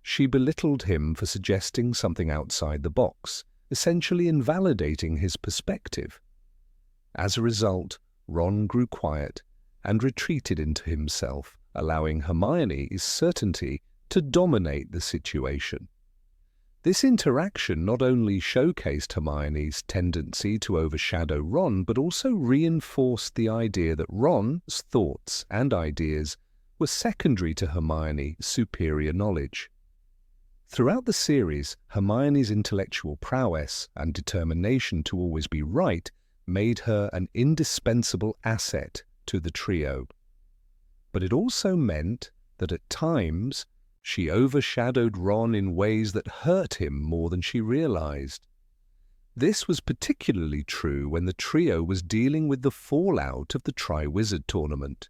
She belittled him for suggesting something outside the box, essentially invalidating his perspective. As a result, Ron grew quiet and retreated into himself, allowing Hermione's certainty to dominate the situation. This interaction not only showcased Hermione's tendency to overshadow Ron, but also reinforced the idea that Ron's thoughts and ideas were secondary to Hermione's superior knowledge. Throughout the series, Hermione's intellectual prowess and determination to always be right made her an indispensable asset to the trio. But it also meant that at times she overshadowed Ron in ways that hurt him more than she realized. This was particularly true when the trio was dealing with the fallout of the Triwizard Tournament.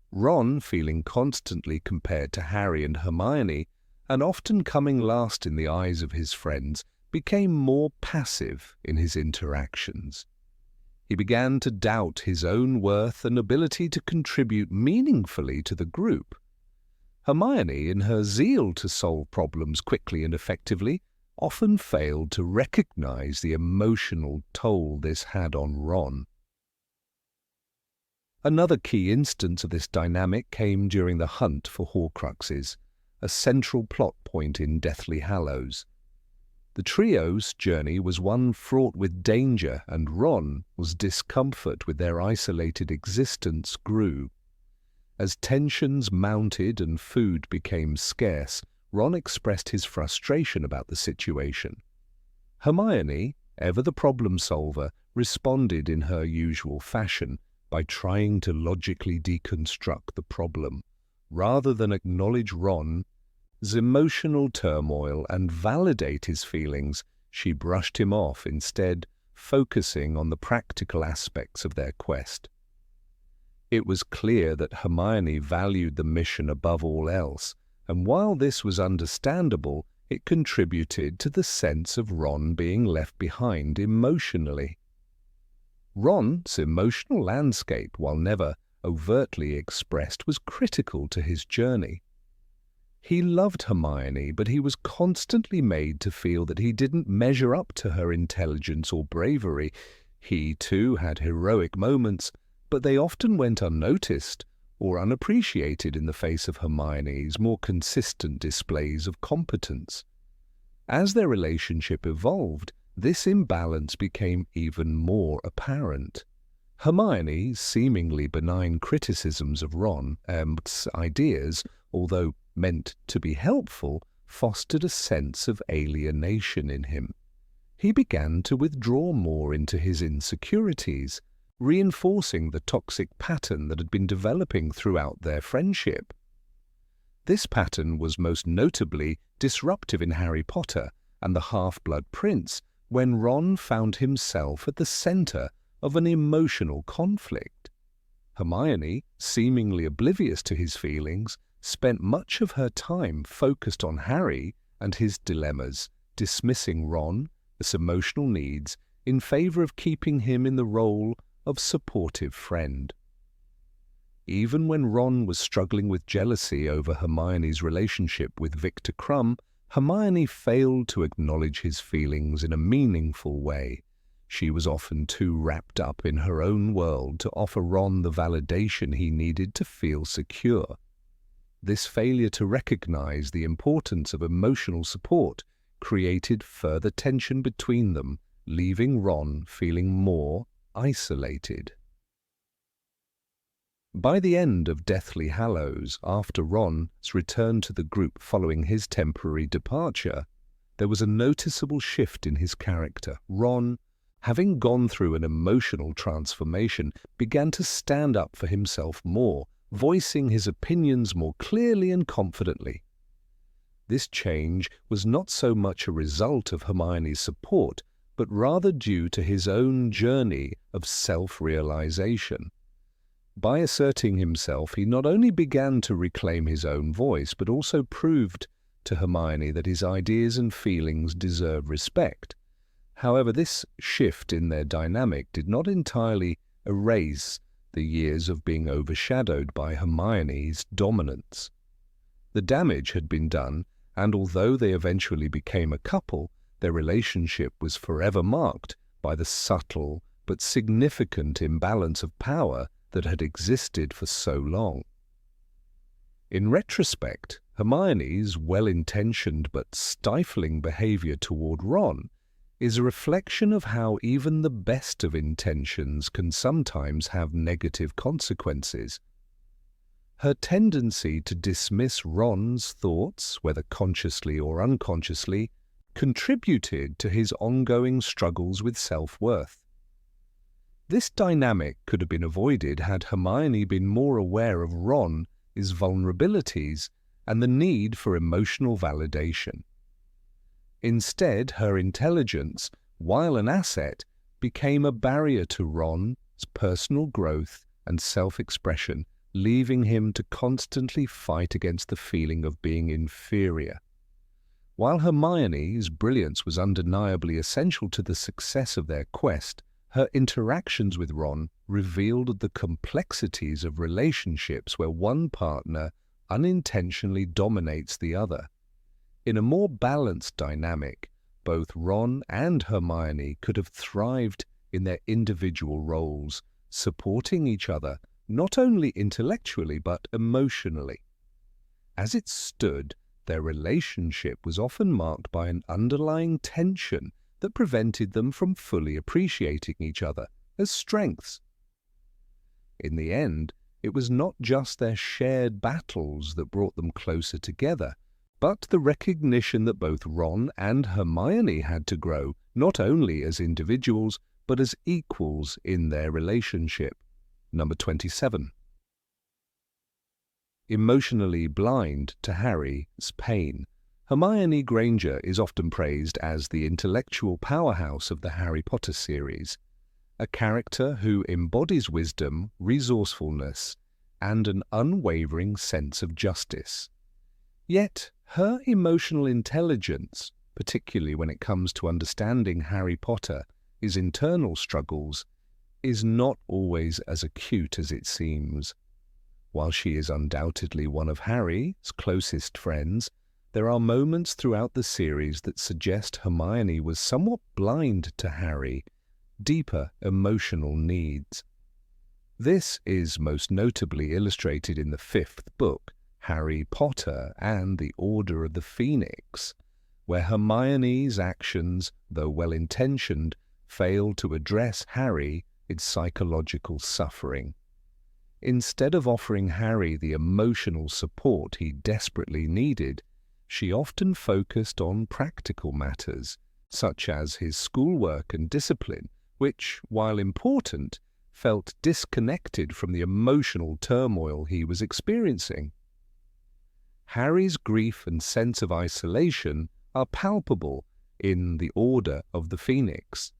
Ron, feeling constantly compared to Harry and Hermione, and often coming last in the eyes of his friends, became more passive in his interactions. He began to doubt his own worth and ability to contribute meaningfully to the group. Hermione, in her zeal to solve problems quickly and effectively, often failed to recognize the emotional toll this had on Ron. Another key instance of this dynamic came during the hunt for Horcruxes, a central plot point in Deathly Hallows. The trio's journey was one fraught with danger, and Ron's discomfort with their isolated existence grew. As tensions mounted and food became scarce, Ron expressed his frustration about the situation. Hermione, ever the problem solver, responded in her usual fashion by trying to logically deconstruct the problem, rather than acknowledge Ron's emotional turmoil and validate his feelings. She brushed him off, instead focusing on the practical aspects of their quest. It was clear that Hermione valued the mission above all else, and while this was understandable, it contributed to the sense of Ron being left behind emotionally. Ron's emotional landscape, while never overtly expressed, was critical to his journey. He loved Hermione, but he was constantly made to feel that he didn't measure up to her intelligence or bravery. He, too, had heroic moments, but they often went unnoticed or unappreciated in the face of Hermione's more consistent displays of competence. As their relationship evolved, this imbalance became even more apparent. Hermione's seemingly benign criticisms of Ron's ideas, although meant to be helpful, fostered a sense of alienation in him. He began to withdraw more into his insecurities, reinforcing the toxic pattern that had been developing throughout their friendship. This pattern was most notably disruptive in Harry Potter and the Half-Blood Prince, when Ron found himself at the center of an emotional conflict. Hermione, seemingly oblivious to his feelings, spent much of her time focused on Harry and his dilemmas, dismissing Ron's emotional needs in favor of keeping him in the role of supportive friend. Even when Ron was struggling with jealousy over Hermione's relationship with Victor Crumb, Hermione failed to acknowledge his feelings in a meaningful way. She was often too wrapped up in her own world to offer Ron the validation he needed to feel secure. This failure to recognize the importance of emotional support created further tension between them, leaving Ron feeling more isolated. By the end of Deathly Hallows, after Ron's return to the group following his temporary departure, there was a noticeable shift in his character. Ron, having gone through an emotional transformation, began to stand up for himself more, voicing his opinions more clearly and confidently. This change was not so much a result of Hermione's support, but rather due to his own journey of self-realization. By asserting himself, he not only began to reclaim his own voice, but also proved to Hermione that his ideas and feelings deserve respect. However, this shift in their dynamic did not entirely erase the years of being overshadowed by Hermione's dominance. The damage had been done, and although they eventually became a couple, their relationship was forever marked by the subtle but significant imbalance of power that had existed for so long. In retrospect, Hermione's well-intentioned but stifling behavior toward Ron is a reflection of how even the best of intentions can sometimes have negative consequences. Her tendency to dismiss Ron's thoughts, whether consciously or unconsciously, contributed to his ongoing struggles with self-worth. This dynamic could have been avoided had Hermione been more aware of Ron's vulnerabilities and the need for emotional validation. Instead, her intelligence, while an asset, became a barrier to Ron's personal growth and self-expression, leaving him to constantly fight against the feeling of being inferior. While Hermione's brilliance was undeniably essential to the success of their quest, her interactions with Ron revealed the complexities of relationships where one partner unintentionally dominates the other. In a more balanced dynamic, both Ron and Hermione could have thrived in their individual roles, supporting each other not only intellectually but emotionally. As it stood, their relationship was often marked by an underlying tension that prevented them from fully appreciating each other as strengths. In the end, it was not just their shared battles that brought them closer together, but the recognition that both Ron and Hermione had to grow not only as individuals, but as equals in their relationship. Number 27. Emotionally blind to Harry's pain. Hermione Granger is often praised as the intellectual powerhouse of the Harry Potter series, a character who embodies wisdom, resourcefulness, and an unwavering sense of justice. Yet, her emotional intelligence, particularly when it comes to understanding Harry Potter, his internal struggles, is not always as acute as it seems. While she is undoubtedly one of Harry's closest friends, there are moments throughout the series that suggest Hermione was somewhat blind to Harry's deeper emotional needs. This is most notably illustrated in the 5th book, Harry Potter and the Order of the Phoenix, where Hermione's actions, though well-intentioned, fail to address Harry's psychological suffering. Instead of offering Harry the emotional support he desperately needed, she often focused on practical matters, such as his schoolwork and discipline, which, while important, felt disconnected from the emotional turmoil he was experiencing. Harry's grief and sense of isolation are palpable in The Order of the Phoenix.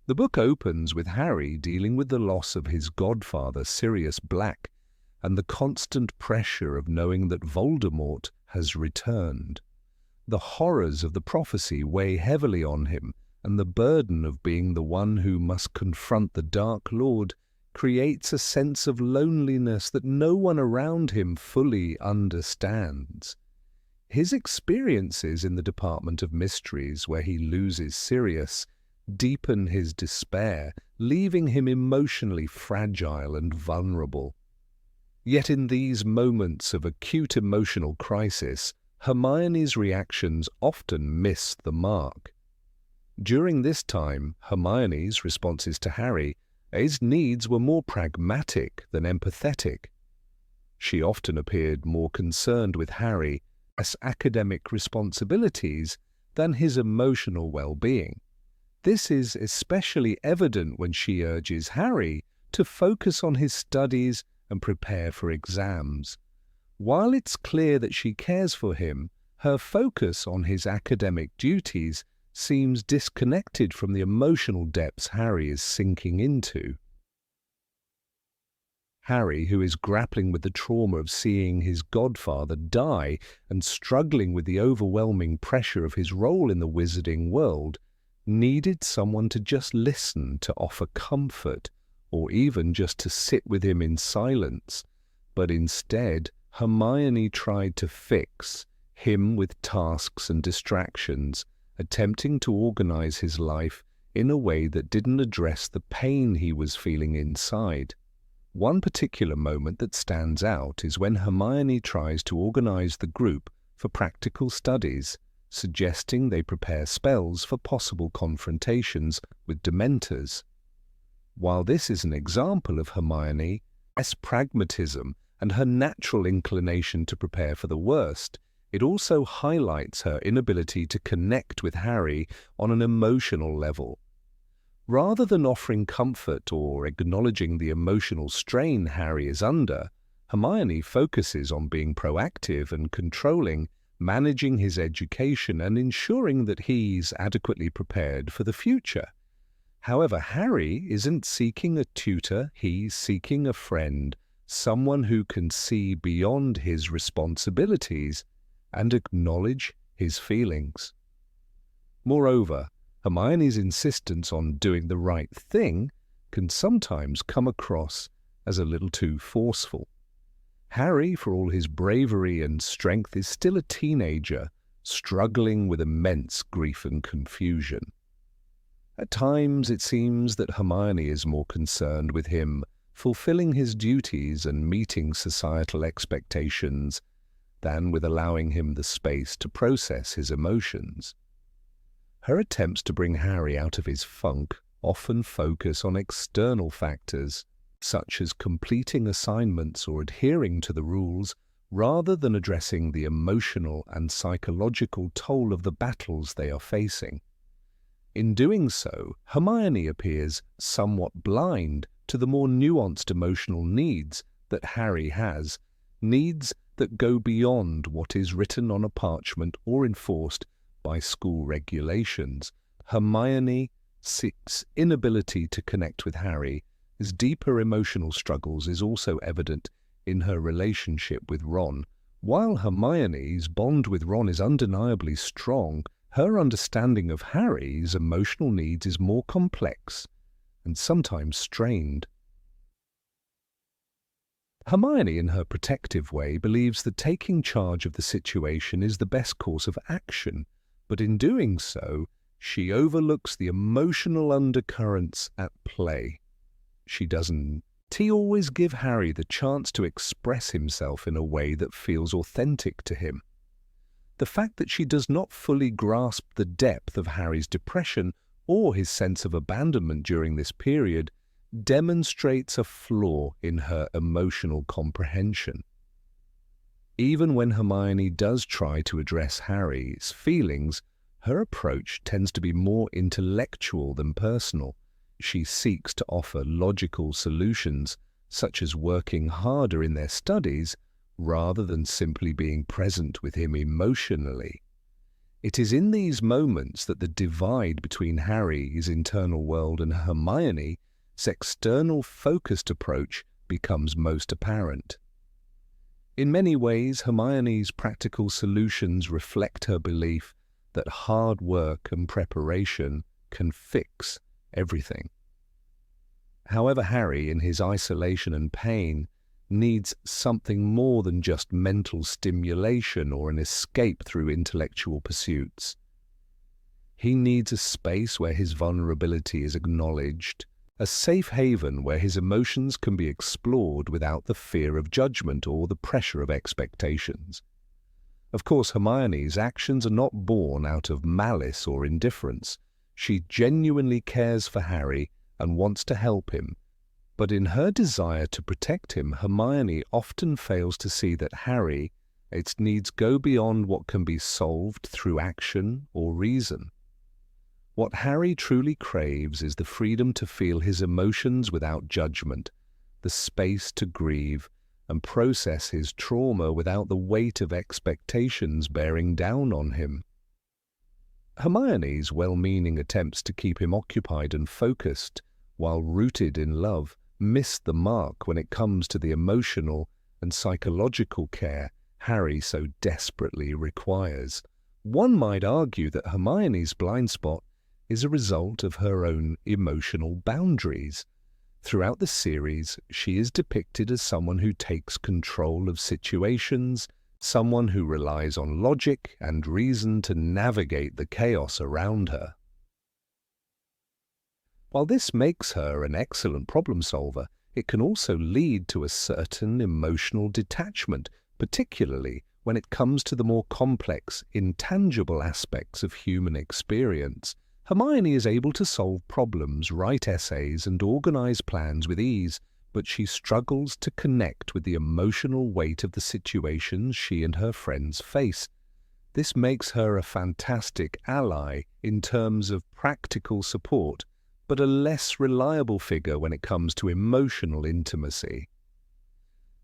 The book opens with Harry dealing with the loss of his godfather Sirius Black and the constant pressure of knowing that Voldemort has returned. The horrors of the prophecy weigh heavily on him, and the burden of being the one who must confront the Dark Lord creates a sense of loneliness that no one around him fully understands. His experiences in the Department of Mysteries, where he loses Sirius, deepen his despair, leaving him emotionally fragile and vulnerable. Yet in these moments of acute emotional crisis, Hermione's reactions often miss the mark. During this time, Hermione's responses to Harry's needs were more pragmatic than empathetic. She often appeared more concerned with Harry's academic responsibilities than his emotional well-being. This is especially evident when she urges Harry to focus on his studies and prepare for exams. While it's clear that she cares for him, her focus on his academic duties seems disconnected from the emotional depths Harry is sinking into. Harry, who is grappling with the trauma of seeing his godfather die and struggling with the overwhelming pressure of his role in the wizarding world, needed someone to just listen, to offer comfort, or even just to sit with him in silence. But instead, Hermione tried to fix him with tasks and distractions, attempting to organize his life in a way that didn't address the pain he was feeling inside. One particular moment that stands out is when Hermione tries to organize the group for practical studies, suggesting they prepare spells for possible confrontations with Dementors. While this is an example of Hermione's pragmatism and her natural inclination to prepare for the worst, it also highlights her inability to connect with Harry on an emotional level. Rather than offering comfort or acknowledging the emotional strain Harry is under, Hermione focuses on being proactive and controlling, managing his education and ensuring that he's adequately prepared for the future. However, Harry isn't seeking a tutor, he's seeking a friend, someone who can see beyond his responsibilities and acknowledge his feelings. Moreover, Hermione's insistence on doing the right thing can sometimes come across as a little too forceful. Harry, for all his bravery and strength, is still a teenager, struggling with immense grief and confusion. At times it seems that Hermione is more concerned with him fulfilling his duties and meeting societal expectations than with allowing him the space to process his emotions. Her attempts to bring Harry out of his funk often focus on external factors, such as completing assignments or adhering to the rules, rather than addressing the emotional and psychological toll of the battles they are facing. In doing so, Hermione appears somewhat blind to the more nuanced emotional needs that Harry has, needs that go beyond what is written on a parchment or enforced by school regulations. Hermione's inability to connect with Harry's deeper emotional struggles is also evident in her relationship with Ron. While Hermione's bond with Ron is undeniably strong, her understanding of Harry's emotional needs is more complex and sometimes strained. Hermione, in her protective way, believes that taking charge of the situation is the best course of action, but in doing so, she overlooks the emotional undercurrents at play. She doesn't always give Harry the chance to express himself in a way that feels authentic to him. The fact that she does not fully grasp the depth of Harry's depression or his sense of abandonment during this period demonstrates a flaw in her emotional comprehension. Even when Hermione does try to address Harry's feelings, her approach tends to be more intellectual than personal. She seeks to offer logical solutions, such as working harder in their studies, rather than simply being present with him emotionally. It is in these moments that the divide between Harry's internal world and Hermione's external focused approach becomes most apparent. In many ways, Hermione's practical solutions reflect her belief that hard work and preparation can fix everything. However, Harry, in his isolation and pain, needs something more than just mental stimulation or an escape through intellectual pursuits. He needs a space where his vulnerability is acknowledged, a safe haven where his emotions can be explored without the fear of judgment or the pressure of expectations. Of course, Hermione's actions are not born out of malice or indifference. She genuinely cares for Harry and wants to help him, but in her desire to protect him, Hermione often fails to see that Harry's needs go beyond what can be solved through action or reason. What Harry truly craves is the freedom to feel his emotions without judgment, the space to grieve and process his trauma without the weight of expectations bearing down on him. Hermione's well-meaning attempts to keep him occupied and focused while rooted in love miss the mark when it comes to the emotional and psychological care Harry so desperately requires. One might argue that Hermione's blind spot is a result of her own emotional boundaries. Throughout the series, she is depicted as someone who takes control of situations, someone who relies on logic and reason to navigate the chaos around her. While this makes her an excellent problem solver, it can also lead to a certain emotional detachment, particularly when it comes to the more complex, intangible aspects of human experience. Hermione is able to solve problems, write essays, and organize plans with ease, but she struggles to connect with the emotional weight of the situations she and her friends face. This makes her a fantastic ally in terms of practical support, but a less reliable figure when it comes to emotional intimacy.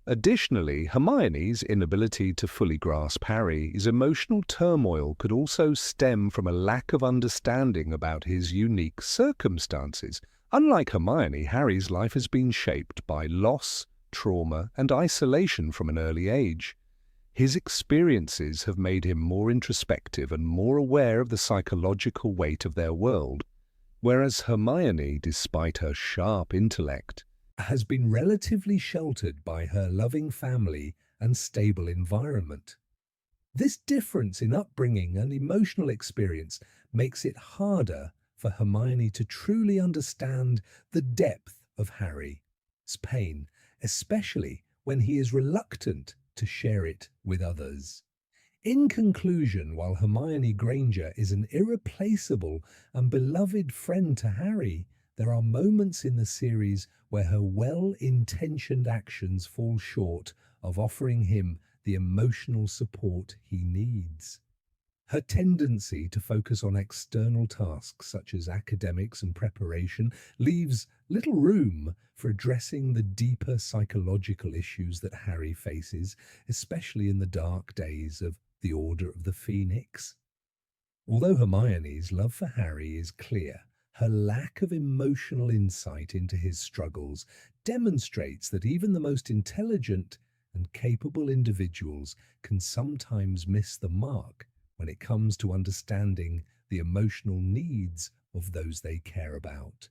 Additionally, Hermione's inability to fully grasp Harry's emotional turmoil could also stem from a lack of understanding about his unique circumstances. Unlike Hermione, Harry's life has been shaped by loss, trauma, and isolation from an early age. His experiences have made him more introspective and more aware of the psychological weight of their world, whereas Hermione, despite her sharp intellect, has been relatively sheltered by her loving family and stable environment. This difference in upbringing and emotional experience makes it harder for Hermione to truly understand the depth of Harry's pain, especially when he is reluctant to share it with others. In conclusion, while Hermione Granger is an irreplaceable and beloved friend to Harry, there are moments in the series where her well-intentioned actions fall short of offering him the emotional support he needs. Her tendency to focus on external tasks such as academics and preparation leaves little room for addressing the deeper psychological issues that Harry faces, especially in the dark days of the Order of the Phoenix. Although Hermione's love for Harry is clear, her lack of emotional insight into his struggles demonstrates that even the most intelligent and capable individuals can sometimes miss the mark when it comes to understanding the emotional needs of those they care about.